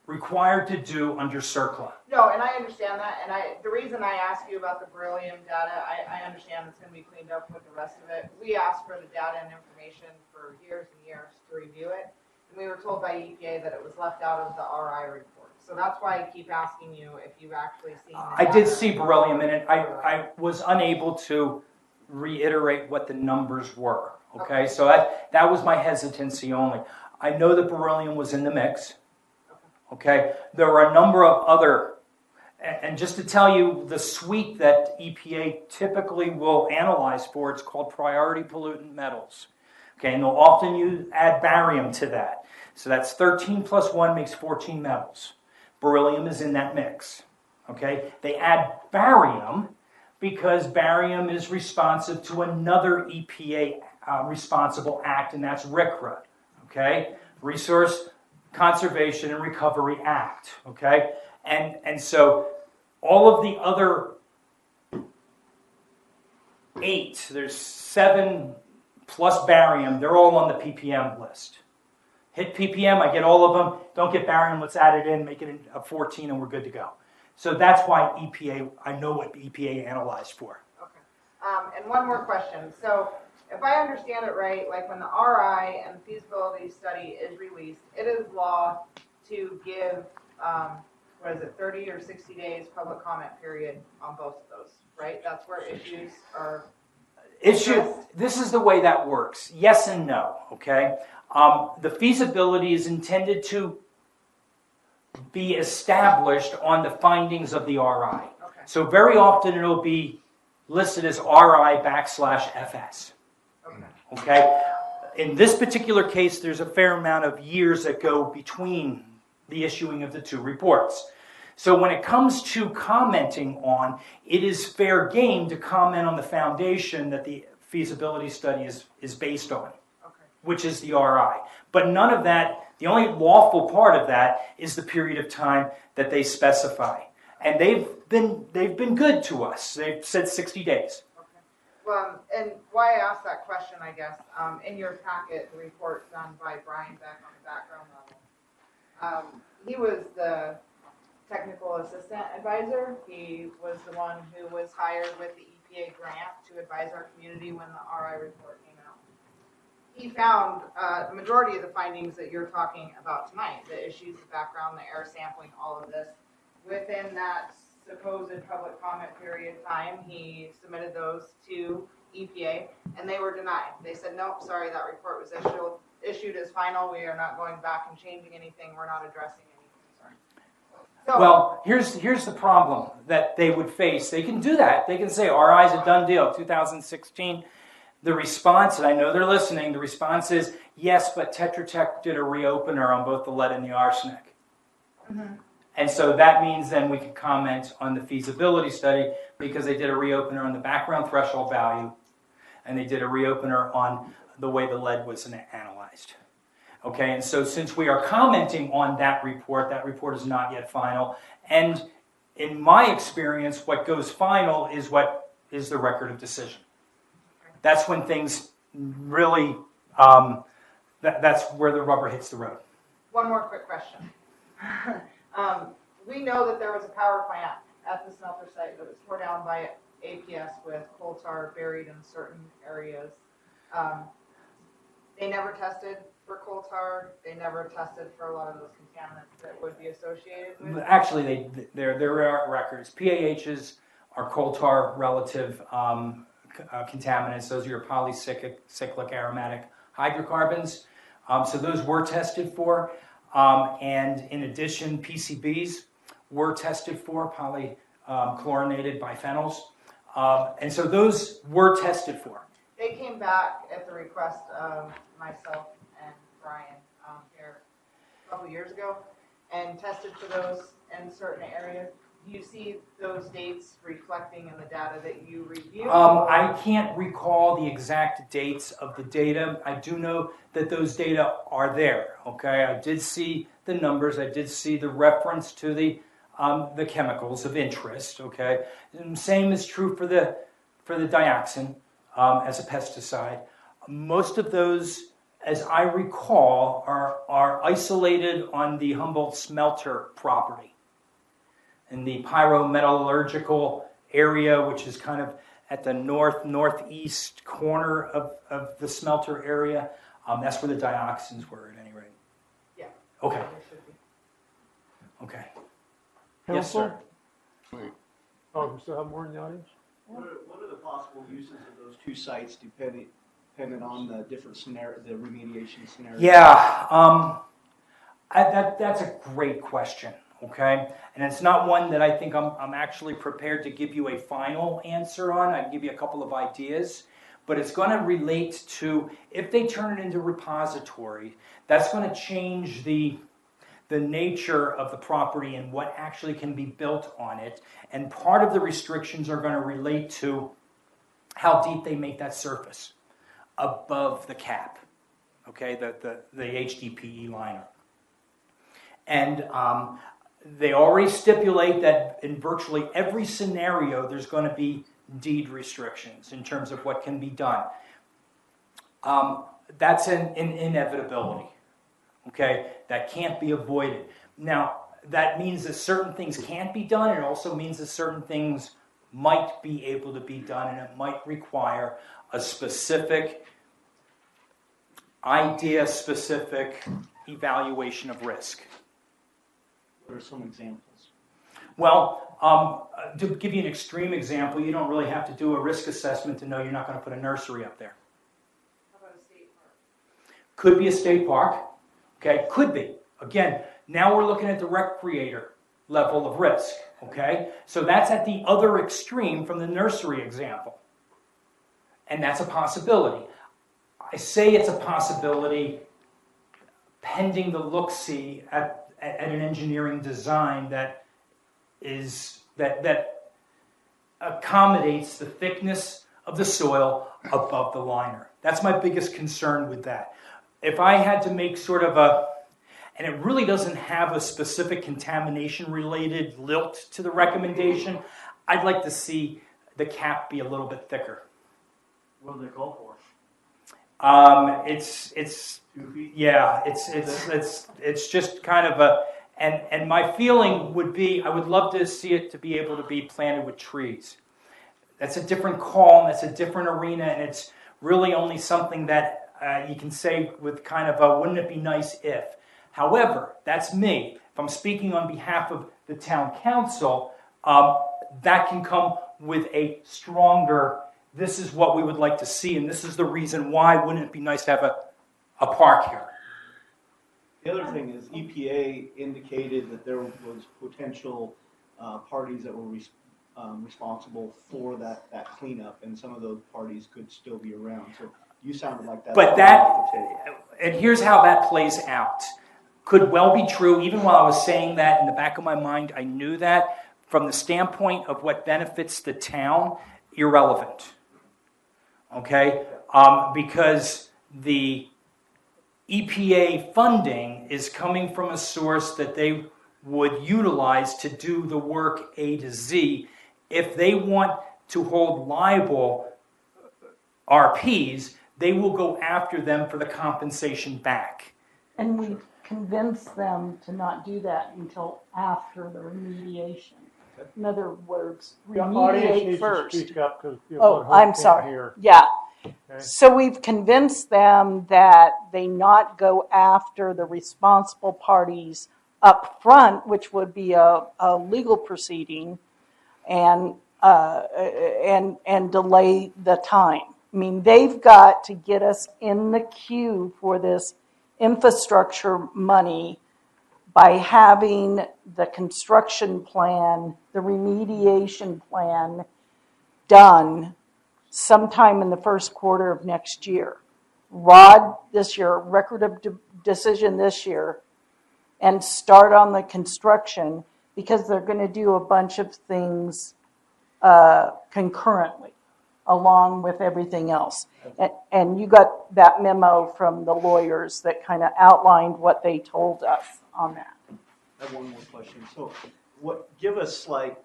required to do under CERCLA. No, and I understand that. And the reason I ask you about the beryllium data, I understand it's going to be cleaned up with the rest of it. We asked for the data and information for years and years to review it. And we were told by EPA that it was left out of the RI report. So that's why I keep asking you if you've actually seen the I did data. see beryllium in it. I was unable to reiterate what the numbers were. Okay, so that was my hesitancy only. I know that beryllium was in the mix. Okay, there were a number of other And just to tell you, the suite that EPA typically will analyze for, it's called priority pollutant metals. Okay, and they'll often add barium to that. So that's 13 plus 1 makes 14 metals. Beryllium is in that mix. Okay, they add barium because barium is responsive to another EPA responsible act, and that's RCRA. Okay, Resource Conservation and Recovery Act. Okay, and so all of the other 8, there's 7 plus barium, they're all on the ppm list. Hit ppm, I get all of them. Don't get barium, let's add it in, make it a 14, and we're good to go. So that's why EPA, I know what EPA analyzed for. Okay. And one more question. So if I understand it right, like when the RI and feasibility study is released, it is law to give, 30 or 60 days public comment period on both of those, right? That's where issues are. This is the way that works. Yes and no, okay? The feasibility is intended to be established on the findings of the RI. Okay. So very often it'll be listed as RI/FS. Okay? In this particular case, there's a fair amount of years that go between the issuing of the 2 reports. So when it comes to commenting on, it is fair game to comment on the foundation that the feasibility study is based on, which is the RI. But none of that, the only lawful part of that is the period of time that they specify. And they've been good to us. They've said 60 days. Okay. Well, and why I asked that question, I guess, in your packet, the report done by Brian Beck on the background level. He was the technical assistant advisor. He was the one who was hired with the EPA grant to advise our community when the RI report came out. He found the majority of the findings that you're talking about tonight, the issues, the background, the air sampling, all of this, within that supposed public comment period time. He submitted those to EPA, and they were denied. They said, nope, sorry, that report was issued as final. We are not going back and changing anything. We're not addressing any concern. So, Well, here's the problem that they would face. They can do that. They can say, RI is a done deal, 2016. The response, and I know they're listening, the response is, yes, but Tetra Tech did a reopener on both the lead and the arsenic. Mm-hmm. And so that means then we can comment on the feasibility study because they did a reopener on the background threshold value, and they did a reopener on the way the lead was analyzed. Okay, and so since we are commenting on that report is not yet final. And in my experience, what goes final is what is the record of decision. That's when things really, that's where the rubber hits the road. one more quick question. We know that there was a power plant at the smelter site that was tore down by APS with coal tar buried in certain areas. They never tested for coal tar. They never tested for a lot of those contaminants that would be associated with. Actually, there are records. PAHs are coal tar relative contaminants. Those are your polycyclic aromatic hydrocarbons. So those were tested for. And in addition, PCBs were tested for, polychlorinated biphenyls. And so those were tested for. They came back at the request of myself and Brian here a couple years ago and tested for those in certain areas. Do you see those dates reflecting in the data that you reviewed? I can't recall the exact dates of the data. I do know that those data are there. Okay, I did see the numbers. I did see the reference to the chemicals of interest. Okay, and same is true for the dioxin as a pesticide. Most of those, as I recall, are isolated on the Humboldt smelter property. In the pyrometallurgical area, which is kind of at the northeast corner of the smelter area, that's where the dioxins were at any rate. Yeah. Okay. There should be. Okay. Yes, sir. Oh, we still have more in the audience? What are the possible uses of those two sites depending on the different scenario, the remediation scenario? Yeah, that's a great question. okay? And it's not one that I think I'm actually prepared to give you a final answer on. I can give you a couple of ideas, but it's going to relate to, if they turn it into repository, that's going to change the nature of the property and what actually can be built on it. And part of the restrictions are going to relate to how deep they make that surface above the cap, okay, the HDPE liner. And they already stipulate that in virtually every scenario, there's going to be deed restrictions in terms of what can be done. That's an inevitability, okay? That can't be avoided. Now, that means that certain things can't be done. It also means that certain things might be able to be done, and it might require a specific idea-specific evaluation of risk. What are some examples? Well, to give you an extreme example, you don't really have to do a risk assessment to know you're not going to put a nursery up there. How about a state park? Could be a state park, okay? Could be. Again, now we're looking at the recreator level of risk, okay? So that's at the other extreme from the nursery example. And that's a possibility. I say it's a possibility pending the look-see at an engineering design that accommodates the thickness of the soil above the liner. That's my biggest concern with that. If I had to make sort of and it really doesn't have a specific contamination-related lilt to the recommendation, I'd like to see the cap be a little bit thicker. What do they call for? It's yeah, it's just kind of a, and my feeling would be, I would love to see it to be able to be planted with trees. That's a different call, and that's a different arena, and it's really only something that you can say with kind of a, wouldn't it be nice if? However, that's me. If I'm speaking on behalf of the town council, that can come with a stronger, this is what we would like to see, and this is the reason why wouldn't it be nice to have a park here. The other thing is EPA indicated that there was potential parties that were responsible for that cleanup, and some of those parties could still be around. So you sounded like that. But that, and here's how that plays out. Could well be true. Even while I was saying that, in the back of my mind, I knew that. From the standpoint of what benefits the town, irrelevant. Okay? Because the EPA funding is coming from a source that they would utilize to do the work A to Z. If they want to hold liable RPs, they will go after them for the compensation back. And we convince them to not do that until after the remediation. In other words, The audience remediate needs first. to speak up because Oh, I'm sorry. Yeah. Okay. So we've convinced them that they not go after the responsible parties up front, which would be a legal proceeding, and delay the time. I mean, they've got to get us in the queue for this infrastructure money by having the construction plan, the remediation plan done sometime in the first quarter of next year. ROD this year, record of decision this year, and start on the construction because they're going to do a bunch of things concurrently along with everything else. And you got that memo from the lawyers that kind of outlined what they told us on that. I have one more question. So give us like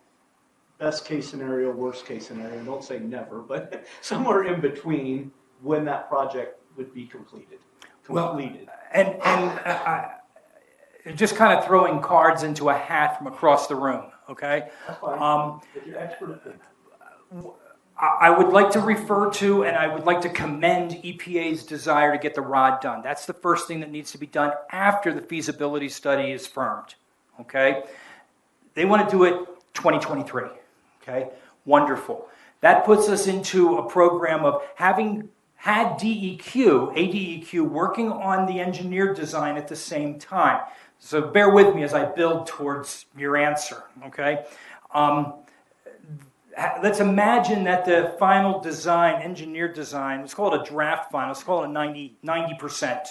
best case scenario, worst case scenario, don't say never, but somewhere in between when that project would be completed. Well, and just kind of throwing cards into a hat from across the room, okay? That's fine. If you're expert. I would like to refer to, and I would like to commend EPA's desire to get the ROD done. That's the first thing that needs to be done after the feasibility study is firmed, okay? They want to do it 2023, okay? Wonderful. That puts us into a program of having had ADEQ working on the engineered design at the same time. So bear with me as I build towards your answer, okay? Let's imagine that the final design, engineered design, let's call it a draft final, let's call it a 90%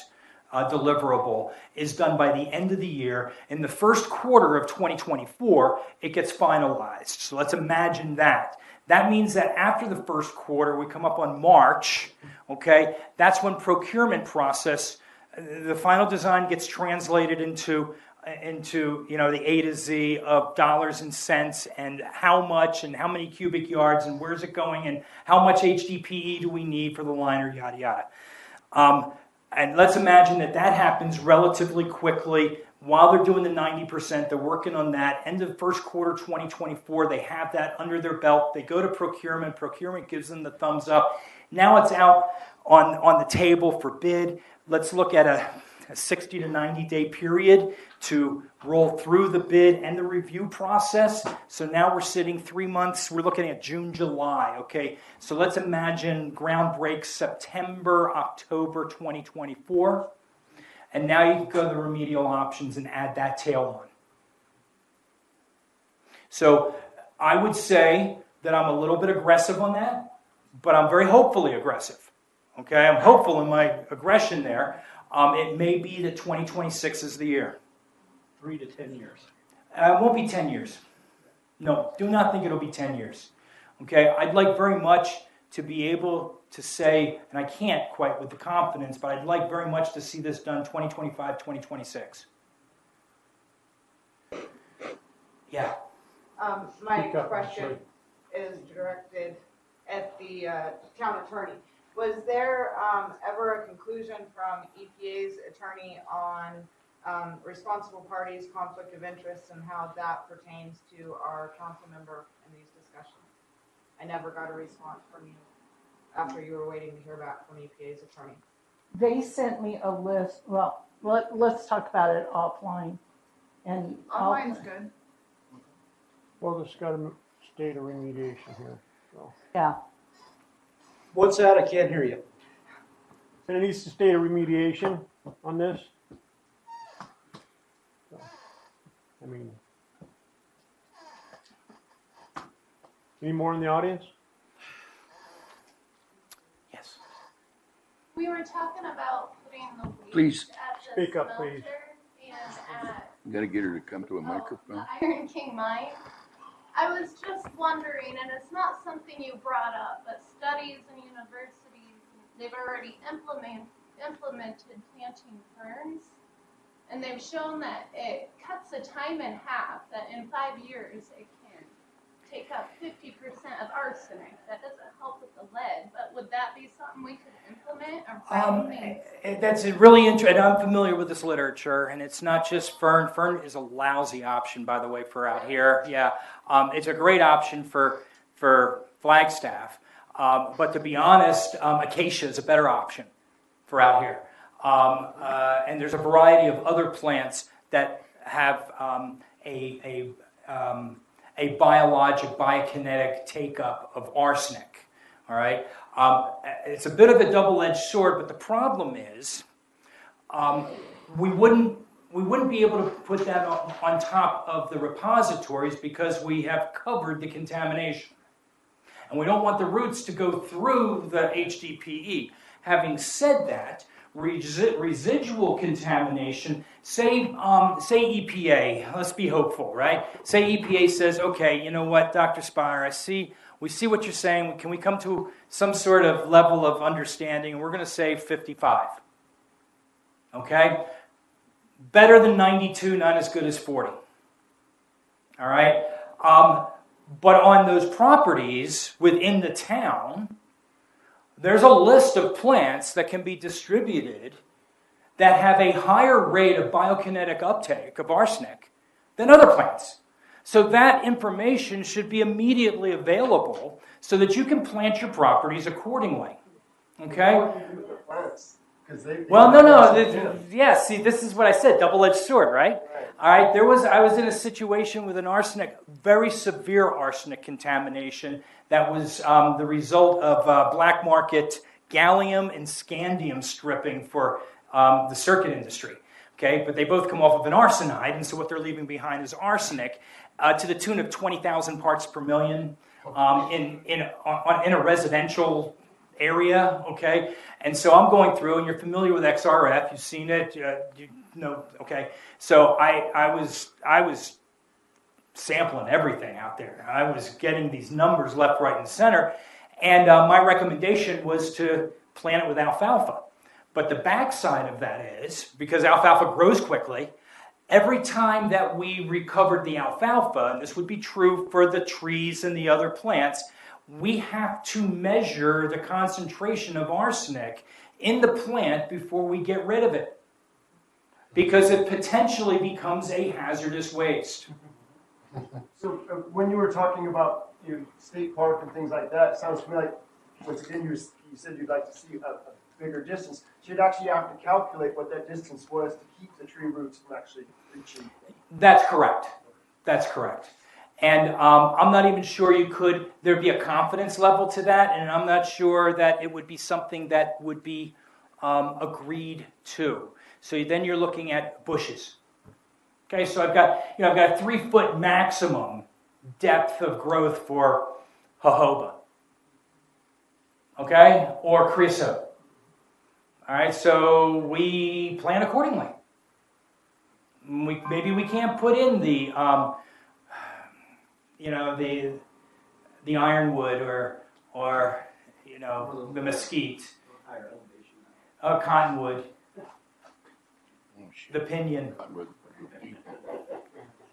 deliverable, is done by the end of the year. In the first quarter of 2024, it gets finalized. So let's imagine that. That means that after the first quarter, we come up on March, okay? That's when procurement process, the final design gets translated into the A to Z of dollars and cents and how much and how many cubic yards and where's it going and how much HDPE do we need for the liner, yada, yada. And let's imagine that happens relatively quickly. While they're doing the 90%, they're working on that. End of first quarter 2024, they have that under their belt. They go to procurement. Procurement gives them the thumbs up. Now it's out on the table for bid. Let's look at a 60 to 90 day period to roll through the bid and the review process. So now we're sitting 3 months. We're looking at June, July. Okay, so let's imagine ground breaks September, October 2024. And now you can go to the remedial options and add that tail on. So I would say that I'm a little bit aggressive on that, but I'm very hopefully aggressive. Okay, I'm hopeful in my aggression there. It may be that 2026 is the year. 3 to 10 years. It won't be 10 years. No, do not think it'll be 10 years. Okay, I'd like very much to be able to say, and I can't quite with the confidence, but I'd like very much to see this done 2025, 2026. Yeah. My question is directed at the town attorney. Was there ever a conclusion from EPA's attorney on responsible parties, conflict of interest, and how that pertains to our council member in these discussions? I never got a response from you after you were waiting to hear back from EPA's attorney. They sent me a list. Well, let's talk about it offline. And Online's good. Well, it's got a state of remediation here, so. yeah, What's that? I can't hear you. And it needs to state of remediation on this. So, I mean, any more in the audience? Yes. We were talking about putting the waste Please. at the Speak up, smelter please. and at You gotta get her to come to a microphone. the Iron King mine. I was just wondering, and it's not something you brought up, but studies and universities, they've already implemented planting ferns, and they've shown that it cuts the time in half, that in 5 years it can take up 50% of arsenic. That doesn't help with the lead, but would that be something we could implement or That's really interesting. I'm familiar with this literature, and it's not just fern. Fern is a lousy option, by the way, for out here. Yeah, it's a great option for Flagstaff, but to be honest, acacia is a better option for out here. And there's a variety of other plants that have a biologic, biokinetic take-up of arsenic. All right, it's a bit of a double-edged sword, but the problem is we wouldn't be able to put that on top of the repositories because we have covered the contamination, and we don't want the roots to go through the HDPE. Having said that, residual contamination, say EPA, let's be hopeful, right? Say EPA says, okay, you know what, Dr. Spire, we see what you're saying. Can we come to some sort of level of understanding? And we're going to say 55. Okay? Better than 92, not as good as 40. All right? But on those properties within the town, there's a list of plants that can be distributed that have a higher rate of biokinetic uptake of arsenic than other plants. So that information should be immediately available so that you can plant your properties accordingly. Okay? Well, no. Yeah, see, this is what I said, double-edged sword, right? All right, I was in a situation with an very severe arsenic contamination that was the result of black market gallium and scandium stripping for the circuit industry. okay? But they both come off of an arsenide, and so what they're leaving behind is arsenic to the tune of 20,000 parts per million in a residential area, okay? And so I'm going through, and you're familiar with XRF, you've seen it, you know, okay? So I was sampling everything out there. I was getting these numbers left, right, and center, and my recommendation was to plant it with alfalfa. But the backside of that is, because alfalfa grows quickly, every time that we recovered the alfalfa, and this would be true for the trees and the other plants, we have to measure the concentration of arsenic in the plant before we get rid of it, because it potentially becomes a hazardous waste. So when you were talking about state park and things like that, it sounds to me like, once again, you said you'd like to see a bigger distance. So you'd actually have to calculate what that distance was to keep the tree roots from actually reaching. That's correct. That's correct. And I'm not even sure there'd be a confidence level to that, and I'm not sure that it would be something that would be agreed to. So then you're looking at bushes. Okay, so I've got a 3-foot maximum depth of growth for jojoba. Okay, or creosote. All right, so we plan accordingly. Maybe we can't put in the the ironwood or the mesquite, cottonwood, the pinyon.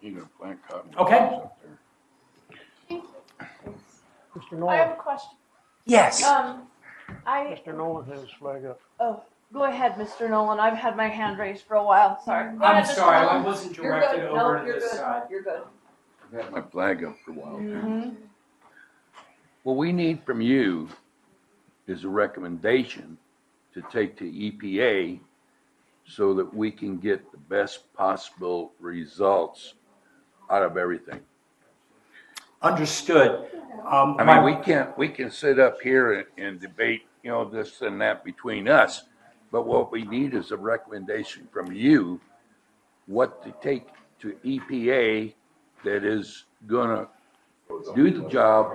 You're going to plant cottonwood Okay. up there. Mr. I Nolan, have a question. Yes. Mr. Nolan has his flag up. Oh, go ahead, Mr. Nolan. I've had my hand raised for a while. Sorry. Go I'm ahead, Mr. sorry, I Nolan. wasn't You're directed good. over No, to you're this good. side. You're good. I've had my flag up for a while. Mm-hmm. What we need from you is a recommendation to take to EPA so that we can get the best possible results out of everything. Understood. I mean, we can sit up here and debate, this and that between us, but what we need is a recommendation from you, what to take to EPA that is gonna do the job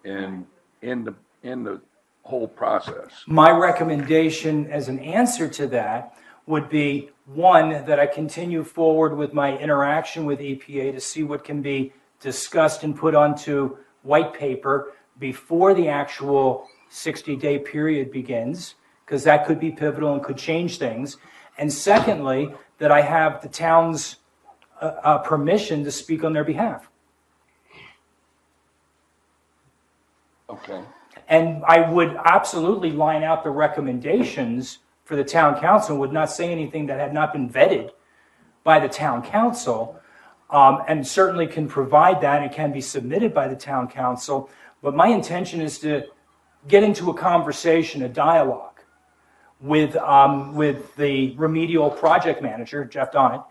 and in the whole process. My recommendation as an answer to that would be, one, that I continue forward with my interaction with EPA to see what can be discussed and put onto white paper before the actual 60-day period begins, because that could be pivotal and could change things. And secondly, that I have the town's permission to speak on their behalf. Okay. And I would absolutely line out the recommendations for the town council, would not say anything that had not been vetted by the town council, and certainly can provide that and can be submitted by the town council. But my intention is to get into a conversation, a dialogue with the remedial project manager, Jeff Donnet,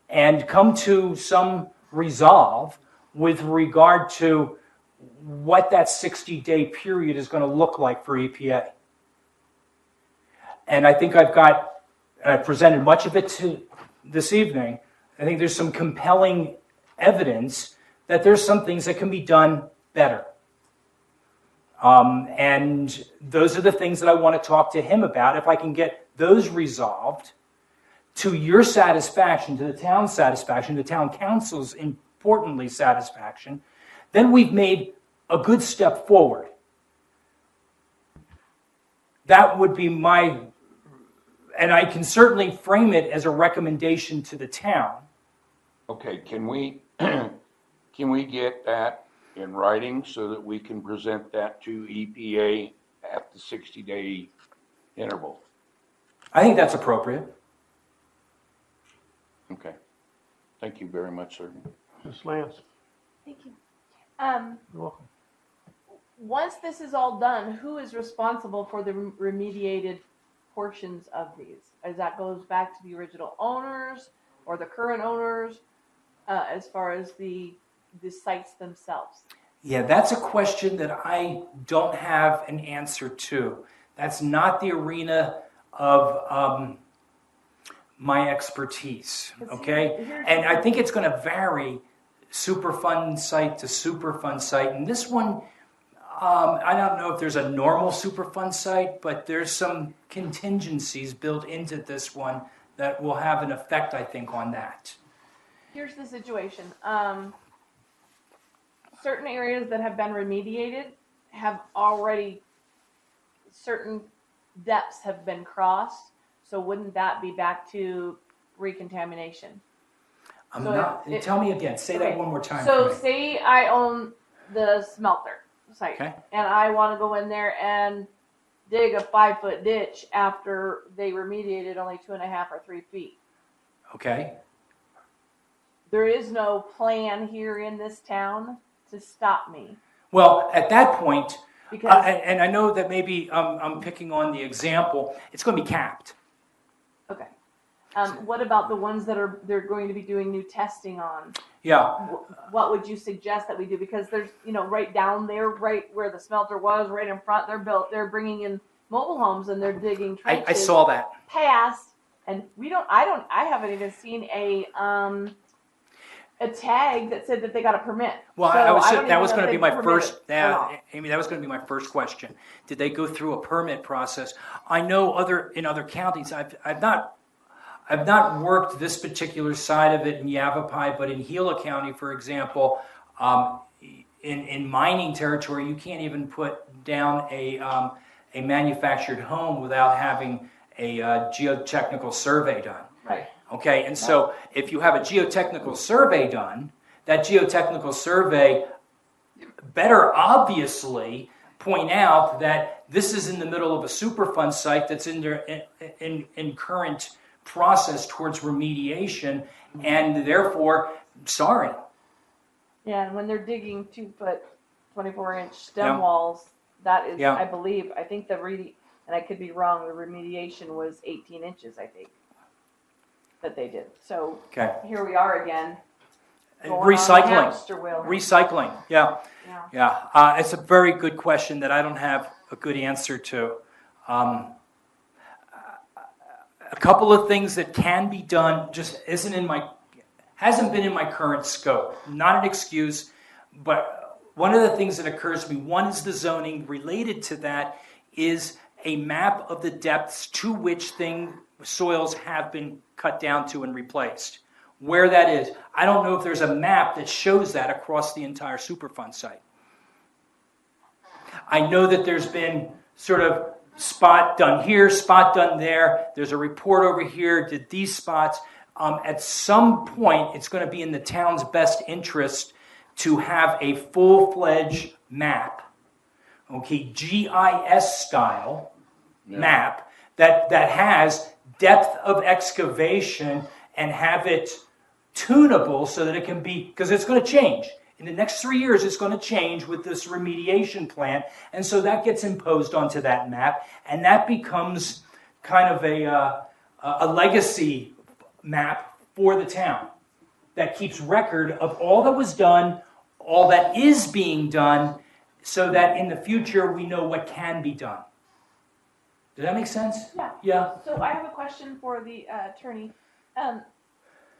and come to some resolve with regard to what that 60-day period is going to look like for EPA. And I think I've presented much of it to this evening. I think there's some compelling evidence that there's some things that can be done better. And those are the things that I want to talk to him about. If I can get those resolved to your satisfaction, to the town's satisfaction, the town council's importantly satisfaction, then we've made a good step forward. That would be and I can certainly frame it as a recommendation to the town. Okay, can we get that in writing so that we can present that to EPA at the 60-day interval? I think that's appropriate. Okay. Thank you very much, sir. Ms. Lance, Thank you. you're welcome. Once this is all done, who is responsible for the remediated portions of these? As that goes back to the original owners or the current owners, as far as the sites themselves? Yeah, that's a question that I don't have an answer to. That's not the arena of my expertise, 'Cause okay? here's And I think it's going to vary Superfund site to Superfund site. And this one, I don't know if there's a normal Superfund site, but there's some contingencies built into this one that will have an effect, I think, on that. Here's the situation. Certain areas that have been remediated have already, certain depths have been crossed. So wouldn't that be back to recontamination? I'm So not. if- Tell me again. Say okay, that one more time. So for me. say I own the smelter site, Okay. and I want to go in there and dig a 5-foot ditch after they remediated only 2.5 or 3 feet. Okay. There is no plan here in this town to stop me Well, at that point, because and I know that maybe I'm picking on the example, it's going to be capped. okay. What about the ones that they're going to be doing new testing on? Yeah. What would you suggest that we do? Because there's, right down there, right where the smelter was, right in front, they're bringing in mobile homes and they're digging trenches. I saw that. Past, and I haven't even seen a tag that said that they got a permit. Well, So that was going to be my first. Amy, that was going to be my first question. Did they go through a permit process? I know in other counties, I've not worked this particular side of it in Yavapai, but in Gila County, for example, in mining territory, you can't even put down a manufactured home without having a geotechnical survey done. Right. Okay, and so if you have a geotechnical survey done, that geotechnical survey better obviously point out that this is in the middle of a Superfund site that's in current process towards remediation, and therefore, sorry. Yeah, and when they're digging 2-foot, 24-inch stem Yeah. walls, that is, Yeah. I think and I could be wrong, the remediation was 18 inches, I think, that they did. So Okay. here we are again. going on Recycling. hamster wheel. Recycling, yeah. Yeah. Yeah, it's a very good question that I don't have a good answer to. A couple of things that can be done just hasn't been in my current scope. Not an excuse, but one of the things that occurs to me, one is the zoning. Related to that is a map of the depths to which soils have been cut down to and replaced. Where that is, I don't know if there's a map that shows that across the entire Superfund site. I know that there's been sort of spot done here, spot done there. There's a report over here, did these spots. At some point, it's going to be in the town's best interest to have a full-fledged map, okay, GIS style map that has depth of excavation and have it tunable so that it can be, because it's going to change. In the next 3 years, it's going to change with this remediation plan. And so that gets imposed onto that map. And that becomes kind of a legacy map for the town that keeps record of all that was done, all that is being done, so that in the future we know what can be done. Does that make sense? Yeah. Yeah. So I have a question for the attorney.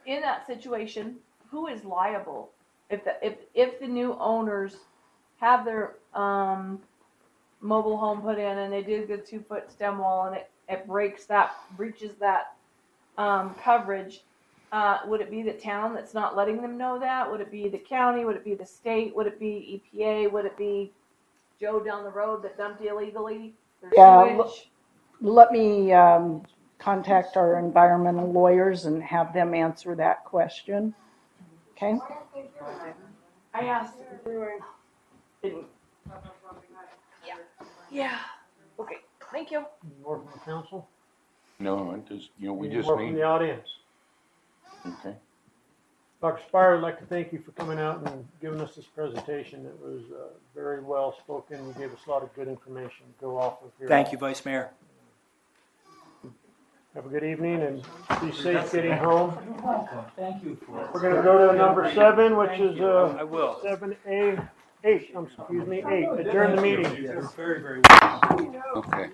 In that situation, who is liable if the new owners have their mobile home put in and they did the 2-foot stem wall and it breaches that coverage? Would it be the town that's not letting them know that? Would it be the county? Would it be the state? Would it be EPA? Would it be Joe down the road that dumped illegally? Yeah, let me contact our environmental lawyers and have them answer that question. Okay? I asked. Didn't. Yeah. Okay. Thank you. More from the council? No, it just, we Any just more from need, the audience? okay. Dr. Spire, I'd like to thank you for coming out and giving us this presentation. It was very well spoken. You gave us a lot of good information to go off of here. Thank you, Vice Mayor. Have a good evening and be safe getting home. Thank you. We're going to go to number 7, which is I will. 7A, 8. Adjourn the meeting. Very, very well. Okay.